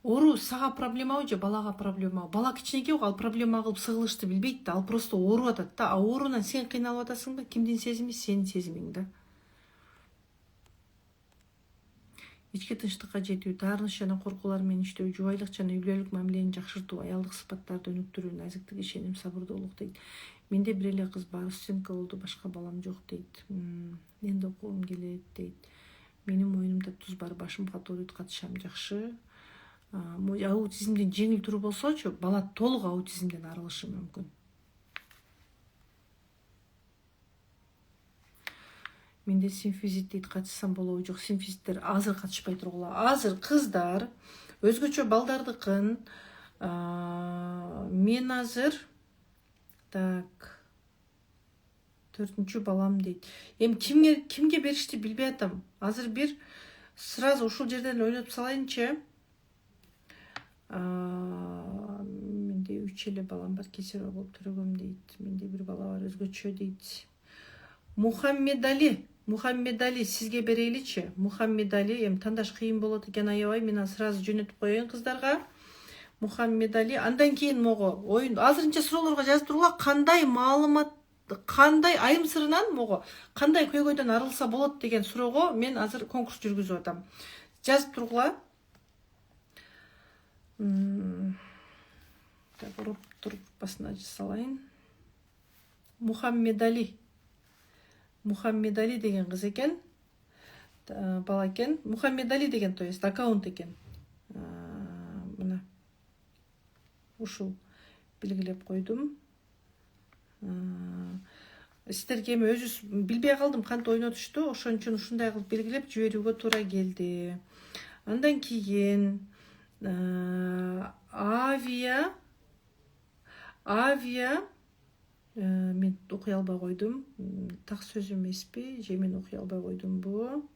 оору сага проблемабы же балага проблемабы? Бала кичинекей, ал проблема кылып сыгылышты билбейт да, ал просто ооруп атат да. Оорунан сен кыйналып атасың да, кимдин сезими? Сенин сезимиң да. Ички тынчтыкка жетүү, таарыныч жана коркуулар менен иштөө, жубайлык жана үй-бүлөлүк мамилени жакшыртуу, аялдык сыпаттарды өнүктүрүү, назиктик, ишеним, сабырдуулук дейт. Менде бир эле кыз бар, студентка болду, башка балам жок дейт. Энди окугум келет дейт. Менин мойнумда туз бар, башым катууруйт, катышам жакшы. Аутизмдин жеңил түрү болсочу, бала толук аутизмден арылышы мүмкүн. Менде симфизит дейт, катышсам болобу? Жок, симфизиттер азыр катышпай тургула. Азыр кыздар өзгөчө балдардыкын мен азыр так 4-чү балам дейт. Эми кимге беришти билбей атам. Азыр бир сразу ушул жерден ойлоп салайынчы. Менде 3 эле балам бар, кесир болуп төрөгөм дейт. Менде бир бала бар, өзгөчө дейт. Мухаммедали сизге берейличи. Мухаммедали, эми тандаш кыйын болот экен, аябай. Мен сразу жөнөтүп коеюн кыздарга. Мухаммедали, андан кийин могу оюн азырынча суроолорго жазып тургула, кандай маалымат, кандай айым сырынан могу кандай көйгөйдөн арылса болот деген суроого мен азыр конкурс жүргүзүп атам. Жазып тургула. Так, уруп туруп басына салайын. Мухаммедали. Мухаммедали деген кыз экен, бала экен. Мухаммедали деген, то есть аккаунт экен. Мына ушул белгилеп койдум. Сиздерге эми өзүбүз билбей калдым кантип ойнотушту, ошон үчүн ушундай кылып белгилеп жиберүүгө туура келди. Андан кийин авиа мен окуй албай койдум. Так сөз эмеспи, же мен окуй албай койдумбу?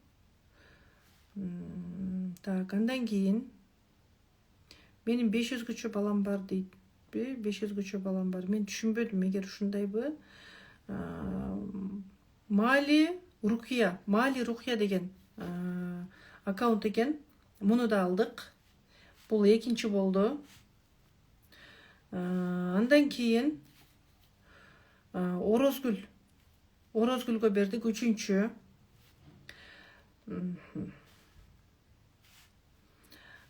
Так, андан кийин менин 500 балам бар дейтпи? 500 балам бар. Мен түшүнбөдүм, эгер ушундайбы. Мали Рукия деген аккаунт экен. Муну да алдык. Бул экинчи болду. Андан кийин Орозгүлгө бердик, үчүнчү.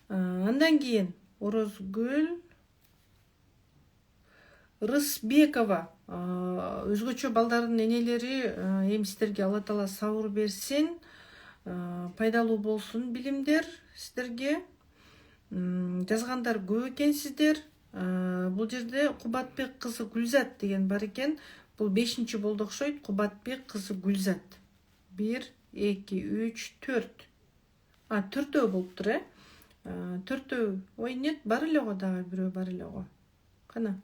Андан кийин Орозгүл, Рысбекова, өзгөчө балдардын энелери, эми сиздерге Алла Таала сабыр берсин, пайдалуу болсун билимдер сиздерге. Жазгандар көп экенсиздер. Бул жерде Кубатбек кызы Гүлзат деген бар экен. Бул 5-чи болду окшойт. Кубатбек кызы Гүлзат. 1, 2, 3, 4. Төртөө болуптур, төртөө. Ой, нет, бар эле го дагы, бирөө бар эле го. Кана.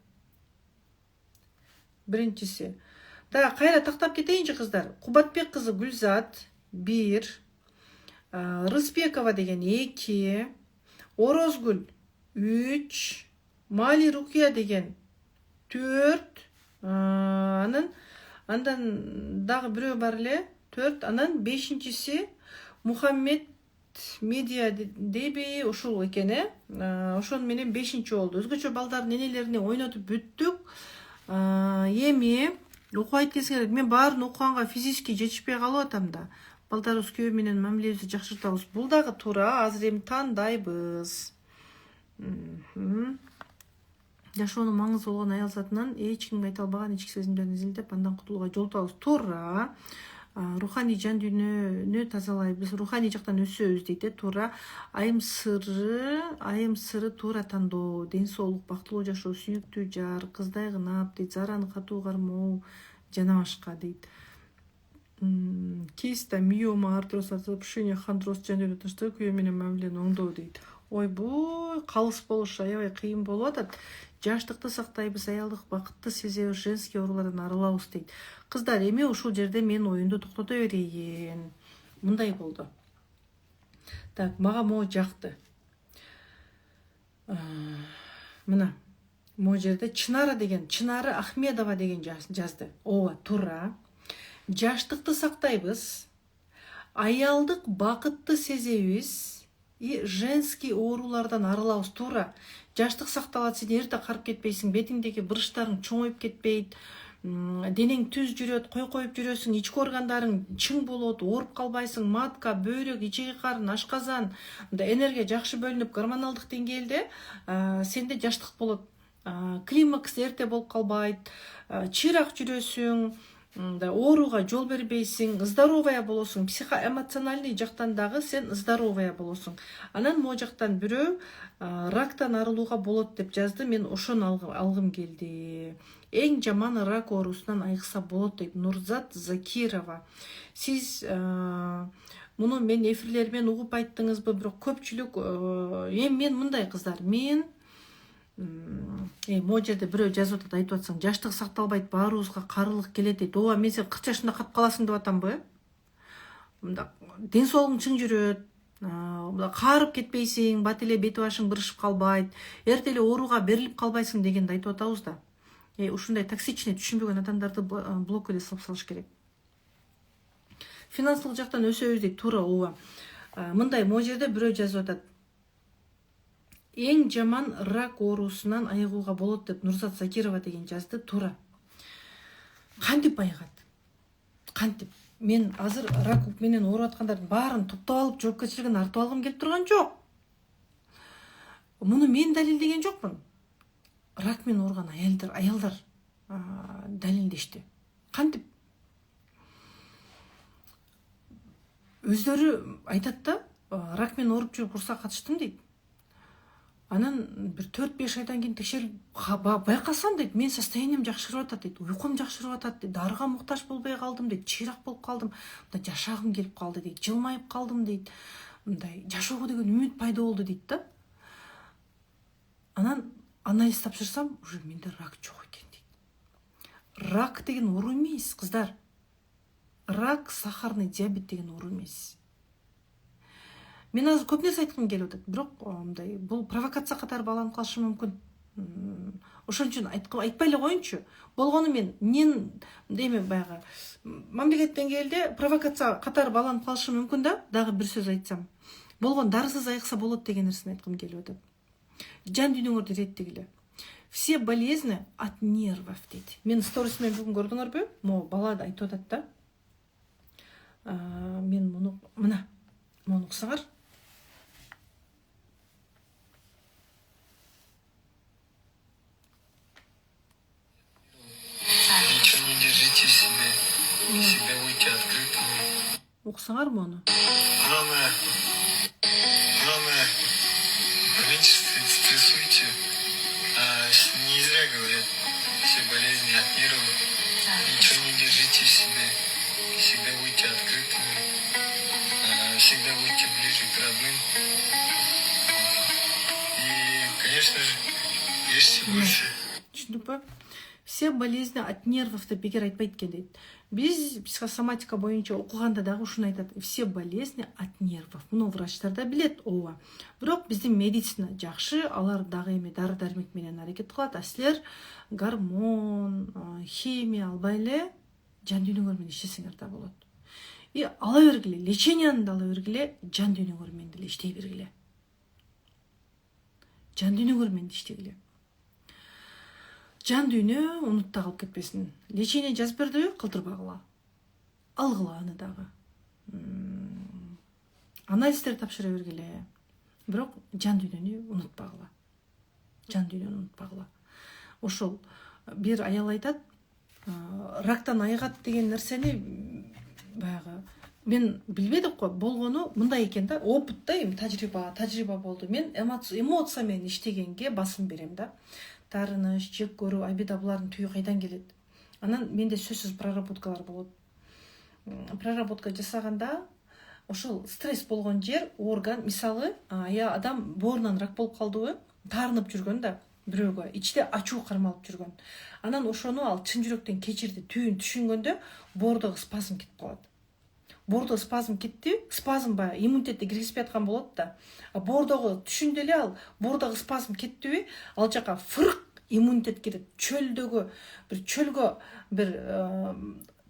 Биринчиси. Дагы кайра тактап кетейинчи кыздар. Кубатбек кызы Гүлзат 1, Рысбекова деген 2, Орозгүл 3, Мали Рукия деген 4, андан дагы бирөө бар эле 4, анан 5-чиси Мухаммед Медиа деби ушул экен, ошон менен 5-чи болду. Өзгөчө балдардын энелерине ойнотуп бүттүк. Эми окубайт кезге мен баарын окуганга физически жетишпей калып атам да. Балдарыбыз көбү менен мамилебизди жакшыртабыз. Бул дагы туура, азыр эми тандайбыз. Жашоонун маңызы болгон аял затынан эч кимге айта албаган ички сезимдерин изилдеп, андан кутулууга жол табабыз. Туура. Руханий жан дүйнөнү тазалайбыз, руханий жактан өсөбүз дейт, туура. Айым сыры туура тандоо, ден соолук, бактылуу жашоо, сүйүктүү жар, кыздай кынап дейт, зараны катуу кармоо, жана башка дейт. Киста, миома, артроз, артропушение, хондроз, жан дүйнө тынчтыгы, күйөө менен мамилени оңдоо дейт. Ойбу, калыс болуш аябай кыйын болуп атат. Жаштыкты сактайбыз, аялдык бакытты сезебиз, женский оорулардан арылабыз дейт. Кыздар, эми ушул жерде мен оюнду токтото берейин. Мындай болду. Так, мага могу жакты. Мына, могу жерде Чынары Ахмедова деген жазды. Ооба, туура. Жаштыкты сактайбыз, аялдык бакытты сезебиз, женский оорулардан арылабыз, туура. Жаштык сакталат, сен эрте карып кетпейсиң, бетиңдеги брыштарың чоңоюп кетпейт, денең түз жүрөт, коюп жүрөсүң, ички органдарың чың болот, ооруп калбайсың, матка, бөйрөк, ичеги карын, ашказан, энергия жакшы бөлүнүп, гормоналдык деңгээлде сенде жаштык болот. Климакс эрте болуп калбайт, чыйрак жүрөсүң, ооруга жол бербейсиң, здоровая болосуң, психоэмоциональный жактан дагы сен здоровая болосуң. Анан могу жактан бирөө рактан арылууга болот деп жазды, мен ошону алгым келди. Эң жаман рак оорусунан айыкса болот дейт Нурзат Закирова. Сиз муну мен эфирлермен угуп айттыңызбы, бирок көпчүлүк эми мен мындай кыздар, мен могу жерде бирөө жазып атат, айтып атсаң, жаштык сакталбайт, баарыбызга карылык келет дейт. Ооба, мен сен 40 жашында калып каласың деп атамбы? Ден соолугуң чың жүрөт, каарып кетпейсиң, бат эле бети башың бырышып калбайт, эрте эле ооруга берилип калбайсың дегенди айтып атабыз да. Ушундай токсичный түшүнбөгөн адамдарды блок эле салып салыш керек. Финансылык жактан өсөбүз дейт, туура, ооба. Мындай могу жерде бирөө жазып атат. Эң жаман рак оорусунан айыгууга болот деп Нурзат Закирова деген жазды, туура. Кантип айыгат? Кантип? Мен азыр рак менен ооруп аткандардын баарын топтоп алып, жоопкерчилигин артып алгым келип турган жок. Муну мен далилдеген жокмун. Рак менен ооруган аялдар далилдешти. Кантип? өздөрү айтат да, рак менен ооруп жүрүп курсак катыштым дейт. Анан бир 4-5 айдан кийин текшерип байкасам дейт, мен состоянием жакшырып атат дейт, уйкум жакшырып атат дейт, дарыга муктаж болбой калдым дейт, чыйрак болуп калдым, мындай жашагым келип калды дейт, жылмайып калдым дейт, мындай жашоого деген үмүт пайда болду дейт да. Анан анализ тапшырсам, уже менде рак жок экен дейт. Рак деген оору эмес, кыздар. Рак, сахарный диабет деген оору эмес. Мен азыр көп нерсе айткым келип атат, бирок мындай бул провокация катары байланып калышы мүмкүн. Ошон үчүн айтпай эле коеюнчу. Болгону мен эме баягы мамлекет деңгээлде провокация катары байланып калышы мүмкүн да, дагы бир сөз айтсам. Болгону дарысыз айыкса болот деген нерсени айткым келип атат. Жан дүйнөңөрдү реттегиле. Все болезни от нервов дейт. Мен сторисмен бүгүн көрдүңөрбү? Могу бала да айтып атат да. Мен муну уксаңар. Ничего не держите в себе. Всегда будьте открытыми. Уксаңар муну. Главное, поменьше стрессуйте. Не зря говорят, все болезни от нервов. Ничего не держите в себе. Всегда будьте открытыми. Всегда будьте ближе к родным. И, конечно же, ешьте больше. Түшүндүкпү? Все болезни от нервов деп бекер айтпайт экен дейт. Биз психосоматика боюнча окуганда дагы ушуну айтат. Все болезни от нервов. Муну врачтар да билет, ооба. Бирок биздин медицина жакшы, алар дагы эми дары-дармек менен аракет кылат. А силер гормон, химия албай эле жан дүйнөңөр менен иштесеңер да болот. И ала бергиле, леченияны да ала бергиле, жан дүйнөңөр менен деле иштей бергиле. Жан дүйнөңөр менен иштегиле. Жан дүйнө унутта калып кетпесин. Лечение жазып бердиби, калтырбагыла. Алгыла аны дагы. Анализдер тапшыра бергиле. Бирок жан дүйнөнү унутпагыла. Жан дүйнөнү унутпагыла. Ошол бир аял айтат, рактан айыгат деген нерсени баягы мен билбедик го, болгону мындай экен да, опыт да, эми тажрыйба болду. Мен эмоция менен иштегенге басым берем да. Тарыныш, жек көрүү, айбида булардын түйү кайдан келет? Анан менде сөзсүз проработкалар болот. Проработка жасаганда ошол стресс болгон жер, орган, мисалы, адам боорунан рак болуп калдыбы, таарынып жүргөн да, бирөөгө, ичте ачуу кармалып жүргөн. Анан ошону ал чын жүрөктөн кечирди, түйүн түшүнгөндө боордогу спазм кетип калат. Боордо спазм кетти, спазм баягы иммунитетти киргизбей аткан болот да. Боордогу түшүндү эле ал, боордогу спазм кеттиби, ал жака фырк иммунитет кирет. Чөлгө бир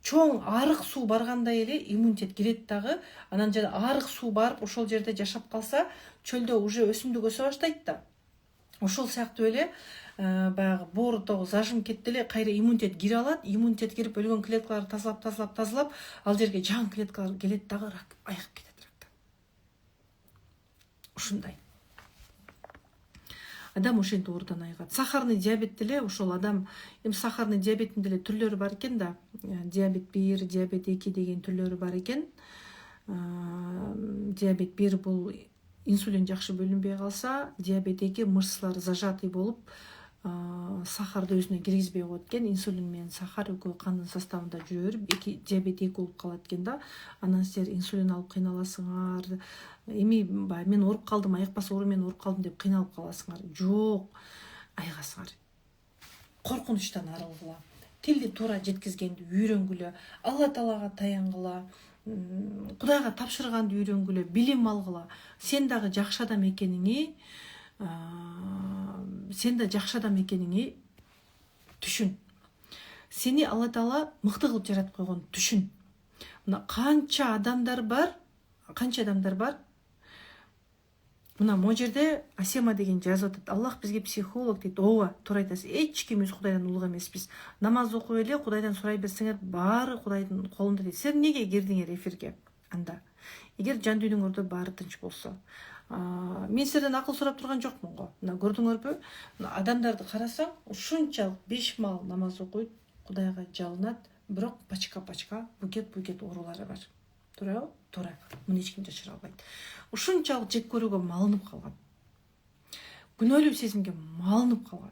чоң арык суу баргандай эле иммунитет кирет дагы. Анан жана арык суу барып ошол жерде жашап калса, чөлдө уже өсүмдүк өсө баштайт да. Ошол сыяктуу эле баягы боордогу зажим кетти эле, кайра иммунитет кире алат. Иммунитет кирип өлгөн клеткаларды тазалап, ал жерге жаңы клеткалар келет дагы, рак айыгып кетет рактан. Ушундай. Адам ошентип оорудан айыгат. Сахарный диабет деле ошол адам, эми сахарный диабеттин деле түрлөрү бар экен да. Диабет 1, диабет 2 деген түрлөрү бар экен. Диабет 1 бул инсулин жакшы бөлүнбөй калса, диабет 2 мышцалар зажатый болуп, сахарды өзүнө киргизбей коет экен. Инсулин менен сахар экөө кандын составында жүрө берип, диабет 2 болуп калат экен да. Анан силер инсулин алып кыйналасыңар. Эми мен ооруп калдым, айыкпас оору менен ооруп калдым деп кыйналып каласыңар. Жок, айыгасыңар. Коркунучтан арылгыла. Тилди туура жеткизгенди үйрөнгүлө, Алла Таалага таянгыла, Кудайга тапшырганды үйрөнгүлө, билим алгыла. Сен дагы жакшы адам экениңи, түшүн. Сени Алла Таала мыкты кылып жаратып койгон түшүн. Мына канча адамдар бар. Мына могу жерде Асема деген жазып атат. Аллах бизге психолог дейт. Ооба, туура айтасыз. Эч кимибиз Кудайдан улук эмеспиз. Намаз окуп эле Кудайдан сурай берсеңер, баары Кудайдын колунда дейт. Силер неге кирдиңер эфирге? Анда. Эгер жан дүйнөңөрдө баары тынч болсо. Мен силерден акыл сурап турган жокмун го. Мына көрдүңөрбү? Адамдарды карасаң, ушунчалык бешмал намаз окуйт, Кудайга жалынат, бирок пачка, букет оорулары бар. Туурабы? туура, муну эч ким жашыра албайт. Ушунчалык жек көрүүгө малынып калган, күнөөлүү сезимге малынып калган.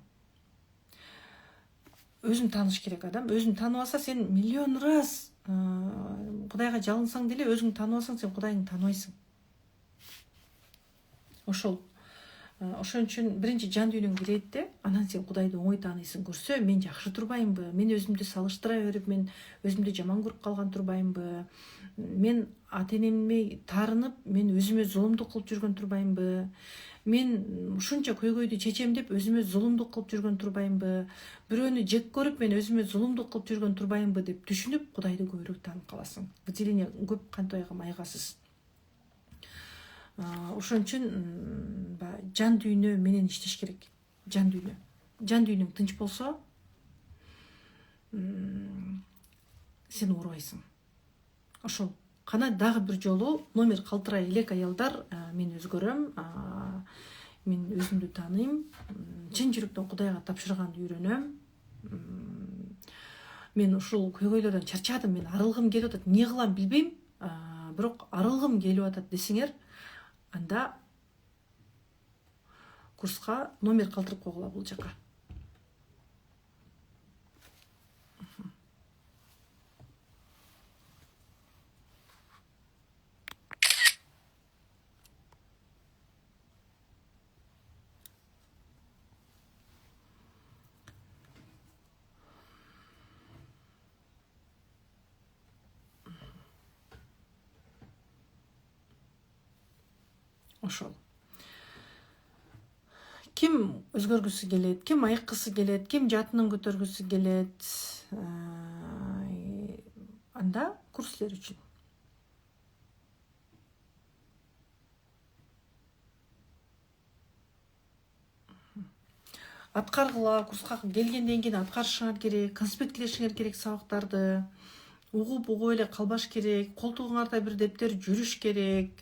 Өзүн тааныш керек адам. Өзүн тааныбаса сен миллион раз Кудайга жалынсаң деле өзүңдү тааныбасаң сен Кудайыңды тааныбайсың. Ошон үчүн биринчи жан дүйнөң кирет да, анан сен Кудайды оңой тааныйсың. Көрсө, мен жакшы турбаймынбы? Мен өзүмдү салыштыра берип, мен өзүмдү жаман көрүп калган турбаймынбы? Мен ата-энеме таарынып, мен өзүмө зулумдук кылып жүргөн турбаймынбы? Мен ушунча көйгөйдү чечем деп өзүмө зулумдук кылып жүргөн турбаймынбы? Бирөөнү жек көрүп, мен өзүмө зулумдук кылып жүргөн турбаймынбы деп түшүнүп, Кудайды көбүрөөк таанып каласың. Выделение көп кантайга майгасыз. Ошон үчүн жан дүйнө менен иштеш керек. Жан дүйнөң тынч болсо, сен оорубайсың. Ошол. Кана дагы бир жолу номер калтырай элек аялдар, мен өзгөрөм, мен өзүмдү тааныйм, чын жүрөктөн Кудайга тапшырганды үйрөнөм. Мен ушул көйгөйлөрдөн чарчадым, мен арылгым келип атат, эмне кылам билбейм, бирок арылгым келип атат десеңер, анда курска номер калтырып койгула бул жака. Ошол. Ким өзгөргүсү келет, ким айыккысы келет, ким жатынын көтөргүсү келет, анда курс силер үчүн. Аткаргыла, курска келгенден кийин аткарышыңар керек, конспектлешиңер керек сабактарды, угуп эле калбаш керек, колтугуңарда бир дептер жүрүш керек.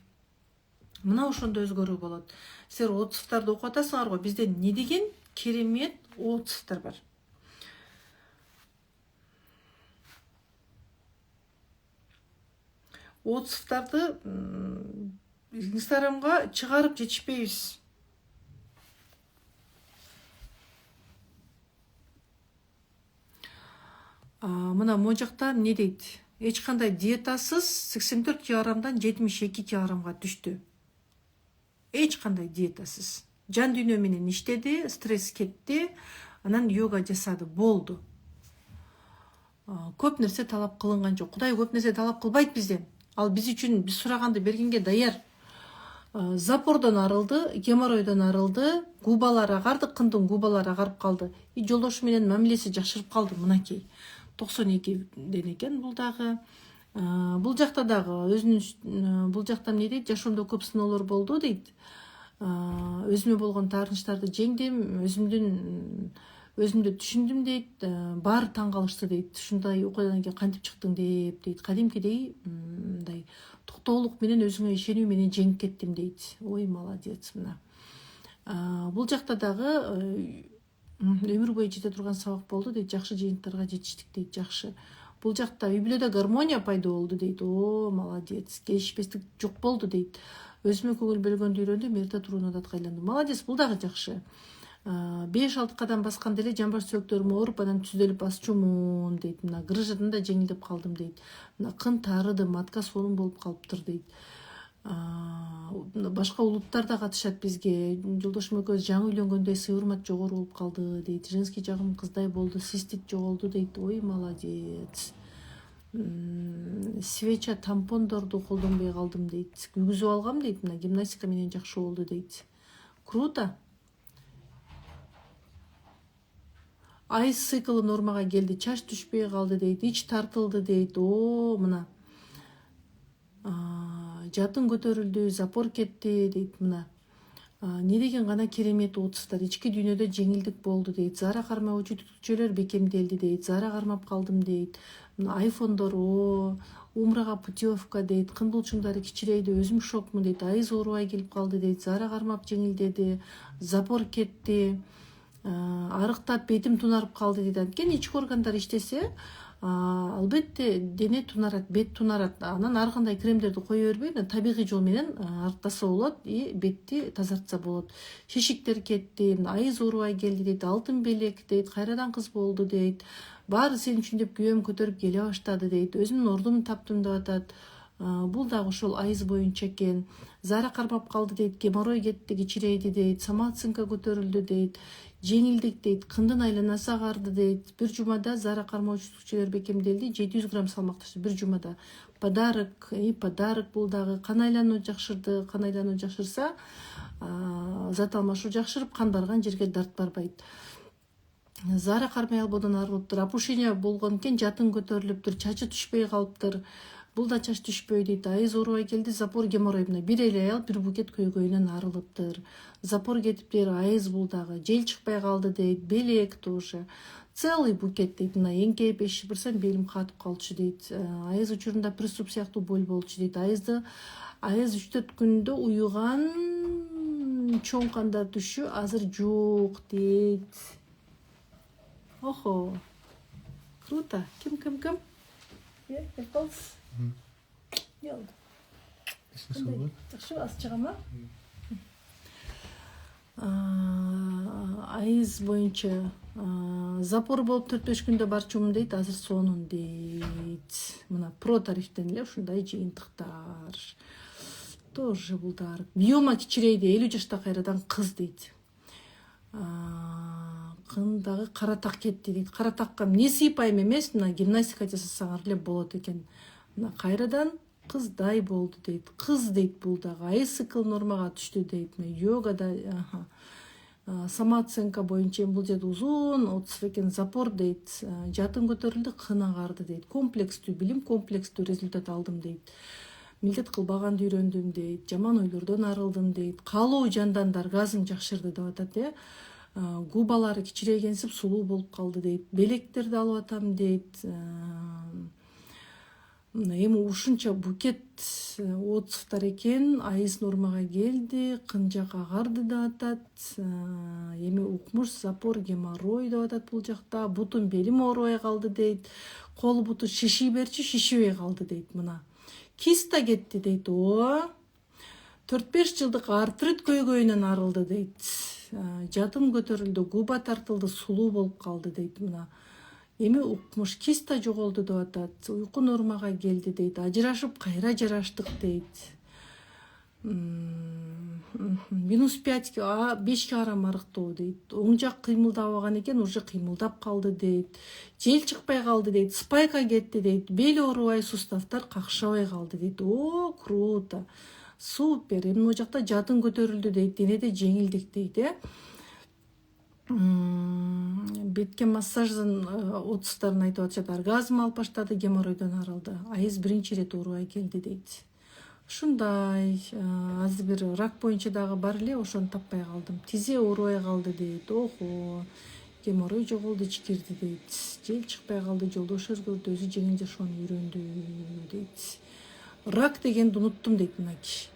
Мына ошондо өзгөрүү болот. Силер отцовтарды окуп атасыңар го, бизде не деген керемет отцовтар бар. Отцовтарды Инстаграмга чыгарып жетишпейбиз. Мына могу жакта эмне дейт? Эч кандай диетасыз 84 килограммдан 72 килограммга түштү. Эч кандай диетасыз. Жан дүйнө менен иштеди, стресс кетти, анан йога жасады, болду. Көп нерсе талап кылынган жок. Кудай көп нерсе талап кылбайт бизден. Ал биз үчүн биз сураганды бергенге даяр. Запордон арылды, геморройдон арылды, губалар агарды, кындын губалары агарып калды. И жолдошу менен мамилеси жакшырып калды, мынакей. 92 экен бул дагы. Бул жакта дагы өзүнүн бул жакта эмне дейт? Жашоомдо көп сыноолор болду дейт. Өзүмө болгон таарынычтарды жеңдим, өзүмдү түшүндүм дейт. Баары таң калышты дейт. Ушундай окуядан кийин кантип чыктың деп дейт. Кадимкидей мындай токтоолук менен өзүңө ишенүү менен жеңип кеттим дейт. Ой, молодец мына. Бул жакта дагы өмүр бою жете турган сабак болду дейт. Жакшы жыйынтарга жетиштик дейт. Жакшы. Бул жакта үй бүлөдө гармония пайда болду дейт. О, молодец. Келишпестик жок болду дейт. Өзүмө көңүл бөлгөндү үйрөндүм, эрте турууну адатка айландым. Молодец, бул дагы жакшы. 5-6 кадам баскан деле жамбаш сөөктөрүм ооруп, анан түздөлүп басчумун дейт. Мына грыжадан да жеңилдеп калдым дейт. Мына кын таарыды, матка сонун болуп калыптыр дейт. Башка улуттар да катышат бизге. Жолдошум экөөбүз жаңы үйлөнгөндөй сый урмат жогору болуп калды дейт. Женский жагым кыздай болду, цистит жоголду дейт. Ой, молодец. Свеча тампондорду колдонбой калдым дейт. Күйгүзүп алгам дейт. Мына гимнастика менен жакшы болду дейт. Круто. Ай циклы нормага келди, чач түшпөй калды дейт, ич тартылды дейт. О, мына. Жатын көтөрүлдү, запор кетти дейт. Мына. Не деген гана керемет отцовтар. Ички дүйнөдө жеңилдик болду дейт. Зара кармагучу түтүкчөлөр бекемделди дейт. Зара кармап калдым дейт. Мына айфондор, умрага путевка дейт. Кын булчуңдары кичирейди, өзүм шокмун дейт. Айыз оорубай келип калды дейт. Зара кармап жеңилдеди, запор кетти. арыктап бетим тунарып калды дейт. Анткени ички органдар иштесе албетте дене тунарат, бет тунарат. Анан ар кандай кремдерди кое бербей, табигый жол менен арыктаса болот и бетти тазартса болот. Шишиктер кетти, айыз оорубай келди дейт, алтын белек дейт, кайрадан кыз болду дейт. Баары сен үчүн деп күйөөм көтөрүп келе баштады дейт. Өзүмдүн ордумду таптым деп атат. Бул дагы ошол айыз боюнча экен. Заара кармап калды дейт, геморрой кетти, кичирейди дейт, самооценка көтөрүлдү дейт, жеңилдик дейт, кындын айланасы агарды дейт. Бир жумада заара кармоочу күчөлөр бекемделди, 700 грамм салмак таштады бир жумада. Подарок бул дагы кан айлануу жакшырды. Кан айлануу жакшырса, зат алмашуу жакшырып, кан барган жерге дарт барбайт. Заара кармай албоодон арылыптыр. Опушение болгон экен, жатын көтөрүлүптүр, чачы түшпөй калыптыр. Бул да чач түшпөй дейт. Айыз оорубай келди, запор геморрой. Бир эле аял бир букет көйгөйүнөн арылыптыр. Запор кетиптир, айыз бул дагы. Жел чыкпай калды дейт, белек тоже. Целый букет дейт. Мына эңкейип эшик барсам белим катып калчу дейт. Айыз учурунда приступ сыяктуу боль болчу дейт. Айыз 3-4 күндө уюган чоң кандар түшү азыр жок дейт. Охо. Круто. Ким? Калс. Не oldu? Жакшы, аз чыгама? Айыз боюнча запор болуп 4-5 күндө барчумун дейт, азыр сонун дейт. Мына про тарифтен эле ушундай жыйынтыктар. Тоже булдар. Биома кичирейди, 50 жашта кайрадан кыз дейт. Кындагы каратак кетти дейт. Каратакка эмне сыйпайм эмес, мына гимнастика жасасаңар эле болот экен. Мына кайрадан кыздай болду дейт. Кыз дейт бул дагы. Айыз цикл нормага түштү дейт. Йогада самооценка боюнча бул жерде узун отсуп экен, запор дейт. Жатын көтөрүлдү, кын агарды дейт. Комплекстүү билим, комплекстүү результат алдым дейт. Милдет кылбаганды үйрөндүм дейт. Жаман ойлордон арылдым дейт. Каалоо жанданды, оргазм жакшырды деп атат. Губалары кичирейгенсип сулуу болуп калды дейт. Белектерди алып атам дейт. Эми ушунча букет отзывдар экен, айыз нормага келди, кынжак агарды деп атат. Эми укмуш, запор, геморрой деп атат бул жакта. Бутум, белим оорубай калды дейт. Кол буту шиши берчи, шишибей калды дейт. Мына киста кетти дейт. 4-5 жылдык артрит көйгөйүнөн арылды дейт. Жатын көтөрүлдү, губа тартылды, сулуу болуп калды дейт. Мына эми укмуш, киста жоголду деп атат. Уйку нормага келди дейт. Ажырашып кайра жараштык дейт. -5 5 арам арыктоо дейт. Оң жак кыймылдабаган экен, уже кыймылдап калды дейт. Жел чыкпай калды дейт. Спайка кетти дейт. Бел оорубай, суставтар какшабай калды дейт. О, круто. Супер. Эми могу жакта жатын көтөрүлдү дейт. Денеде жеңилдик дейт. Бетке массаждын отзывдарын айтып атышат. Оргазм алып баштады, геморройдон арылды. Айыз биринчи ирет оорубай келди дейт. Ушундай. Азыр бир рак боюнча дагы бар эле, ошону таппай калдым. Тизе оорубай калды дейт. Охо. Геморрой жоголду, ичкирди дейт. Жел чыкпай калды, жолдошу өзгөрдү, өзү жеңил жашоону үйрөндү дейт. Рак дегенди унуттум дейт мына киши.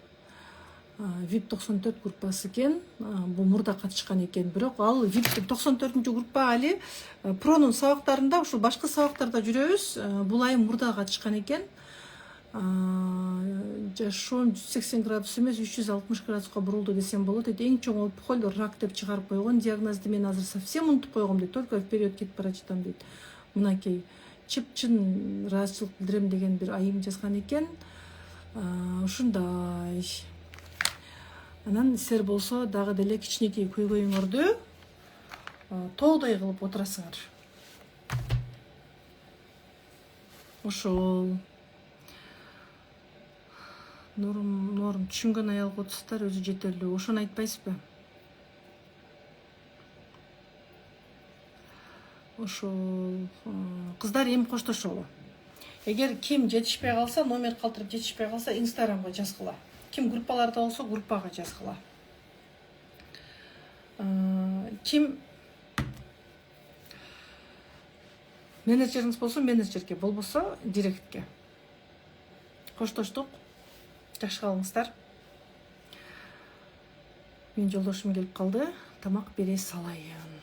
VIP 94 группасы экен. Бул мурда катышкан экен, бирок ал VIP 94-группа али пронун сабактарында, ушул башка сабактарда жүрөбүз. Бул айым мурда катышкан экен. Жашоом 180 градус эмес, 360 градуска бурулду десем болот. Эң чоң опухоль рак деп чыгарып койгон диагнозду мен азыр совсем унутуп койгом дейт. Только вперед кетип бара жатам дейт. Мынакей чып-чын ыраазычылык билдирем деген бир айым жазган экен. Ушундай. Анан силер болсо дагы деле кичинекей көйгөйүңөрдү тоодой кылып отурасыңар. Ошол норм түшүнгөн аялга отурсуздар, өзү жетерлүү. Ошону айтпайсызбы? Ошол кыздар эми коштошолу. Эгер ким жетишпей калса, номер калтырып жетишпей калса, Инстаграмга жазгыла. Ким группаларда болсо, группага жазгыла. Ким менеджериңиз болсо, менеджерге, болбосо директке. Коштоштук. Жакшы калыңыздар. Мен жолдошум келип калды. Тамак бере салайын.